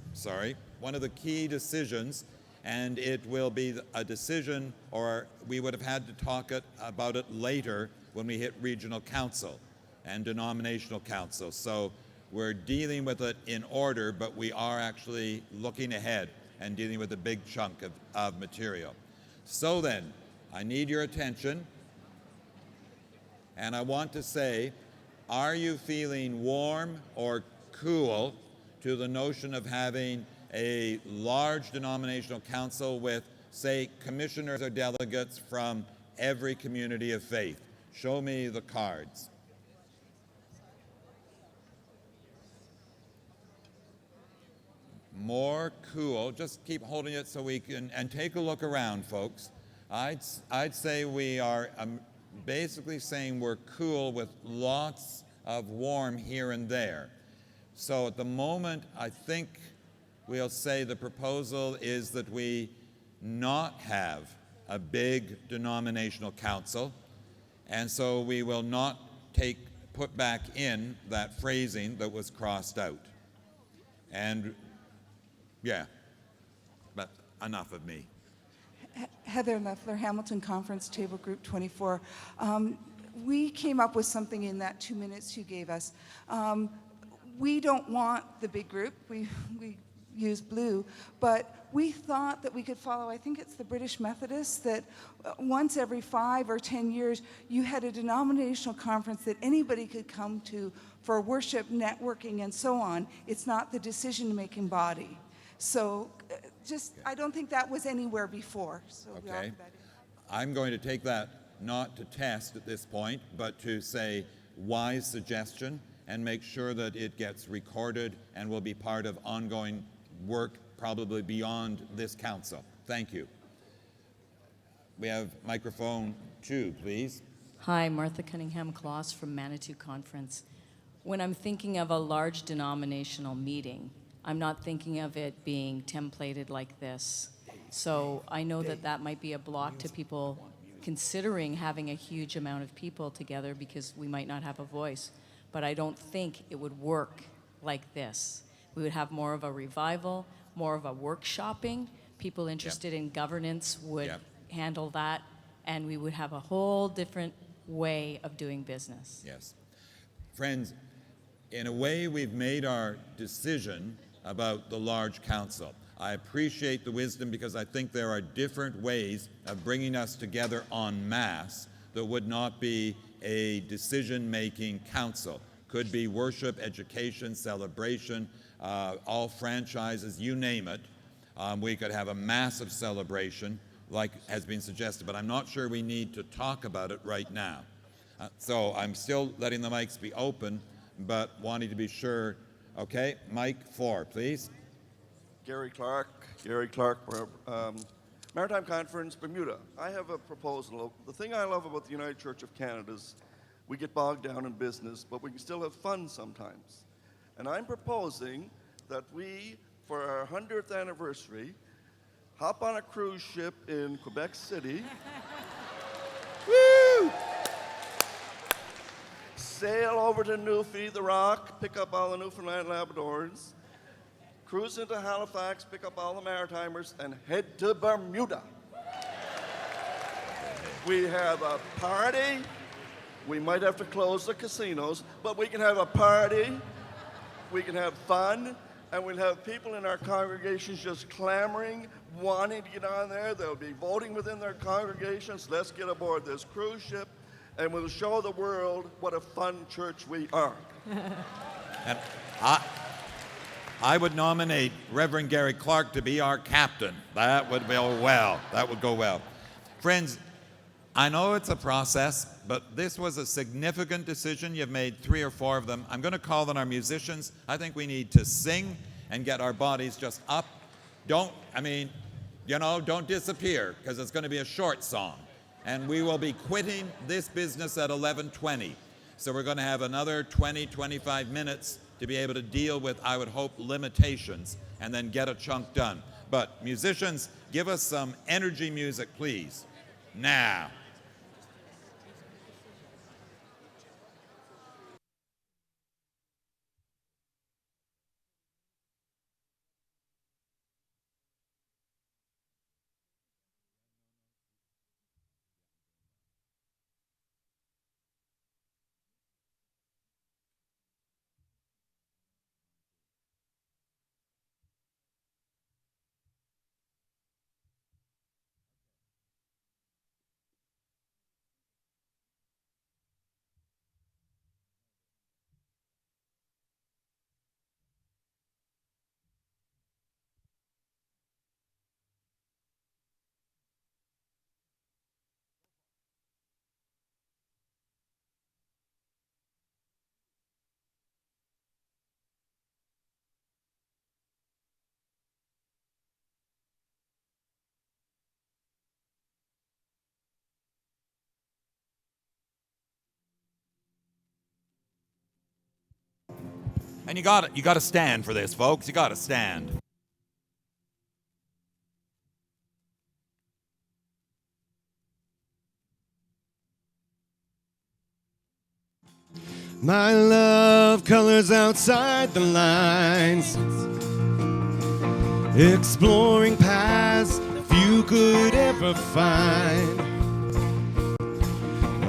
and it will be a decision, or we would have had to talk about it later when we hit regional council and denominational council. So we're dealing with it in order, but we are actually looking ahead and dealing with a big chunk of material. So then, I need your attention, and I want to say, are you feeling warm or cool to the notion of having a large denominational council with, say, commissioners or delegates from every community of faith? Show me the cards. More cool. Just keep holding it so we can, and take a look around, folks. I'd say we are basically saying we're cool with lots of warm here and there. So at the moment, I think we'll say the proposal is that we not have a big denominational council, and so we will not put back in that phrasing that was crossed out. And yeah, but enough of me. Heather Leffler, Hamilton Conference, Table Group 24. We came up with something in that 2 minutes you gave us. We don't want the big group. We use blue, but we thought that we could follow, I think it's the British Methodists, that once every 5 or 10 years, you had a denominational conference that anybody could come to for worship, networking, and so on. It's not the decision-making body. So I don't think that was anywhere before. So okay. I'm going to take that not to test at this point, but to say wise suggestion and make sure that it gets recorded and will be part of ongoing work probably beyond this council. Thank you. We have microphone 2, please. Hi, Martha Cunningham-Kloss from Manitou Conference. When I'm thinking of a large denominational meeting, I'm not thinking of it being templated like this. So I know that that might be a block to people considering having a huge amount of people together because we might not have a voice. But I don't think it would work like this. We would have more of a revival, more of a workshopping. People interested in governance would handle that, and we would have a whole different way of doing business. Yes. Friends, in a way, we've made our decision about the large council. I appreciate the wisdom because I think there are different ways of bringing us together en masse that would not be a decision-making council. Could be worship, education, celebration, all franchises, you name it. We could have a massive celebration like has been suggested, but I'm not sure we need to talk about it right now. So I'm still letting the mics be open, but wanting to be sure. Okay, mic 4, please. Gary Clark, Maritime Conference, Bermuda. I have a proposal. The thing I love about the United Church of Canada is we get bogged down in business, but we can still have fun sometimes. And I'm proposing that we, for our 100th anniversary, hop on a cruise ship in Quebec City. Woo! Sail over to Newfie, the Rock, pick up all the Newfoundland Labradors, cruise into Halifax, pick up all the Maritimers, and head to Bermuda. We have a party. We might have to close the casinos, but we can have a party, we can have fun, and we'll have people in our congregations just clamoring, wanting to get on there. They'll be voting within their congregations. Let's get aboard this cruise ship, and we'll show the world what a fun church we are. And I would nominate Reverend Gary Clark to be our captain. That would go well. That would go well. Friends, I know it's a process, but this was a significant decision. You've made 3 or 4 of them. I'm going to call on our musicians. I think we need to sing and get our bodies just up. Don't disappear, because it's going to be a short song. And we will be quitting this business at 11:20. So we're going to have another 20, 25 minutes to be able to deal with, I would hope, limitations and then get a chunk done. But musicians, give us some energy music, please. Now. And you got to stand for this, folks. You got to stand. My love colors outside the lines, exploring paths few could ever find.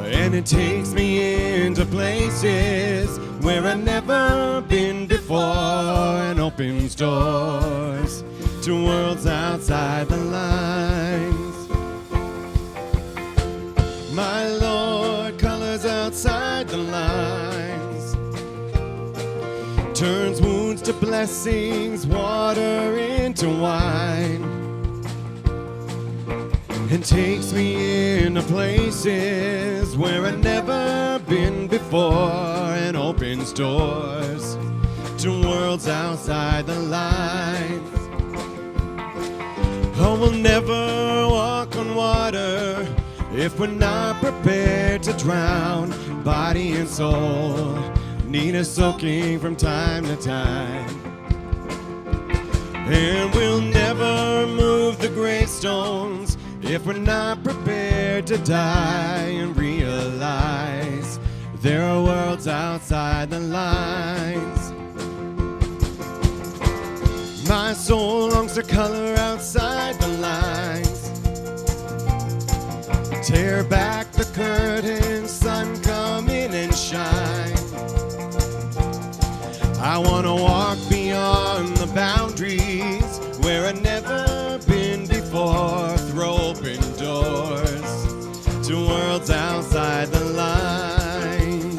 And it takes me into places where I've never been before, and opens doors to worlds outside the lines. My Lord colors outside the lines, turns wounds to blessings, water into wine, and takes me into places where I've never been before, and opens doors to worlds outside the lines. Oh, we'll never walk on water if we're not prepared to drown. Body and soul need a soaking from time to time. And we'll never move the gravestones if we're not prepared to die and realize there are worlds outside the lines. My soul longs to color outside the lines. Tear back the curtain, sun, come in and shine. I want to walk beyond the boundaries where I've never been before. Throw open doors to worlds outside the lines.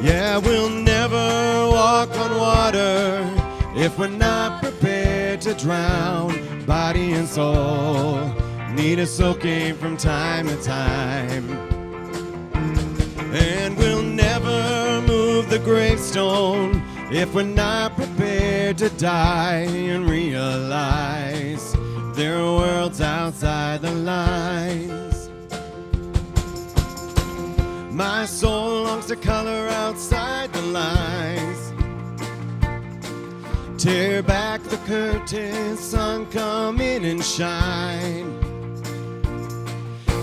Yeah, we'll never walk on water if we're not prepared to drown. Body and soul need a soaking from time to time. And we'll never move the gravestone if we're not prepared to die and realize there are worlds outside the lines. My soul longs to color outside the lines. Tear back the curtain, sun, come in and shine.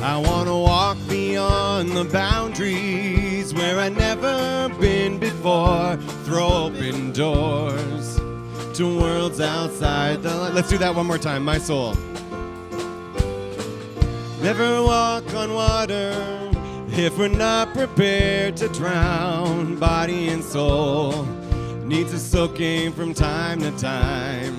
I want to walk beyond the boundaries where I've never been before. Throw open doors to worlds outside the line. Let's do that one more time, my soul. Never walk on water if we're not prepared to drown. Body and soul needs a soaking from time to time.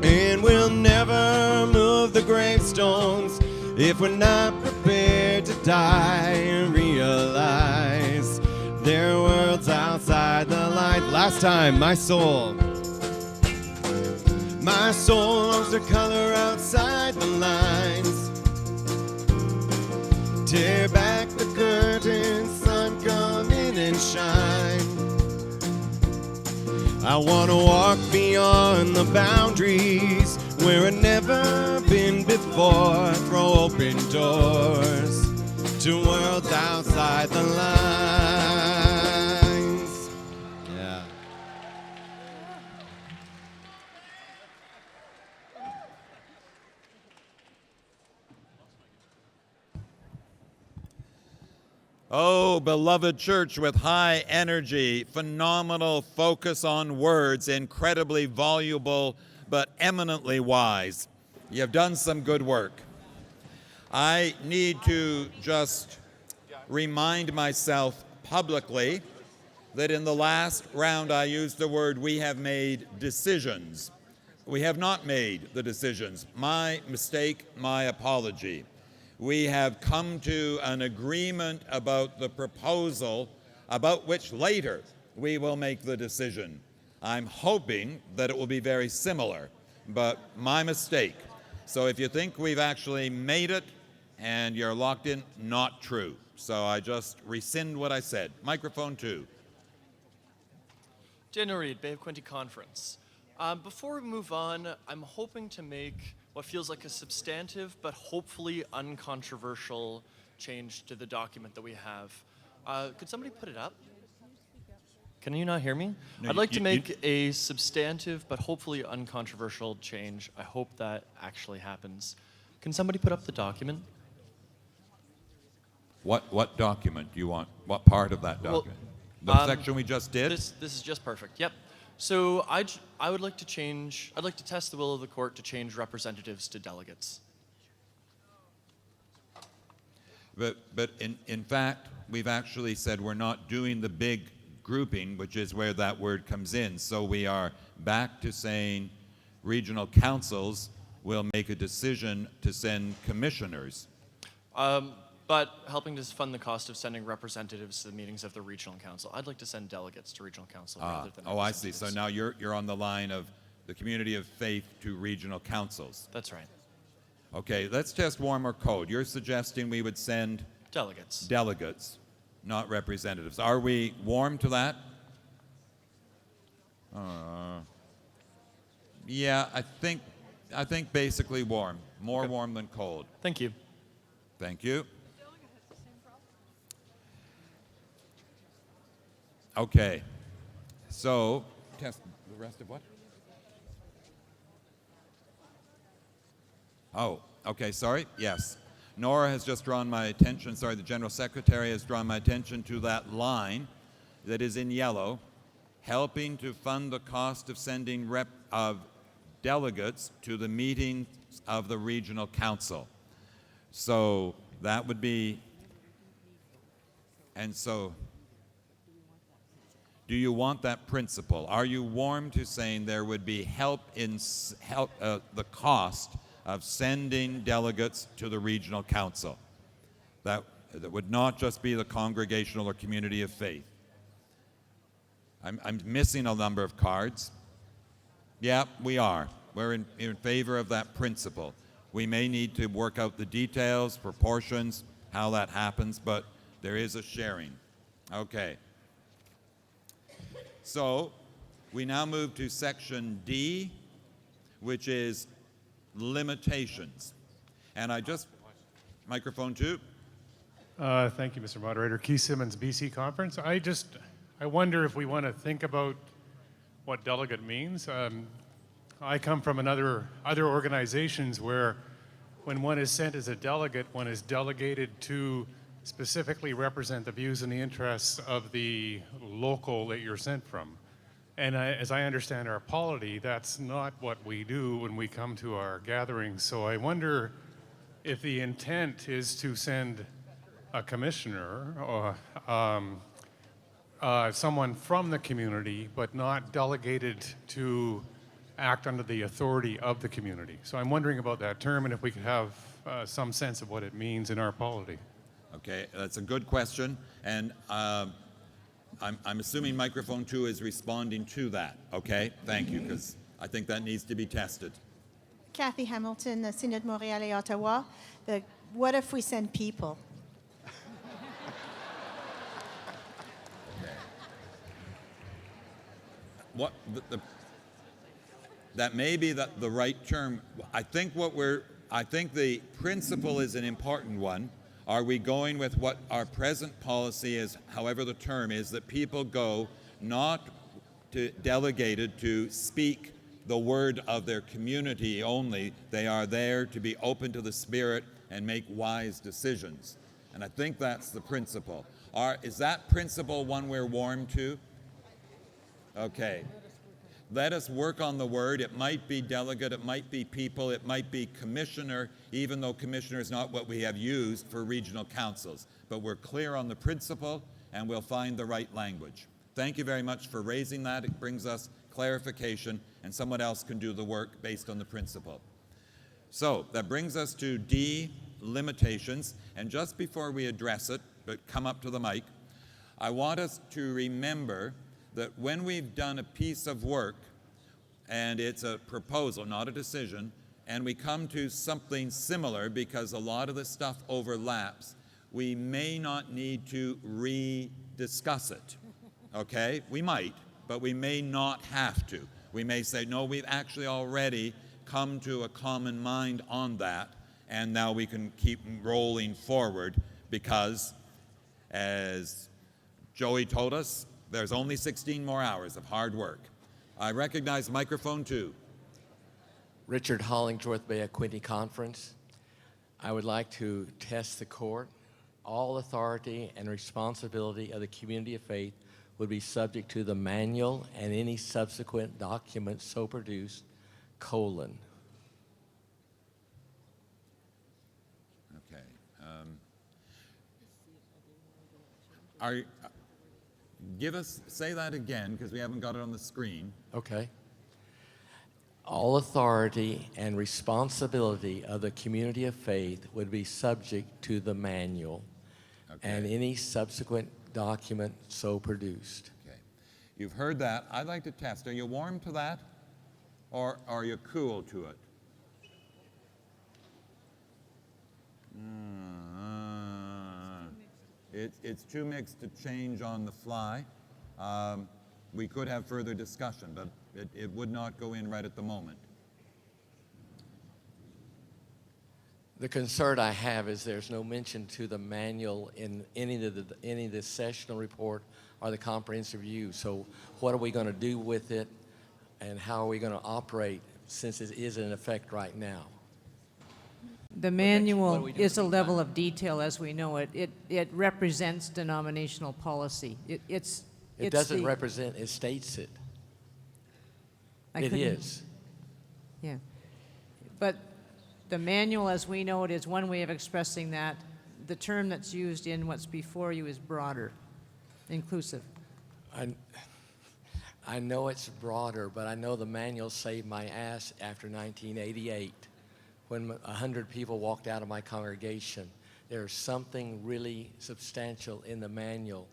And we'll never move the gravestones if we're not prepared to die and realize there are worlds outside the light. Last time, my soul. My soul longs to color outside the lines. Tear back the curtain, sun, come in and shine. I want to walk beyond the boundaries where I've never been before. Throw open doors to worlds outside the lines. Yeah. Oh, beloved church with high energy, phenomenal focus on words, incredibly voluble but eminently wise. You have done some good work. I need to just remind myself publicly that in the last round I used the word "we have made decisions." We have not made the decisions. My mistake, my apology. We have come to an agreement about the proposal about which later we will make the decision. I'm hoping that it will be very similar, but my mistake. So if you think we've actually made it and you're locked in, not true. So I just rescind what I said. Microphone 2. Daniel Reed, Bay of Quinte Conference. Before we move on, I'm hoping to make what feels like a substantive but hopefully uncontroversial change to the document that we have. Could somebody put it up? Can you not hear me? No, I'd like to make a substantive but hopefully uncontroversial change. I hope that actually happens. Can somebody put up the document? What document do you want? What part of that document? The section we just did? This is just perfect. Yep. So I would like to change, I'd like to test the will of the court to change representatives to delegates. But in fact, we've actually said we're not doing the big grouping, which is where that word comes in. So we are back to saying regional councils will make a decision to send commissioners. But helping to fund the cost of sending representatives to the meetings of the regional council. I'd like to send delegates to regional council rather than I see. So now you're on the line of the community of faith to regional councils. That's right. Okay, let's test warmer code. You're suggesting we would send delegates. Delegates, not representatives. Are we warm to that? Yeah, I think basically warm. More warm than cold. Thank you. Thank you. Okay, so test the rest of what? Oh, okay, sorry, yes. Nora has just drawn my attention, sorry, the General Secretary has drawn my attention to that line that is in yellow, helping to fund the cost of sending delegates to the meetings of the Regional Council. So that would be, and so, do you want that principle? Are you warm to saying there would be help in the cost of sending delegates to the Regional Council? That would not just be the congregational or community of faith. I'm missing a number of cards. Yeah, we are. We're in favor of that principle. We may need to work out the details, proportions, how that happens, but there is a sharing. Okay. So we now move to section D, which is limitations. And microphone 2. Thank you, Mr. Moderator. Keith Simmons, BC Conference. I wonder if we want to think about what delegate means. I come from other organizations where when one is sent as a delegate, one is delegated to specifically represent the views and the interests of the local that you're sent from. And as I understand our polity, that's not what we do when we come to our gatherings. So I wonder if the intent is to send a commissioner or someone from the community, but not delegated to act under the authority of the community. So I'm wondering about that term and if we could have some sense of what it means in our polity. Okay, that's a good question, and I'm assuming microphone 2 is responding to that. Okay, thank you, because I think that needs to be tested. Kathy Hamilton, the Synod Montréal et Ottawa. What if we send people? What that may be the right term. I think the principle is an important one. Are we going with what our present policy is, however the term is, that people go not delegated to speak the word of their community only, they are there to be open to the Spirit and make wise decisions. And I think that's the principle. Is that principle one we're warm to? Okay. Let us work on the word. It might be delegate, it might be people, it might be commissioner, even though commissioner is not what we have used for regional councils. But we're clear on the principle, and we'll find the right language. Thank you very much for raising that. It brings us clarification, and someone else can do the work based on the principle. So that brings us to D, limitations. And just before we address it, but come up to the mic, I want us to remember that when we've done a piece of work, and it's a proposal, not a decision, and we come to something similar because a lot of the stuff overlaps, we may not need to re-discuss it, okay? We might, but we may not have to. We may say, no, we've actually already come to a common mind on that, and now we can keep rolling forward because, as Joey told us, there's only 16 more hours of hard work. I recognize microphone 2. Richard Hollingsworth Bay Quinte Conference. I would like to test the court. All authority and responsibility of the community of faith would be subject to the manual and any subsequent documents so produced, : Okay. Say that again, because we haven't got it on the screen. Okay. All authority and responsibility of the community of faith would be subject to the manual and any subsequent document so produced. Okay. You've heard that. I'd like to test. Are you warm to that? Or are you cool to it? It's too mixed to change on the fly. We could have further discussion, but it would not go in right at the moment. The concern I have is there's no mention to the manual in any of the sessional report or the comprehensive review. So what are we going to do with it, and how are we going to operate since it is in effect right now? The manual is a level of detail as we know it. It represents denominational policy. It's doesn't the- represent, it states it. I It couldn't- is. Yeah. But the manual as we know it is one way of expressing that. The term that's used in what's before you is broader, inclusive. I know it's broader, but I know the manual saved my ass after 1988 when 100 people walked out of my congregation. There's something really substantial in the manual,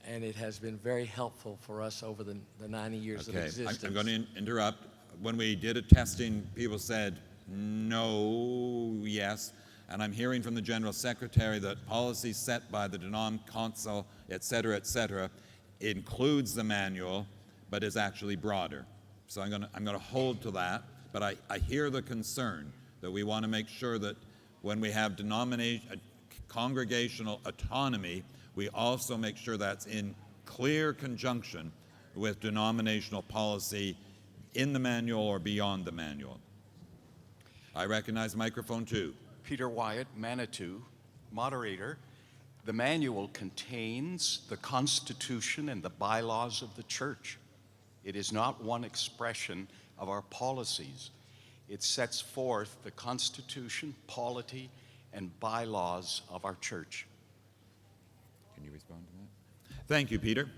and it has been very helpful for us over the 90 years of existence. I'm going to interrupt. When we did a testing, people said no, yes, and I'm hearing from the General Secretary that policy set by the Denom Council, et cetera, includes the manual, but is actually broader. So I'm going to hold to that, but I hear the concern that we want to make sure that when we have congregational autonomy, we also make sure that's in clear conjunction with denominational policy in the manual or beyond the manual. I recognize microphone 2. Peter Wyatt, Manitou, moderator. The manual contains the Constitution and the bylaws of the church. It is not one expression of our policies. It sets forth the Constitution, polity, and bylaws of our church. Can you respond to that? Thank you, Peter.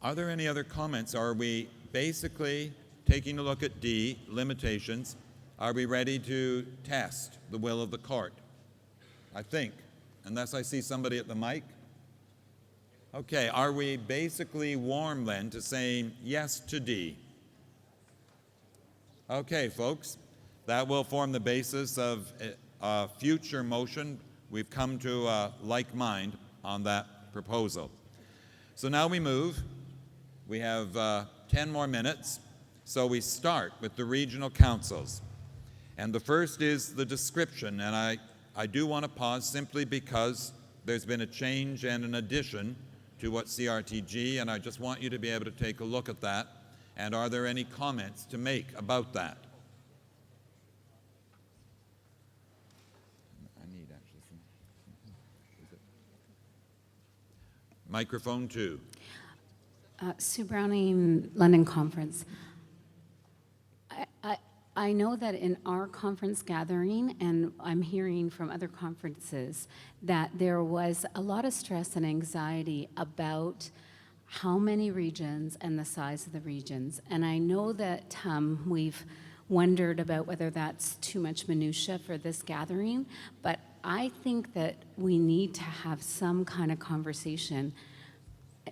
Are there any other comments? Are we basically taking a look at D, limitations? Are we ready to test the will of the court? I think, unless I see somebody at the mic. Okay, are we basically warm then to saying yes to D? Okay, folks, that will form the basis of a future motion. We've come to a like mind on that proposal. So now we move. We have 10 more minutes. So we start with the regional councils. And the first is the description. And I do want to pause simply because there's been a change and an addition to what CRTG, and I just want you to be able to take a look at that. And are there any comments to make about that? I need actually some. Microphone 2. Sue Browning, London Conference. I know that in our conference gathering, and I'm hearing from other conferences, that there was a lot of stress and anxiety about how many regions and the size of the regions. And I know that we've wondered about whether that's too much minutia for this gathering, but I think that we need to have some kind of conversation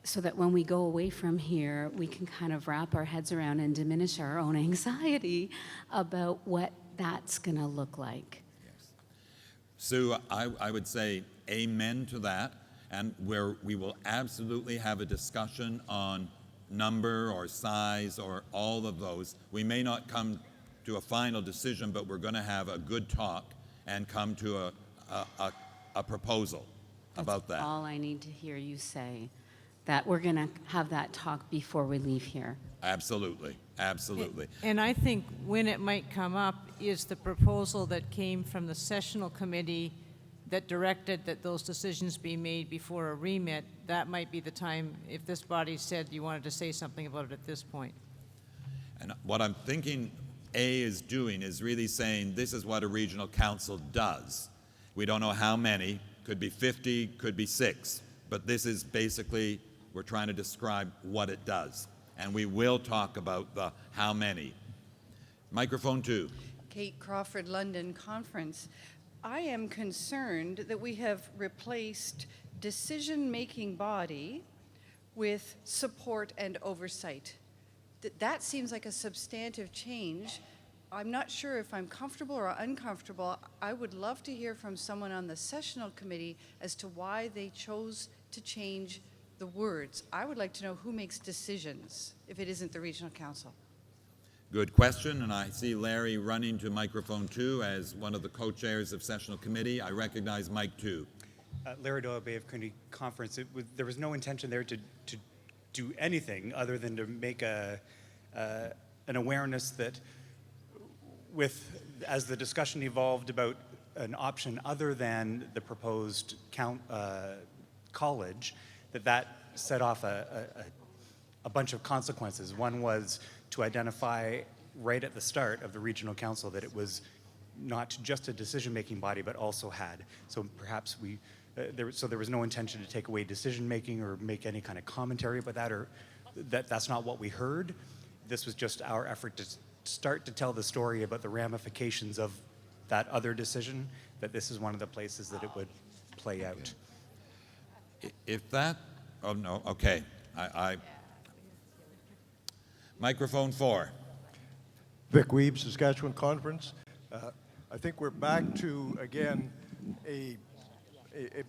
so that when we go away from here, we can kind of wrap our heads around and diminish our own anxiety about what that's going to look like. Yes. Sue, I would say amen to that, and where we will absolutely have a discussion on number or size or all of those. We may not come to a final decision, but we're going to have a good talk and come to a proposal about that. That's all I need to hear you say. That we're going to have that talk before we leave here. Absolutely, absolutely. And I think when it might come up is the proposal that came from the Sessional Committee that directed that those decisions be made before a remit. That might be the time, if this body said you wanted to say something about it at this point. And what I'm thinking A is doing is really saying this is what a regional council does. We don't know how many, could be 50, could be 6, but this is basically, we're trying to describe what it does. And we will talk about the how many. Microphone 2. Kate Crawford, London Conference. I am concerned that we have replaced decision-making body with support and oversight. That seems like a substantive change. I'm not sure if I'm comfortable or uncomfortable. I would love to hear from someone on the Sessional Committee as to why they chose to change the words. I would like to know who makes decisions if it isn't the Regional Council. Good question, and I see Larry running to microphone 2 as one of the co-chairs of Sessional Committee. I recognize Mike 2. Larry Doyle, Bay of Quinte Conference. There was no intention there to do anything other than to make an awareness that as the discussion evolved about an option other than the proposed college, that set off a bunch of consequences. One was to identify right at the start of the regional council that it was not just a decision-making body, but also had. So perhaps there was no intention to take away decision-making or make any kind of commentary about that, or that's not what we heard. This was just our effort to start to tell the story about the ramifications of that other decision, that this is one of the places that it would play out. If that, oh no, okay. Microphone 4. Vic Weeb, Saskatchewan Conference. I think we're back to, again, a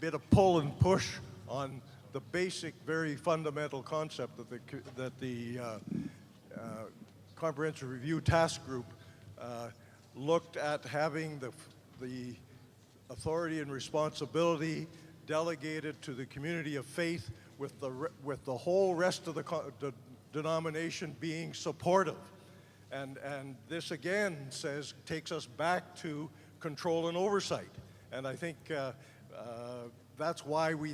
bit of pull and push on the basic, very fundamental concept that the Comprehensive Review Task Group looked at having the authority and responsibility delegated to the community of faith, with the whole rest of the denomination being supportive. And this again takes us back to control and oversight. And I think that's why we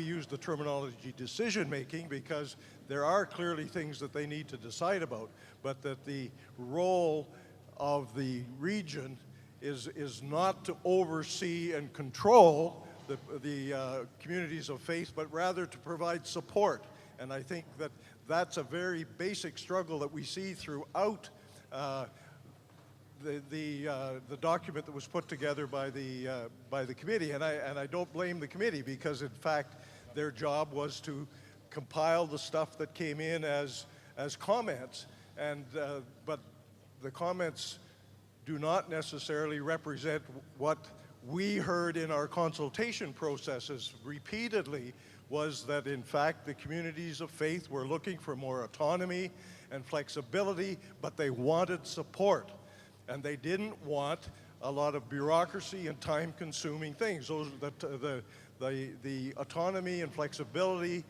use the terminology decision making, because there are clearly things that they need to decide about, but that the role of the region is not to oversee and control the communities of faith, but rather to provide support. And I think that that's a very basic struggle that we see throughout the document that was put together by the committee. And I don't blame the committee, because in fact their job was to compile the stuff that came in as comments, and but the comments do not necessarily represent what we heard in our consultation processes repeatedly, was that in fact the communities of faith were looking for more autonomy and flexibility, but they wanted support. And they didn't want a lot of bureaucracy and time-consuming things. The autonomy and flexibility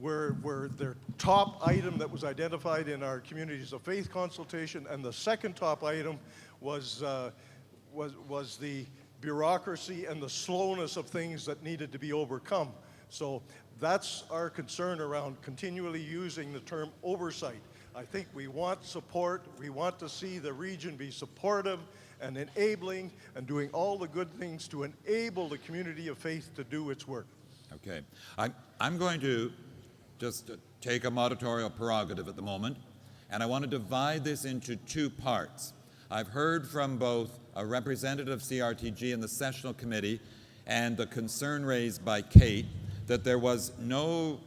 were their top item that was identified in our communities of faith consultation, and the second top item was the bureaucracy and the slowness of things that needed to be overcome. So that's our concern around continually using the term oversight. I think we want support. We want to see the region be supportive and enabling and doing all the good things to enable the community of faith to do its work. Okay. I'm going to just take a moderatorial prerogative at the moment, and I want to divide this into two parts. I've heard from both a representative of CRTG and the Sessional Committee and the concern raised by Kate that there was no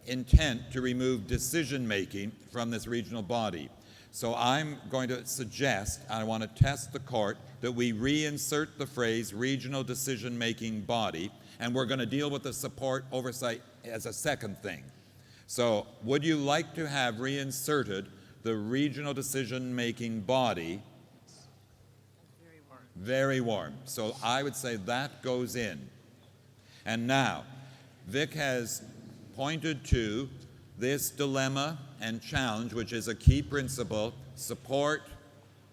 intent to remove decision-making from this regional body. So I'm going to suggest, and I want to test the court, that we reinsert the phrase regional decision-making body, and we're going to deal with the support oversight as a second thing. So would you like to have reinserted the regional decision-making body? Very warm. So I would say that goes in. And now, Vic has pointed to this dilemma and challenge, which is a key principle: support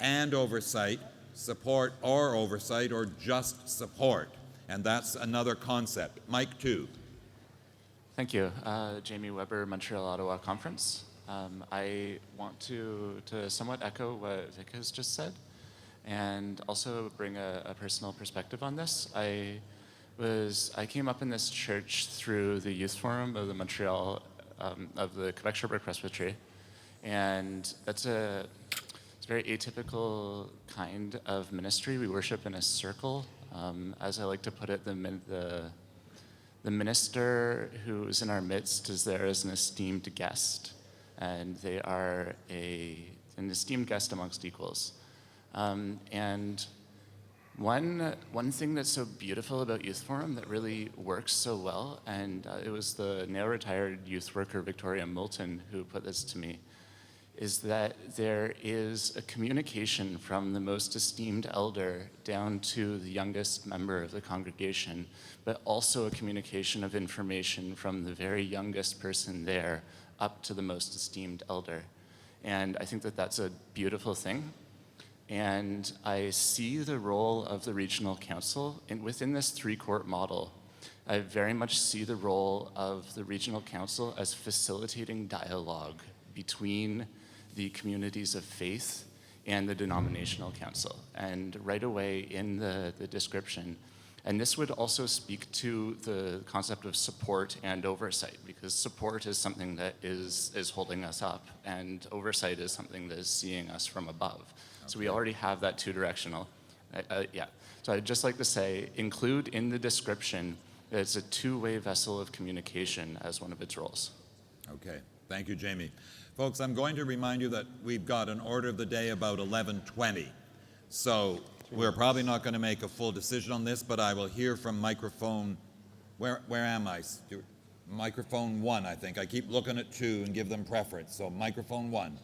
and oversight, support or oversight, or just support. And that's another concept. Mike 2. Thank you. Jamie Weber, Montreal, Ottawa Conference. I want to somewhat echo what Vic has just said, and also bring a personal perspective on this. I came up in this church through the youth forum of the Montreal, of the Quebec Sherbrooke Presbytery, and it's a very atypical kind of ministry. We worship in a circle. As I like to put it, the minister who is in our midst is there as an esteemed guest, and they are an esteemed guest amongst equals. And one thing that's so beautiful about Youth Forum that really works so well, and it was the now retired youth worker Victoria Moulton who put this to me, is that there is a communication from the most esteemed elder down to the youngest member of the congregation, but also a communication of information from the very youngest person there up to the most esteemed elder. And I think that that's a beautiful thing. And I see the role of the regional council within this three-court model. I very much see the role of the regional council as facilitating dialogue between the communities of faith and the denominational council. And right away in the description, and this would also speak to the concept of support and oversight, because support is something that is holding us up, and oversight is something that is seeing us from above. Okay. So we already have that two-directional. Yeah. So I'd just like to say, include in the description that it's a two-way vessel of communication as one of its roles. Okay. Thank you, Jamie. Folks, I'm going to remind you that we've got an order of the day about 11:20. So we're probably not going to make a full decision on this, but I will hear from microphone, where am I? Microphone 1, I think. I keep looking at 2 and give them preference. So microphone 1.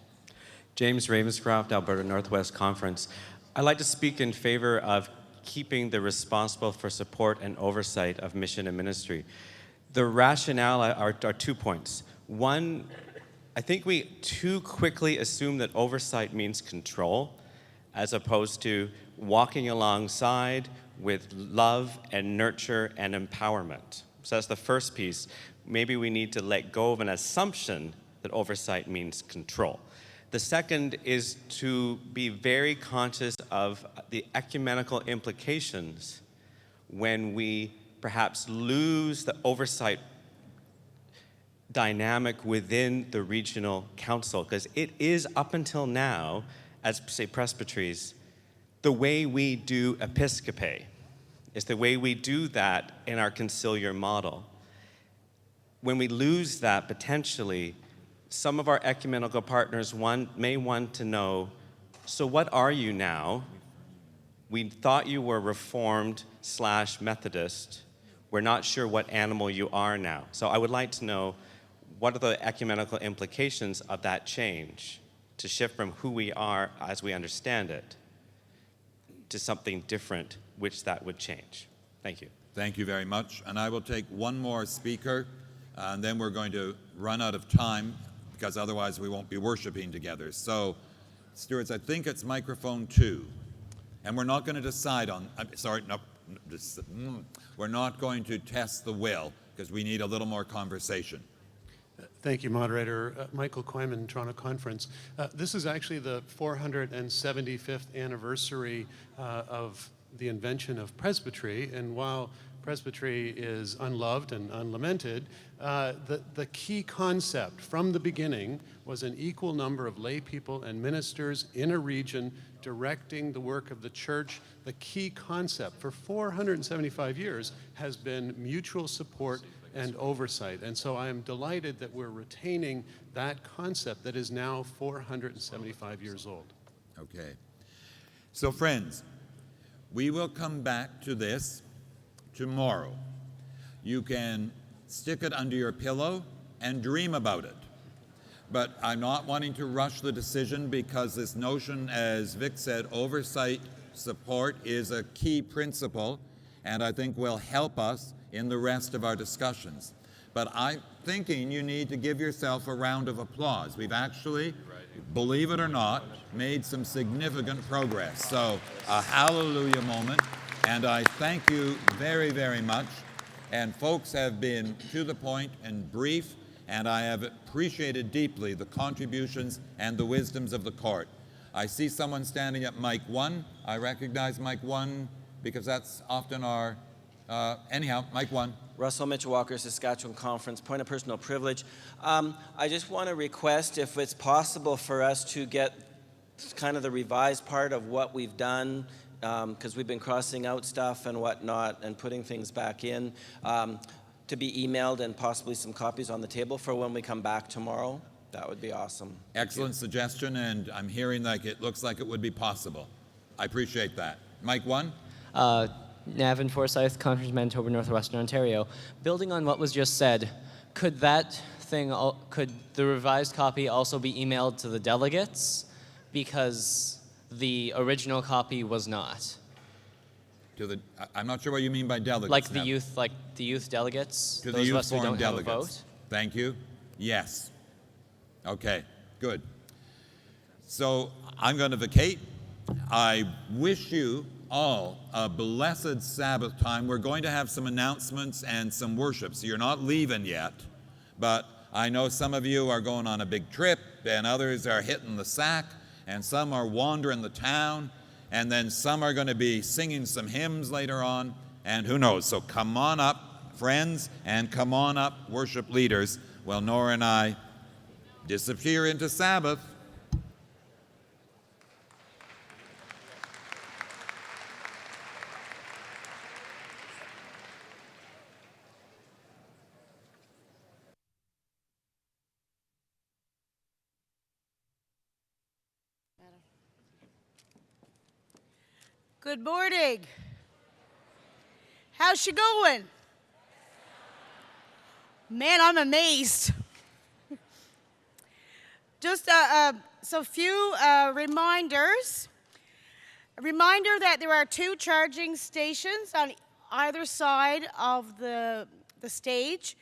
James Ravenscroft, Alberta Northwest Conference. I'd like to speak in favor of keeping the responsible for support and oversight of mission and ministry. The rationale are 2 points. One, I think we too quickly assume that oversight means control, as opposed to walking alongside with love and nurture and empowerment. So that's the first piece. Maybe we need to let go of an assumption that oversight means control. The second is to be very conscious of the ecumenical implications when we perhaps lose the oversight dynamic within the regional council, because it is up until now, as say presbyteries, the way we do episcopae. It's the way we do that in our conciliar model. When we lose that, potentially, some of our ecumenical partners may want to know, so what are you now? We thought you were Reformed/Methodist. We're not sure what animal you are now. So I would like to know, what are the ecumenical implications of that change to shift from who we are as we understand it to something different, which that would change? Thank you. Thank you very much. And I will take one more speaker, and then we're going to run out of time, because otherwise we won't be worshiping together. So, stewards, I think it's microphone 2. And we're not going to decide on, we're not going to test the will, because we need a little more conversation. Thank you, moderator. Michael Koyman, Toronto Conference. This is actually the 475th anniversary of the invention of presbytery, and while presbytery is unloved and unlamented, the key concept from the beginning was an equal number of lay people and ministers in a region directing the work of the church. The key concept for 475 years has been mutual support and oversight. And so I am delighted that we're retaining that concept that is now 475 years old. Okay. So friends, we will come back to this tomorrow. You can stick it under your pillow and dream about it. But I'm not wanting to rush the decision, because this notion, as Vic said, oversight, support is a key principle, and I think will help us in the rest of our discussions. But I'm thinking you need to give yourself a round of applause. We've actually, believe it or not, made some significant progress. So a hallelujah moment, and I thank you very, very much. And folks have been to the point and brief, and I have appreciated deeply the contributions and the wisdoms of the court. I see someone standing at mic 1. I recognize mic 1 because that's often our anyhow, mic 1. Russell Mitchell Walker, Saskatchewan Conference. Point of personal privilege. I just want to request if it's possible for us to get kind of the revised part of what we've done, because we've been crossing out stuff and whatnot and putting things back in, to be emailed, and possibly some copies on the table for when we come back tomorrow. That would be awesome. Excellent suggestion, and I'm hearing like it looks like it would be possible. I appreciate that. Mic 1. Navin Forsyth, Conference Manitoba, Northwestern Ontario. Building on what was just said, could the revised copy also be emailed to the delegates? Because the original copy was not. I'm not sure what you mean by delegates. Like the youth delegates. To the those of youth us who forum don't have a delegates. vote. Thank you. Yes. Okay. Good. So I'm going to vacate. I wish you all a blessed Sabbath time. We're going to have some announcements and some worship, so you're not leaving yet. But I know some of you are going on a big trip, and others are hitting the sack, and some are wandering the town, and then some are going to be singing some hymns later on, and who knows. So come on up, friends, and come on up, worship leaders, while Nora and I disappear into Sabbath. Good morning. How's she going? Man, I'm amazed. Just so few reminders. A reminder that there are 2 charging stations on either side of the stage.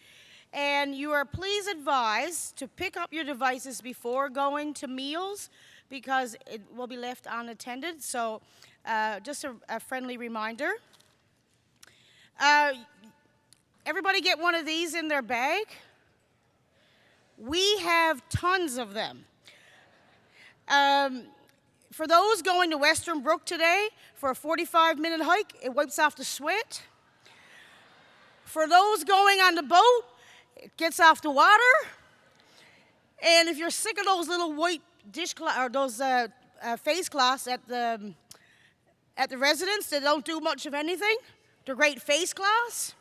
And you are please advised to pick up your devices before going to meals because it will be left unattended. So just a friendly reminder. Everybody get one of these in their bag. We have tons of them. For those going to Western Brook today for a 45-minute hike, it wipes off the sweat. For those going on the boat, it gets off the water. And if you're sick of those little white dishcloths or those face cloths at the residence that don't do much of anything, they're great face cloths.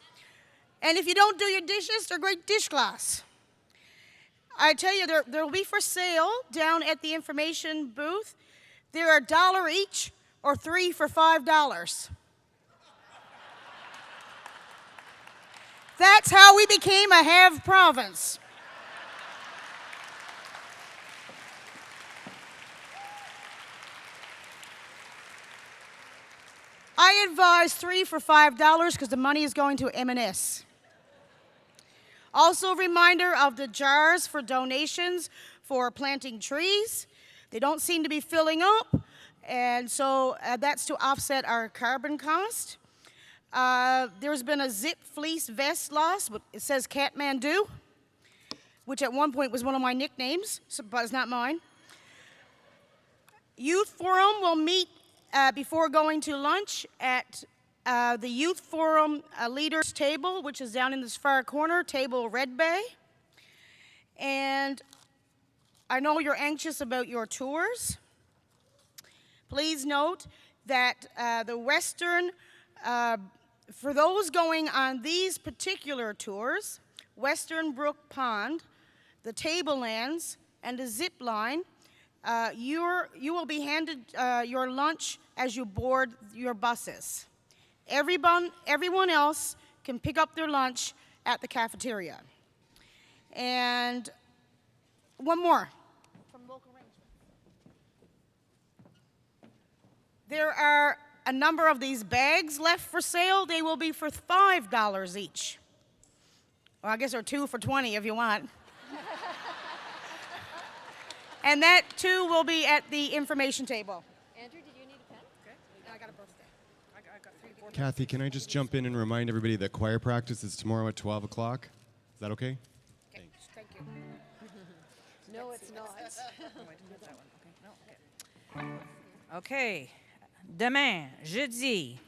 And if you don't do your dishes, they're great dishcloths. I tell you, they'll be for sale down at the information booth. They're $1 each or 3 for $5. That's how we became a have province. I advise 3 for $5 because the money is going to M&S. Also a reminder of the jars for donations for planting trees. They don't seem to be filling up, and so that's to offset our carbon cost. There's been a zip fleece vest loss, but it says Kathmandu, which at one point was one of my nicknames, but it's not mine. Youth Forum will meet before going to lunch at the Youth Forum leaders table, which is down in this far corner, table Red Bay. And I know you're anxious about your tours. Please note that the Western, for those going on these particular tours, Western Brook Pond, the Tablelands, and the zip line, you will be handed your lunch as you board your buses. Everyone else can pick up their lunch at the cafeteria. And one more. From local arrangements. There are a number of these bags left for sale. They will be for $5 each. Well, I guess they're 2 for $20 if you want. And that, too, will be at the information table. Andrew, did you need a pen? Okay. I got a birthday. I got 3 more. Kathy, can I just jump in and remind everybody that choir practice is tomorrow at 12 o'clock? Is that okay? Thank you. No, it's not. OK. Demain, jeudi,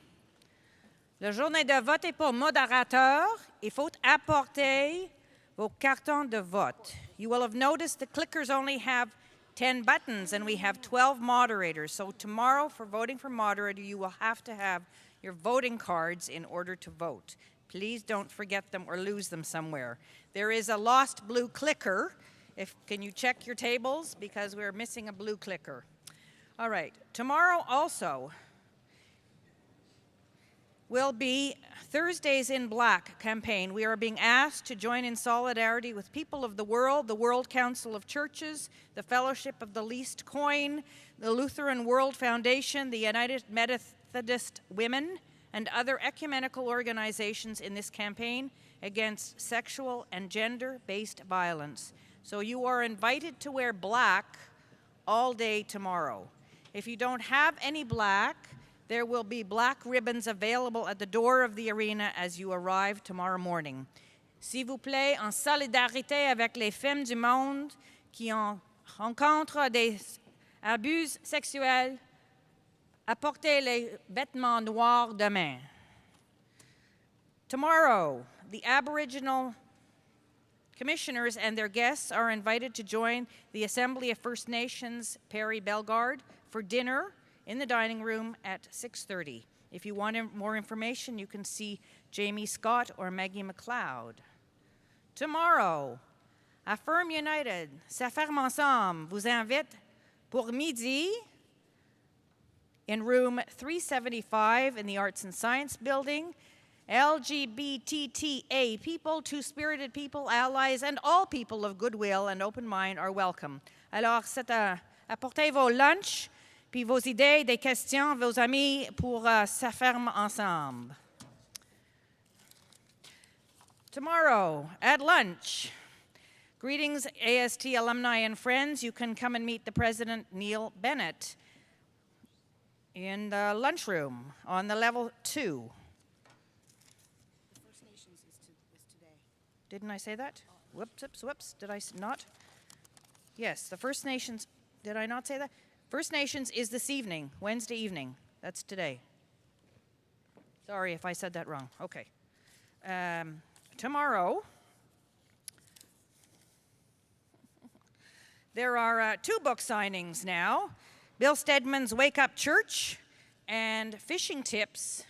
la journée de vote est pour modérateur. Il faut apporter vos cartons de vote. You will have noticed the clickers only have 10 buttons, and we have 12 moderators. So tomorrow, for voting for moderator, you will have to have your voting cards in order to vote. Please don't forget them or lose them somewhere. There is a lost blue clicker. Can you check your tables? Because we're missing a blue clicker. All right. Tomorrow also will be Thursdays in Black campaign. We are being asked to join in solidarity with people of the World Council of Churches, the Fellowship of the Least Coin, the Lutheran World Foundation, the United Methodist Women, and other ecumenical organizations in this campaign against sexual and gender-based violence. So you are invited to wear black all day tomorrow. If you don't have any black, there will be black ribbons available at the door of the arena as you arrive tomorrow morning. S'il vous plaît, en solidarité avec les femmes du monde qui rencontrent des abus sexuels, apportez les vêtements noirs demain. Tomorrow, the Aboriginal commissioners and their guests are invited to join the Assembly of First Nations Perry Bellegarde for dinner in the dining room at 6:30. If you want more information, you can see Jamie Scott or Maggie McLeod. Tomorrow, Affirm United, S'afferme Ensemble, vous invite pour midi in room 375 in the Arts and Science Building. LGBTTA people, two-spirited people, allies, and all people of goodwill and open mind are welcome. Alors, apportez vos lunchs, puis vos idées, des questions, vos amis pour s'afferme ensemble. Tomorrow at lunch, greetings AST alumni and friends. You can come and meet the President, Neil Bennett, in the lunchroom on the level 2. Didn't I say that? Whoops. Did I not? Yes, the First Nations, did I not say that? First Nations is this evening, Wednesday evening. That's today. Sorry if I said that wrong. Okay. Tomorrow, there are 2 book signings now. Bill Stedman's Wake Up Church and Fishing Tips,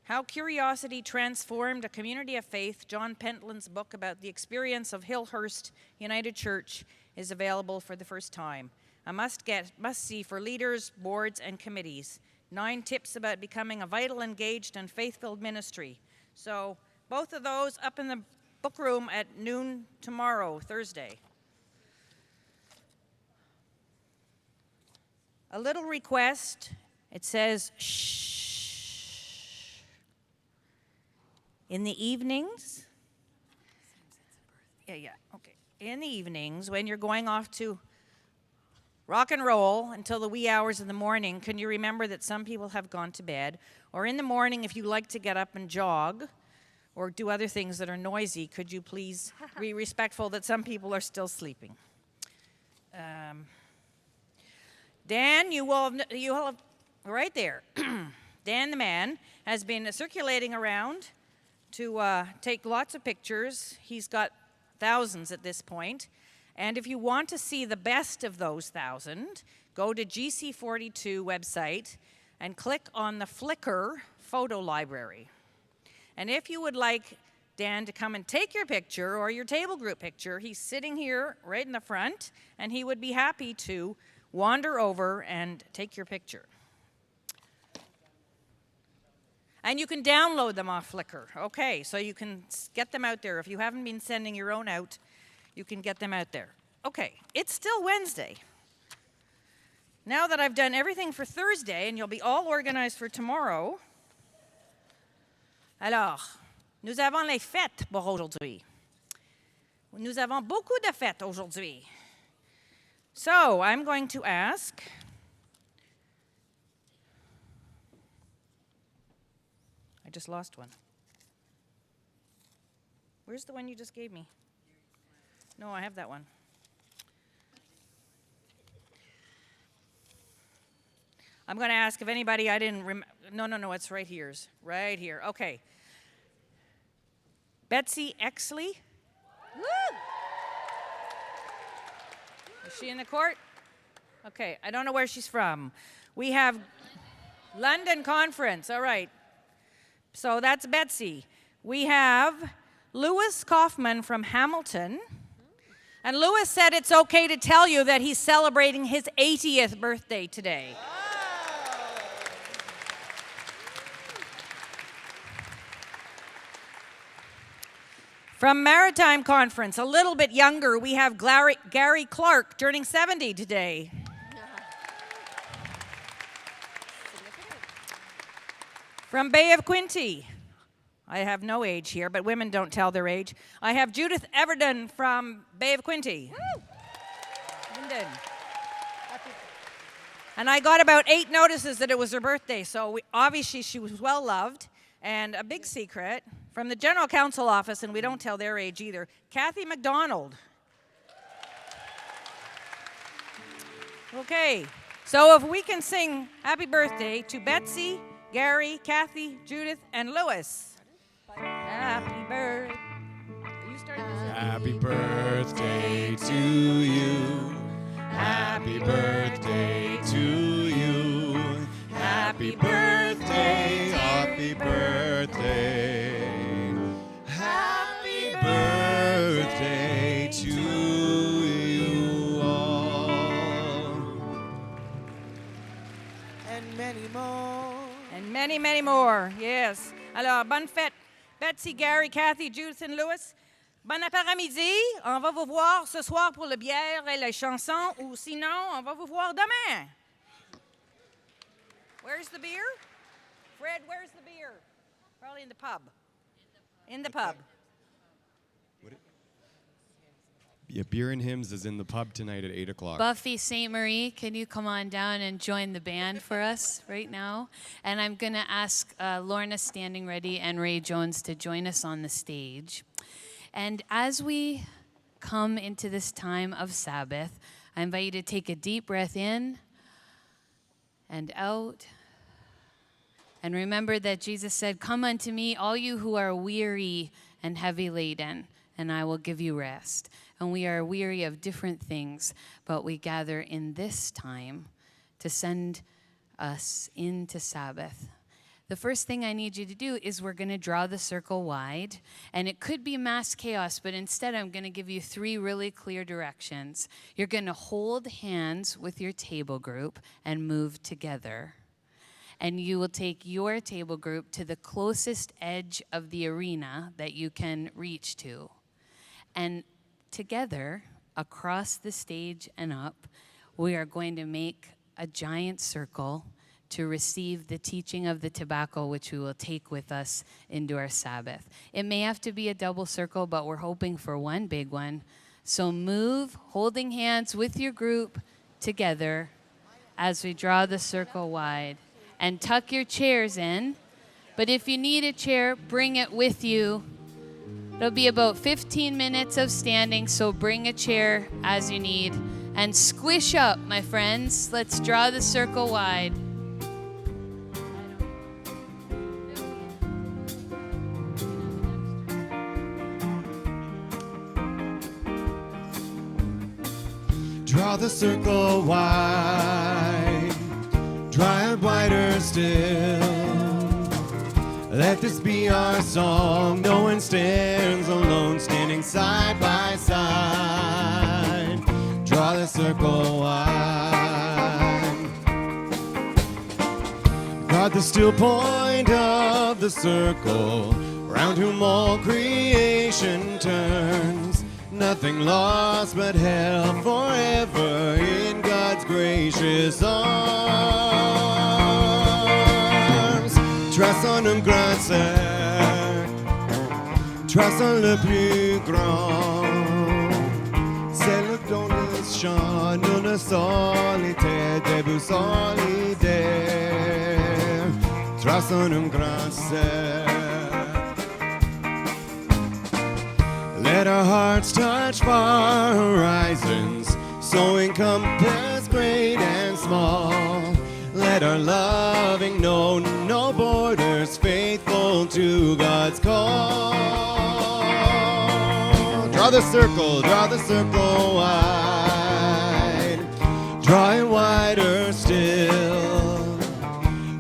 How Curiosity Transformed a Community of Faith. John Pentland's book about the experience of Hillhurst United Church is available for the first time. A must-see for leaders, boards, and committees. 9 tips about becoming a vital, engaged, and faith-filled ministry. So both of those up in the book room at noon tomorrow, Thursday. A little request. It says, shh. In the evenings, okay. In the evenings, when you're going off to rock and roll until the wee hours of the morning, can you remember that some people have gone to bed? Or in the morning, if you like to get up and jog or do other things that are noisy, could you please be respectful that some people are still sleeping? Dan, you will have right there. Dan the man has been circulating around to take lots of pictures. He's got thousands at this point. And if you want to see the best of those 1,000, go to GC42 website and click on the Flickr photo library. And if you would like Dan to come and take your picture or your table group picture, he's sitting here right in the front, and he would be happy to wander over and take your picture. And you can download them off Flickr. Okay, so you can get them out there. If you haven't been sending your own out, you can get them out there. Okay, it's still Wednesday. Now that I've done everything for Thursday, and you'll be all organized for tomorrow, alors, nous avons les fêtes pour aujourd'hui. Nous avons beaucoup de fêtes aujourd'hui. So, I'm going to ask I just lost one. Where's the one you just gave me? No, I have that one. I'm going to ask if anybody I didn't remember. No, it's right here. Right here. Okay. Betsy Exley. Woo! Is she in the court? Okay, I don't know where she's from. We have London Conference. All right. So that's Betsy. We have Louis Kaufman from Hamilton. And Louis said it's okay to tell you that he's celebrating his 80th birthday today. From Maritime Conference, a little bit younger, we have Gary Clark turning 70 today. From Bay of Quinte, I have no age here, but women don't tell their age. I have Judith Everden from Bay of Quinte. Linden. And I got about 8 notices that it was her birthday, so obviously she was well loved. And a big secret from the General Counsel office, and we don't tell their age either, Kathy McDonald. Okay, so if we can sing happy birthday to Betsy, Gary, Kathy, Judith, and Lewis. Happy birthday. You started this. Happy birthday to you. Happy birthday to you. Happy birthday, happy birthday. Happy birthday to you all. And many more. And many, many more, yes. Alors, bonne fête, Betsy, Gary, Kathy, Judith, and Lewis. Bon après-midi. On va vous voir ce soir pour le bière et les chansons, ou sinon, on va vous voir demain. Where's the beer? Fred, where's the beer? Probably in the pub. In the pub. Yeah, Beer and Hymns is in the pub tonight at 8 o'clock. Buffy St. Marie, can you come on down and join the band for us right now? And I'm going to ask Lorna Standing Ready and Ray Jones to join us on the stage. And as we come into this time of Sabbath, I invite you to take a deep breath in and out. And remember that Jesus said, "Come unto me, all you who are weary and heavy laden, and I will give you rest." And we are weary of different things, but we gather in this time to send us into Sabbath. The first thing I need you to do is we're going to draw the circle wide. And it could be mass chaos, but instead I'm going to give you 3 really clear directions. You're going to hold hands with your table group and move together. And you will take your table group to the closest edge of the arena that you can reach to. And together, across the stage and up, we are going to make a giant circle to receive the teaching of the tobacco, which we will take with us into our Sabbath. It may have to be a double circle, but we're hoping for one big one. So move, holding hands with your group together as we draw the circle wide. And tuck your chairs in. But if you need a chair, bring it with you. It'll be about 15 minutes of standing, so bring a chair as you need. And squish up, my friends. Let's draw the circle wide. Draw the circle wide, draw it wider still. Let this be our song. No one stands alone, standing side by side. Draw the circle wide. Guard the still point of the circle, round whom all creation turns. Nothing lost but held forever in God's gracious arms. Trace un grand cercle, trace le plus grand. C'est le don de chant, nous le solitaire, debout solidaire. Trace un grand cercle. Let our hearts touch far horizons, so encompass great and small. Let our loving know no borders, faithful to God's call. Draw the circle wide. Draw it wider still.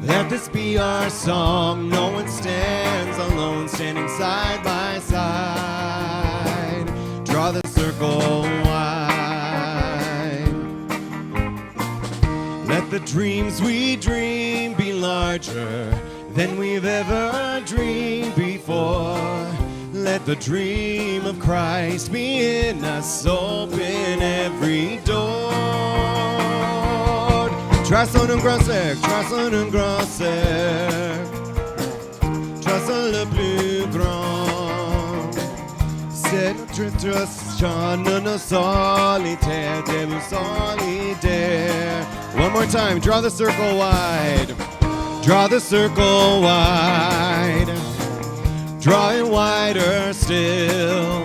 Let this be our song. No one stands alone, standing side by side. Draw the circle wide. Let the dreams we dream be larger than we've ever dreamed before. Let the dream of Christ be in us, open every door. Trace un grand cercle, trace un grand cercle, trace le plus grand. C'est Channel solitaire, table solitaire. One more time, draw the circle wide. Draw the circle wide. Draw it wider still.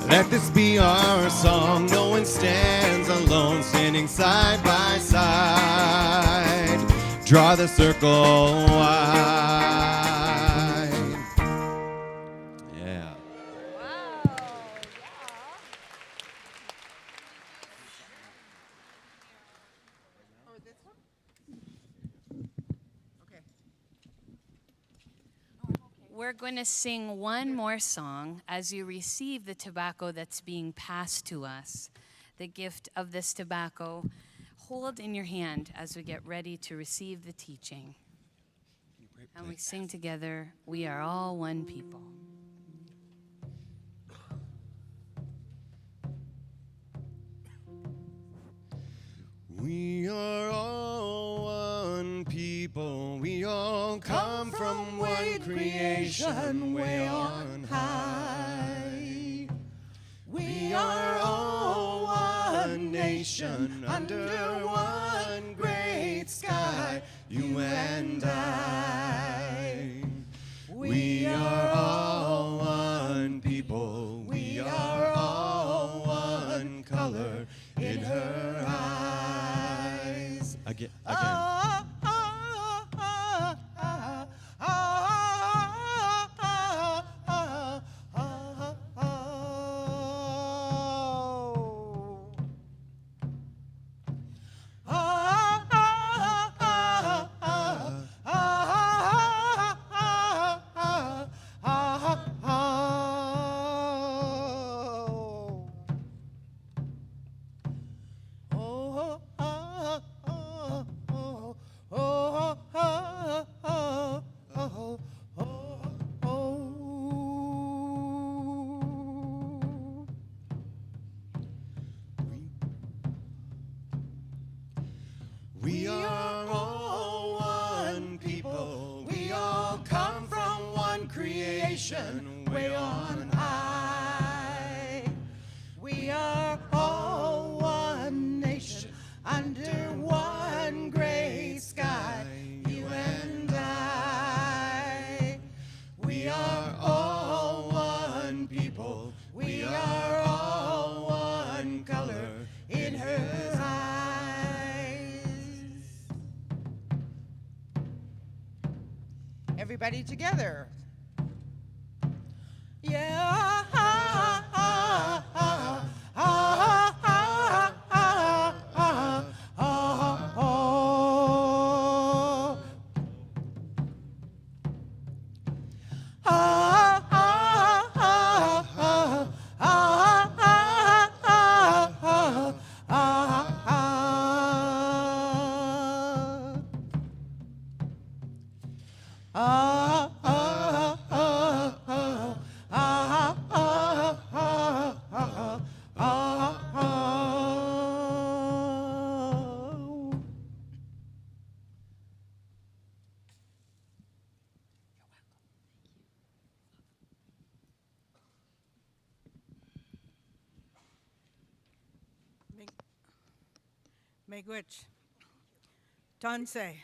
Let this be our song. No one stands alone, standing side by side. Draw the circle wide. Yeah. We're going to sing one more song as you receive the tobacco that's being passed to us. The gift of this tobacco, hold in your hand as we get ready to receive the teaching. And we sing together, "We are all one people." We are all one people. We all come from one creation way on high. We are all one nation under one great sky, you and I. We are all one people. We are all one color in her eyes. Again. We are all one people. We all come from one creation way on high. We are all one nation under one great sky, you and I. We are all one people. We are all one color in her eyes. Everybody together. Yeah. Miigwech. Tansei.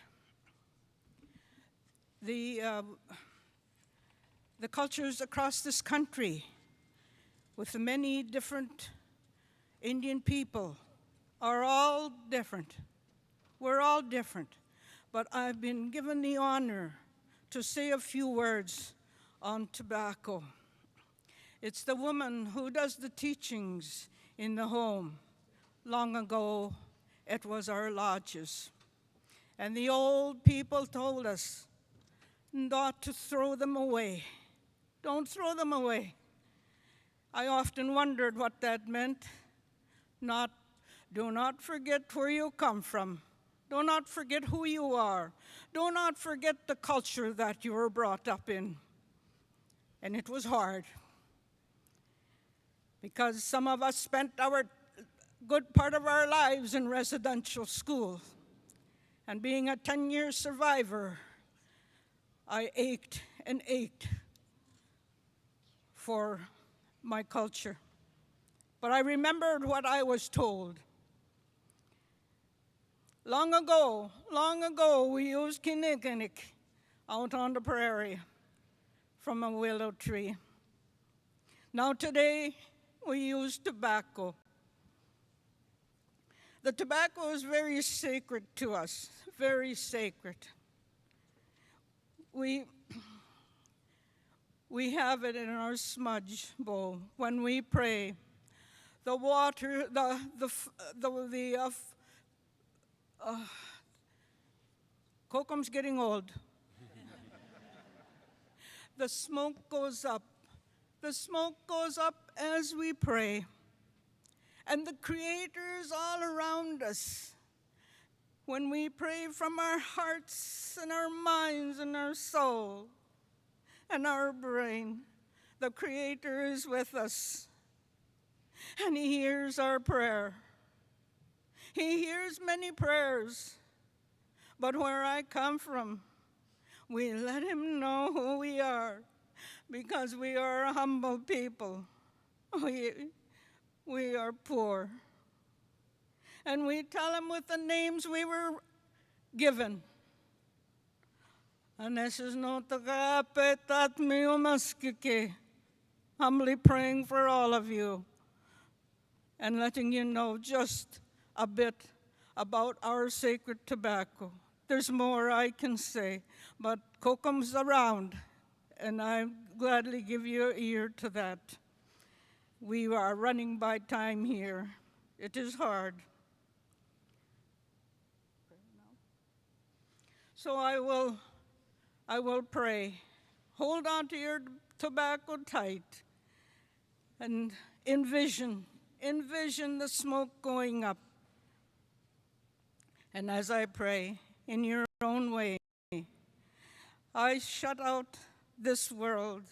The cultures across this country with the many different Indian people are all different. We're all different. But I've been given the honor to say a few words on tobacco. It's the woman who does the teachings in the home. Long ago, it was our lodges. And the old people told us not to throw them away. Don't throw them away. I often wondered what that meant. Do not forget where you come from. Do not forget who you are. Do not forget the culture that you were brought up in. And it was hard, because some of us spent our good part of our lives in residential school. And being a 10-year survivor, I ached and ached for my culture. But I remembered what I was told. Long ago, we used kinnikinnick out on the prairie from a willow tree. Now today, we use tobacco. The tobacco is very sacred to us, very sacred. We have it in our smudge bowl when we pray. The water, Kokum's getting old. The smoke goes up. The smoke goes up as we pray. And the Creator is all around us. When we pray from our hearts and our minds and our soul and our brain, the Creator is with us. And He hears our prayer. He hears many prayers. But where I come from, we let Him know who we are, because we are a humble people. We are poor. And we tell Him with the names we were given. And this is not the Gapetat Miomaskike, humbly praying for all of you and letting you know just a bit about our sacred tobacco. There's more I can say, but Kokum's around, and I gladly give you an ear to that. We are running by time here. It is hard. So I will pray. Hold on to your tobacco tight and envision the smoke going up. And as I pray, in your own way, I shut out this world.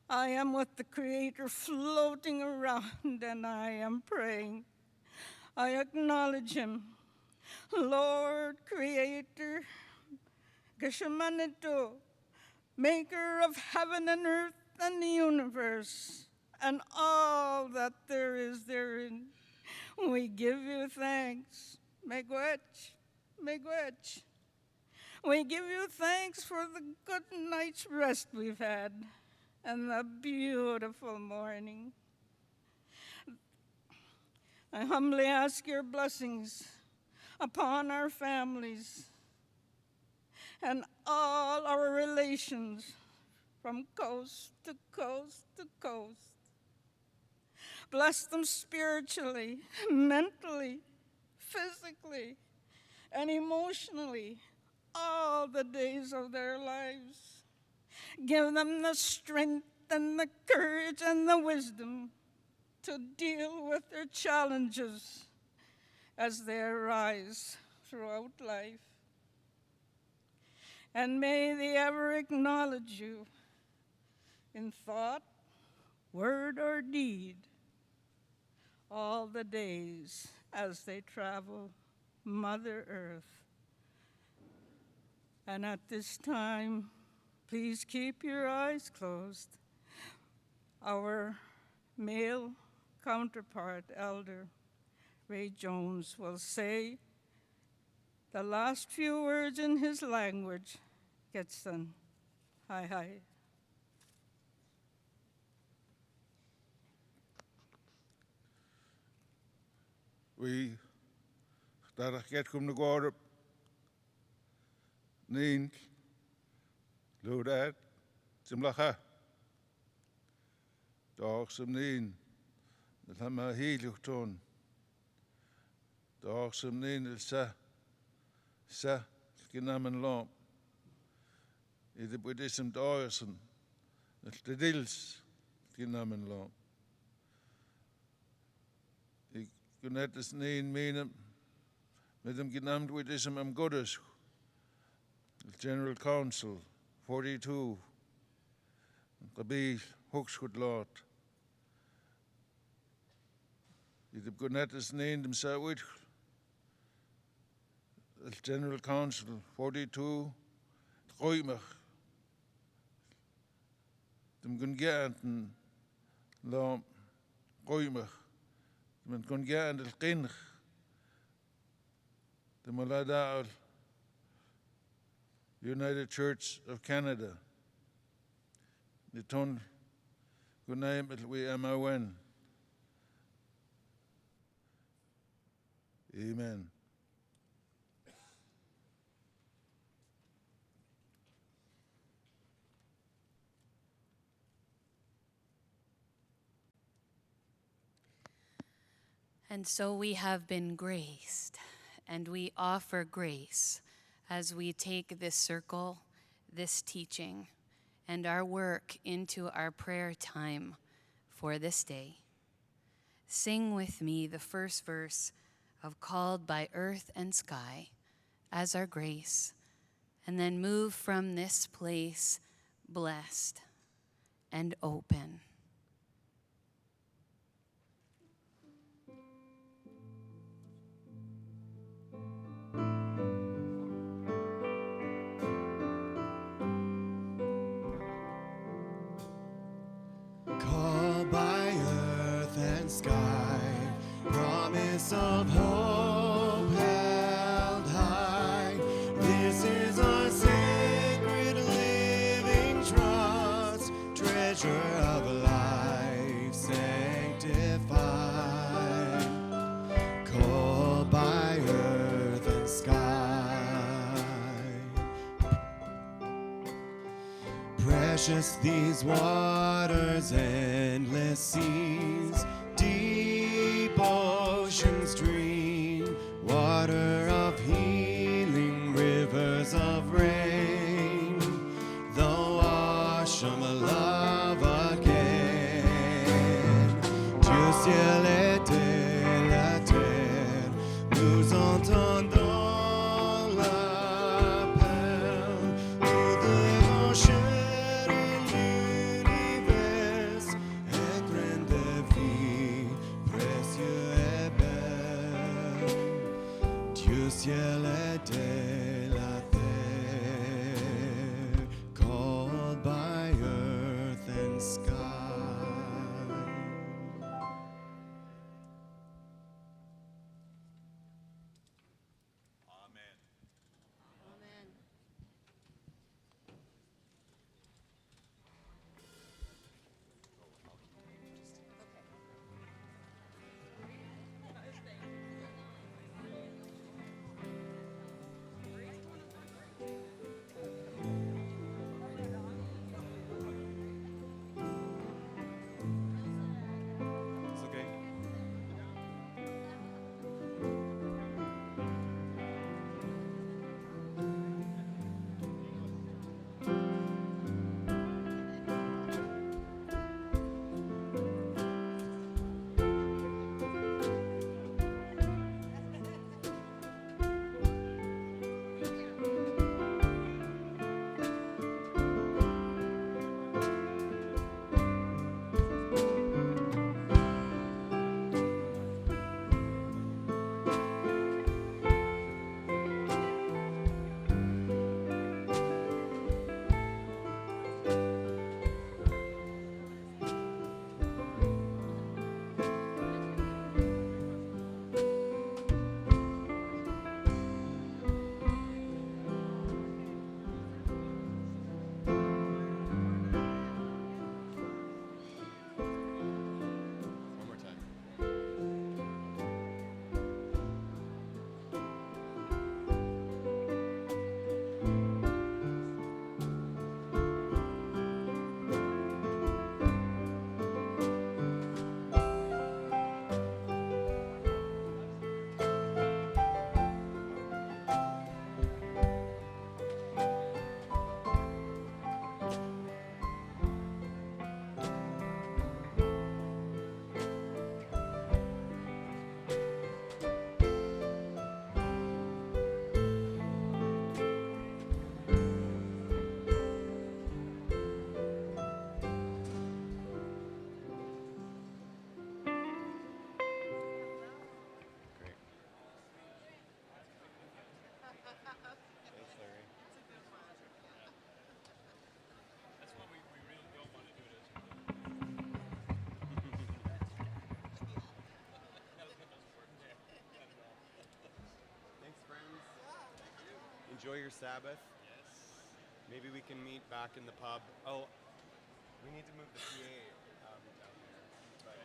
I am with the Creator floating around, and I am praying. I acknowledge Him. Lord, Creator, Geshemanito, maker of heaven and earth and the universe, and all that there is therein, we give you thanks. Megwech. We give you thanks for the good night's rest we've had and the beautiful morning. I humbly ask your blessings upon our families and all our relations from coast to coast to coast. Bless them spiritually, mentally, physically, and emotionally all the days of their lives. Give them the strength and the courage and the wisdom to deal with their challenges as they arise throughout life. And may they ever acknowledge you in thought, word, or deed all the days as they travel Mother Earth. And at this time, please keep your eyes closed. Our male counterpart, Elder Ray Jones, will say the last few words in his language, Getson. Hi, hi. We that get come to go up Nink Ludat Simlacha Dog some nin the Lama Heluchton Dog some nin the Sa Skinaman Lomp the Buddhism Dawson the Dils Skinaman Lomp the Gunetus Nin Meanum with them Ginam Buddhism am Goddess General Council 42 Qabil Hookswood Lot the Gunetus named himself General Council 42 Troimach dem Gunganten Lom قويمة من كونجان القنخ the Malada United Church of Canada the ton Gunaim we amawen. Amen. And so we have been graced, and we offer grace as we take this circle, this teaching, and our work into our prayer time for this day. Sing with me the first verse of Called by Earth and Sky as our grace, and then move from this place blessed and open. Called by earth and sky, promise of hope held high. This is our sacred living trust, treasure of life sanctified. Called by earth and sky. Precious these waters, endless seas, deep ocean stream, water of healing, rivers of rain, the wash of love again. Dieu ciel et de la terre, nous entendons l'appel, nous devons chérir l'univers, être de vie, précieux et belle. Dieu ciel et de la terre, called by earth and sky. Enjoy your Sabbath. Yes. Maybe we can meet back in the pub. Oh, we need to move the PA down there. But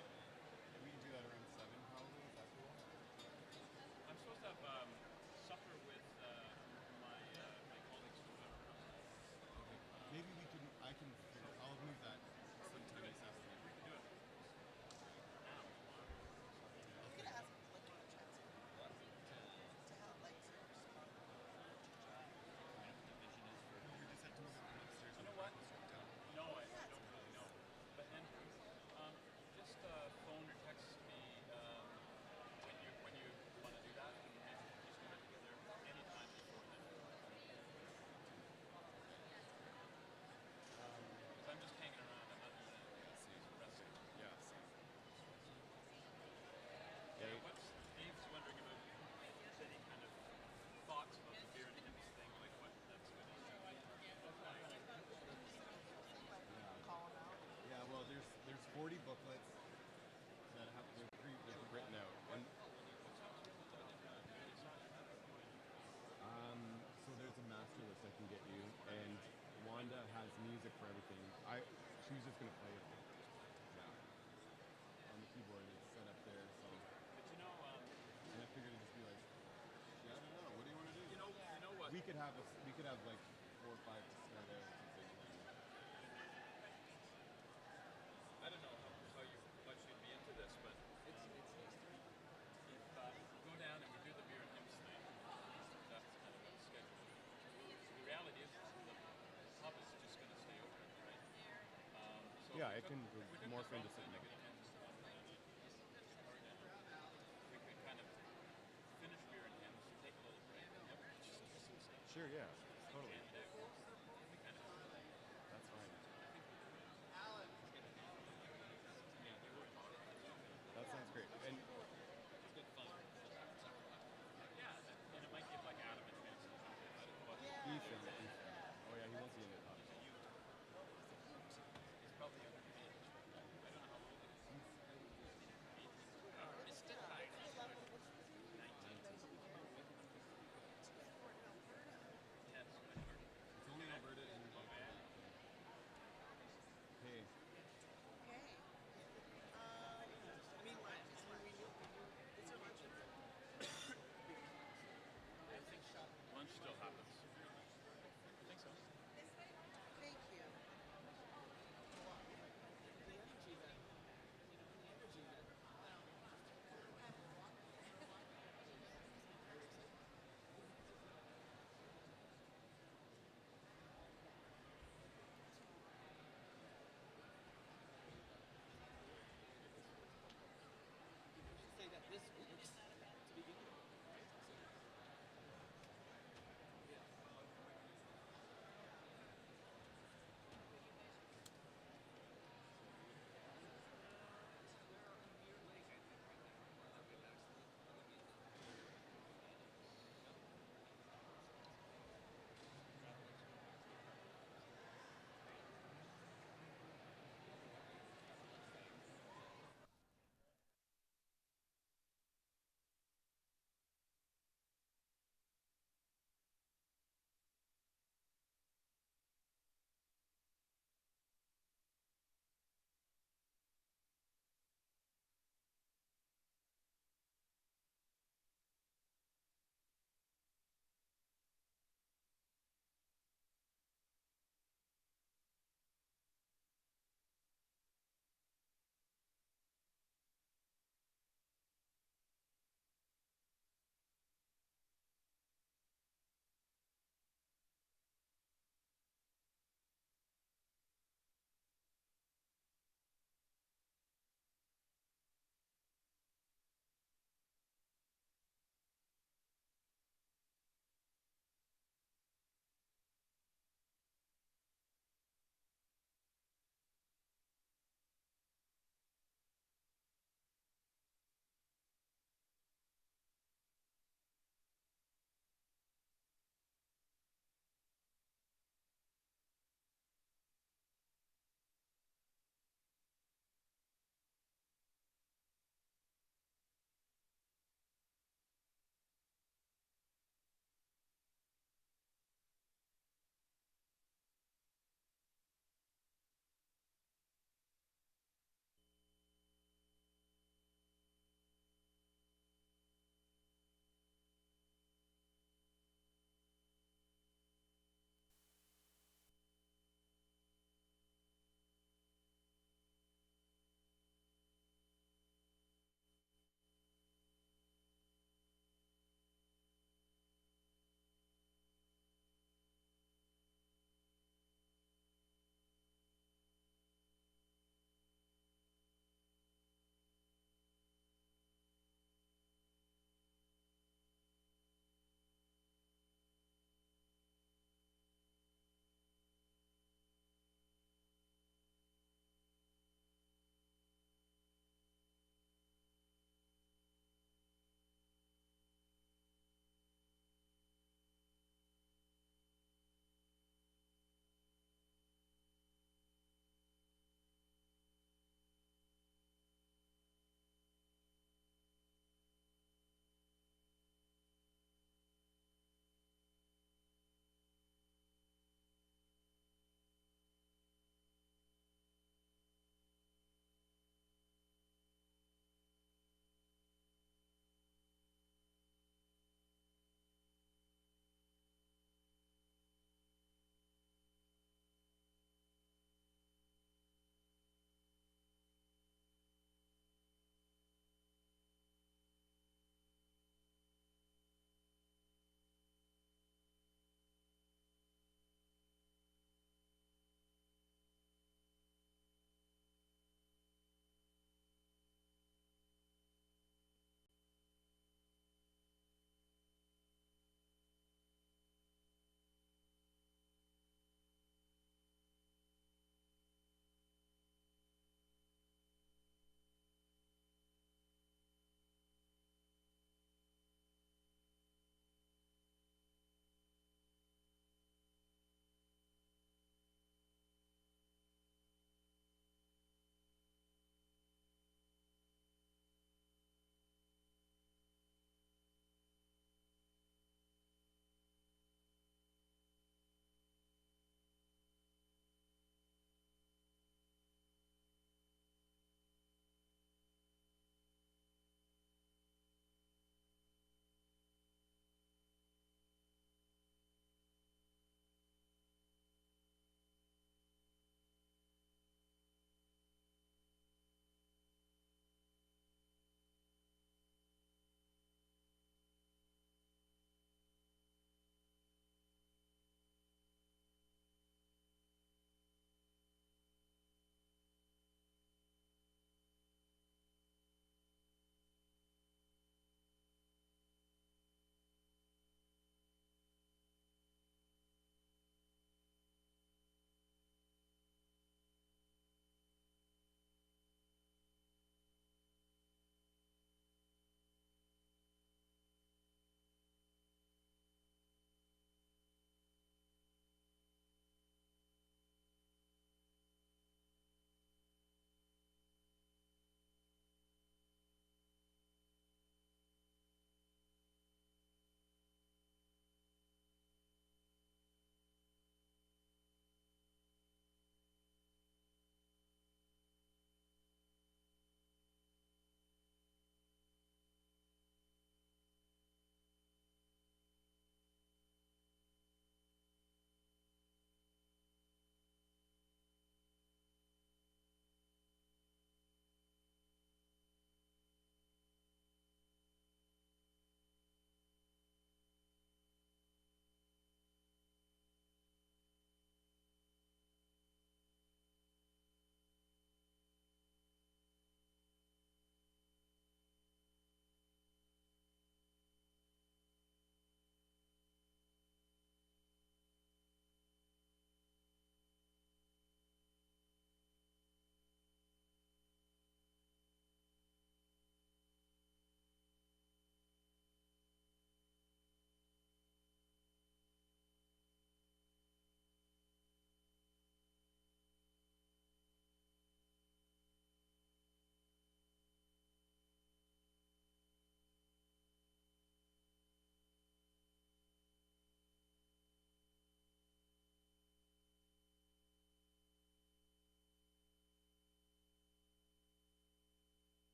we can do that around 7 probably. Is that cool? I'm supposed to have supper with my colleagues from Okay. Maybe I can figure, I'll move that sometime this afternoon. We can do it now. You could ask like in the chat to have like You know what? No, I don't really know. But then, just phone or text me when you want to do that, and maybe we can just do it together anytime before then. Because I'm just hanging around. I'm not doing anything. Resting. Yeah. Yeah. What's Dave's wondering about if there's any kind of thoughts about the beer and hymns thing, like what that's going to do. Yeah, well, there's 40 booklets that have they're written out, and so there's a master list I can get you, and Wanda has music for everything. She's just gonna play it on the keyboard, and it's set up there. So, But you know, and I figured it'd just be like, yeah, I don't know. What do you want to do? You know what? We could have like 4 or 5 to start out. I don't know how much you'd be into this, but it's nice to meet. If we go down and we do the beer and hymns thing, that's kind of the schedule. The reality is the pub is just going to stay open, right? So Yeah, it can morph into something. We could kind of finish beer and hymns, take a little break, and then just do some stuff. Sure, yeah, totally. That's fine. Alan. That sounds great. And it's good fun. Yeah, and it might give like Adam a chance to jump in. I don't know what. Ethan. Oh yeah, he wants to get into pubs. He's probably younger than me. I don't know how old he is. It's still high. 19. 10.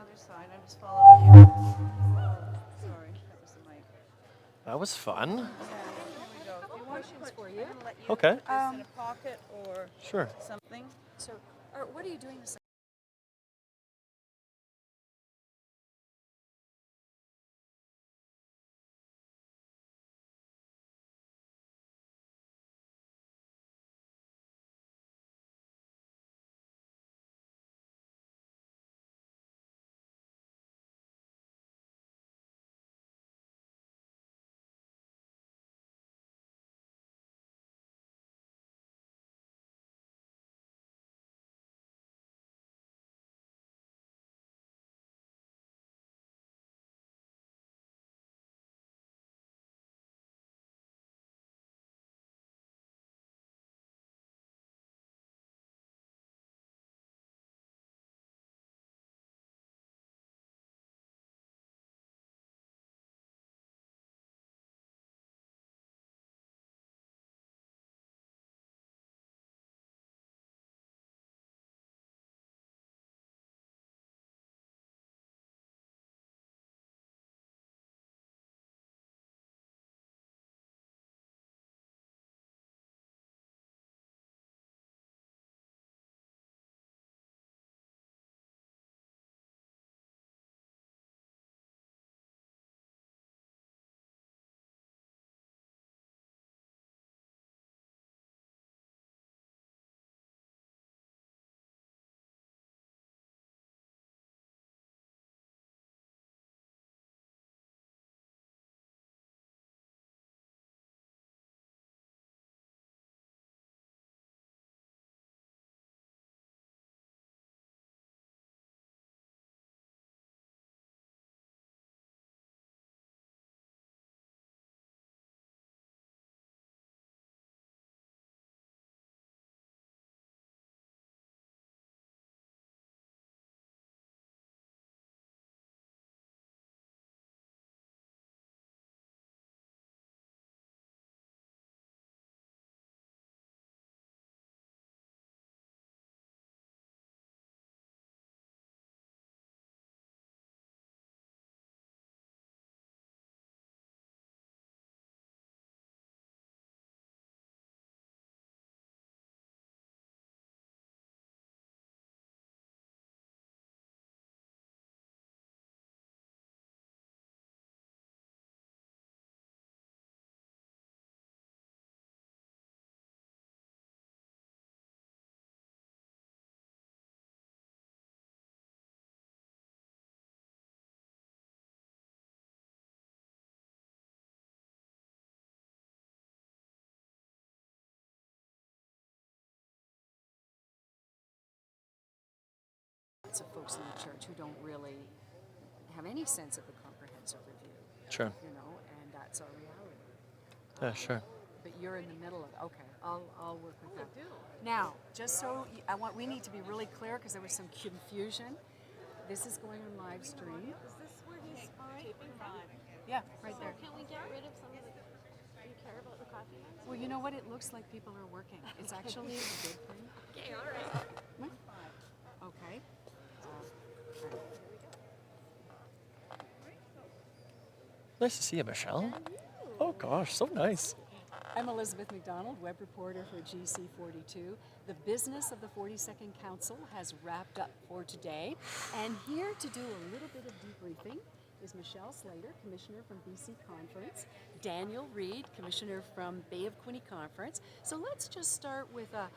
other side. I'm just following you. Oh, sorry, that was the mic. That was fun. Yeah, here we go. If you want Questions for you. I'm gonna let you Okay. put this in a pocket or Sure. something. So, or what are you doing this? Lots of folks in the church who don't really have any sense of a comprehensive review. Sure. You know, and that's our reality. Yeah, sure. But you're in the middle of it. Okay, I'll work with that. Now, just so we need to be really clear because there was some confusion. This is going on live stream. Is this where he's taping from? Yeah, right there. Can we get rid of some of the? Do you care about the coffee ones? Well, you know what? It looks like people are working. It's actually a good thing. Okay, all right. Okay. Nice to see you, Michelle. Oh gosh, so nice. I'm Elizabeth McDonald, web reporter for GC42. The business of the 42nd Council has wrapped up for today. And here to do a little bit of debriefing is Michelle Slater, Commissioner from BC Conference, Daniel Reed, Commissioner from Bay of Quinte Conference. So let's just start with a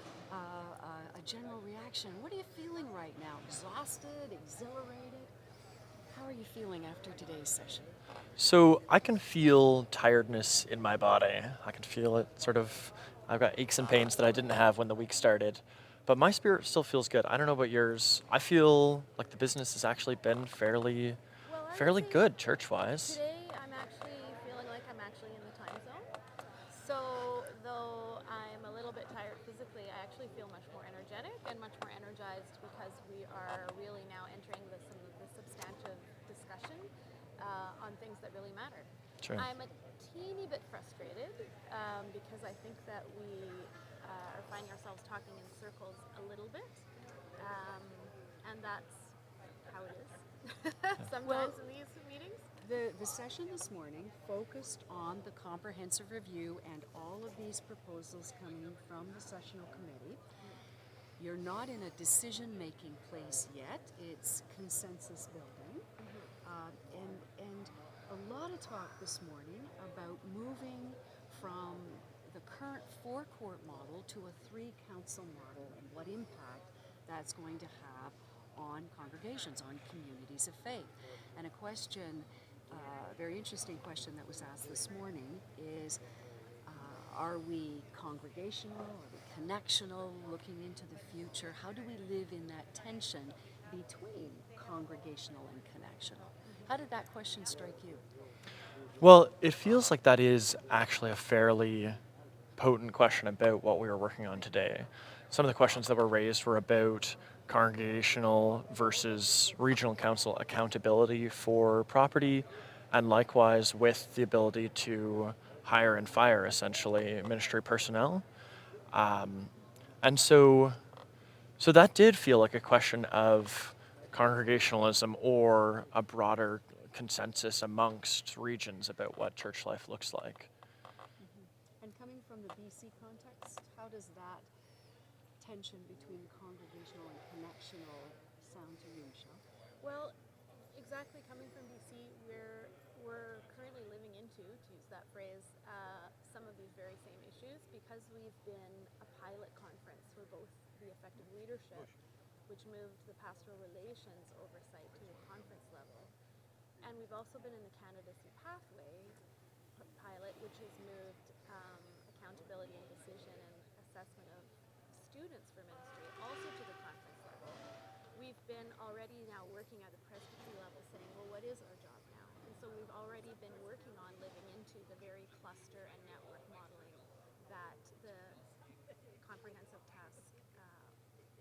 general reaction. What are you feeling right now? Exhausted? Exhilarated? How are you feeling after today's session? So I can feel tiredness in my body. I can feel it sort of, I've got aches and pains that I didn't have when the week started. But my spirit still feels good. I don't know about yours. I feel like the business has actually been fairly good church-wise. Today, I'm actually feeling like I'm actually in the time zone. So, though I'm a little bit tired physically, I actually feel much more energetic and much more energized because we are really now entering some of the substantive discussion on things that really matter. Sure. I'm a teeny bit frustrated because I think that we are finding ourselves talking in circles a little bit, and that's how it is. sometimes in these meetings. The session this morning focused on the comprehensive review and all of these proposals coming from the sessional committee. You're not in a decision-making place yet. It's consensus building. And a lot of talk this morning about moving from the current four-court model to a three-council model and what impact that's going to have on congregations, on communities of faith. And a question, very interesting question that was asked this morning is, are we congregational? Are we connectional? Looking into the future, how do we live in that tension between congregational and connectional? How did that question strike you? Well, it feels like that is actually a fairly potent question about what we were working on today. Some of the questions that were raised were about congregational versus regional council accountability for property, and likewise with the ability to hire and fire essentially ministry personnel. And so that did feel like a question of congregationalism or a broader consensus amongst regions about what church life looks like. And coming from the BC context, how does that tension between congregational and connectional sound to you, Michelle? Well, exactly, coming from BC, we're currently living into, to use that phrase, some of these very same issues because we've been a pilot conference for both the effective leadership, which moved the pastoral relations oversight to a conference level. And we've also been in the candidacy pathway pilot, which has moved accountability and decision and assessment of students for ministry also to the conference level. We've been already now working at the presbytery level saying, well, what is our job now? And so we've already been working on living into the very cluster and network modeling that the comprehensive task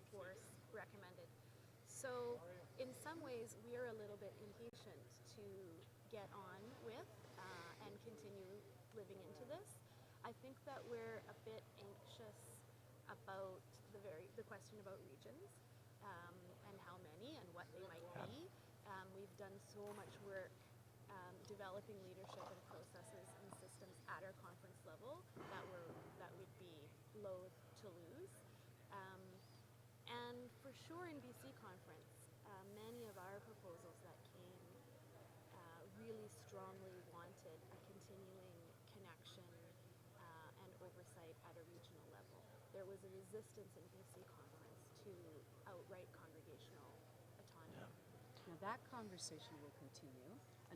force recommended. So in some ways, we are a little bit impatient to get on with and continue living into this. I think that we're a bit anxious about the question about regions and how many and what they might be. We've done so much work developing leadership and processes and systems at our conference level that we'd be loath to lose. And for sure in BC conference, many of our proposals that came really strongly wanted a continuing connection and oversight at a regional level. There was a resistance in BC conference to outright congregational autonomy. Now that conversation will continue.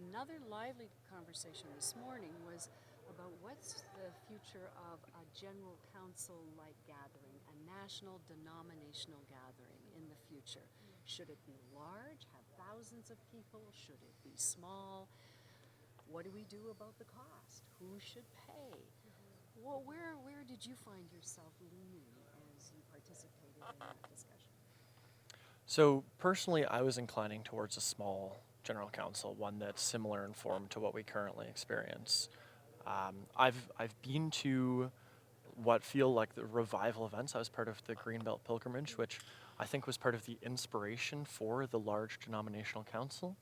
Another lively conversation this morning was about what's the future of a general council-like gathering, a national denominational gathering in the future. Should it be large, have thousands of people? Should it be small? What do we do about the cost? Who should pay? Well, where did you find yourself leaning as you participated in that discussion? So personally, I was inclining towards a small general council, one that's similar in form to what we currently experience. I've been to what feel like the revival events. I was part of the Greenbelt Pilgrimage, which I think was part of the inspiration for the large denominational council.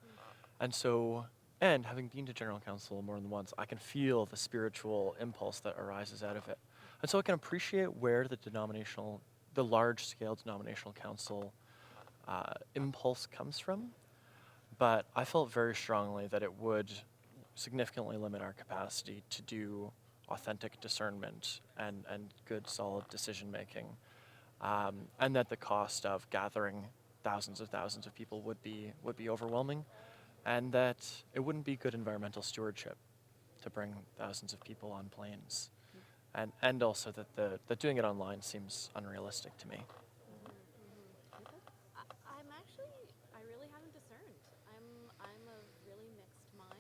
And so, and having been to general council more than once, I can feel the spiritual impulse that arises out of it. And so I can appreciate where the large-scale denominational council impulse comes from. But I felt very strongly that it would significantly limit our capacity to do authentic discernment and good, solid decision making, and that the cost of gathering thousands of people would be overwhelming, and that it wouldn't be good environmental stewardship to bring thousands of people on planes, and also that doing it online seems unrealistic to me. I really haven't discerned. I'm of really mixed mind.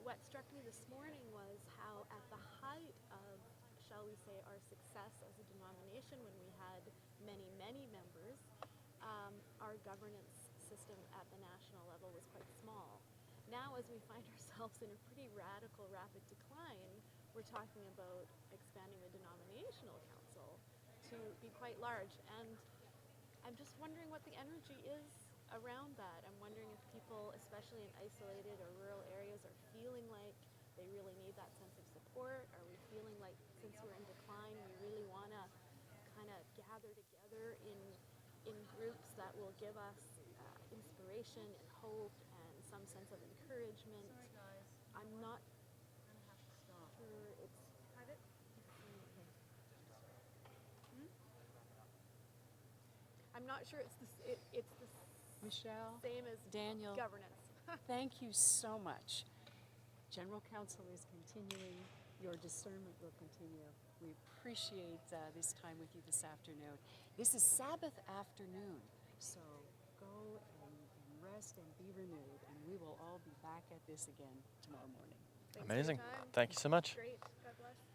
What struck me this morning was how at the height of, shall we say, our success as a denomination when we had many members, our governance system at the national level was quite small. Now as we find ourselves in a pretty radical, rapid decline, we're talking about expanding the denominational council to be quite large. And I'm just wondering what the energy is around that, I'm wondering if people, especially in isolated or rural areas, are feeling like they really need that sense of support. Are we feeling like, since we're in decline, we really want to kind of gather together in groups that will give us inspiration and hope and some sense of encouragement? I'm not sure it's private. I'm not sure it's it's the Michelle, same as Daniel, governance. thank you so much. General Counsel is continuing. Your discernment will continue. We appreciate this time with you this afternoon. This is Sabbath afternoon, so go and rest and be renewed, and we will all be back at this again tomorrow morning. Amazing. Thank you so much. Great. God bless.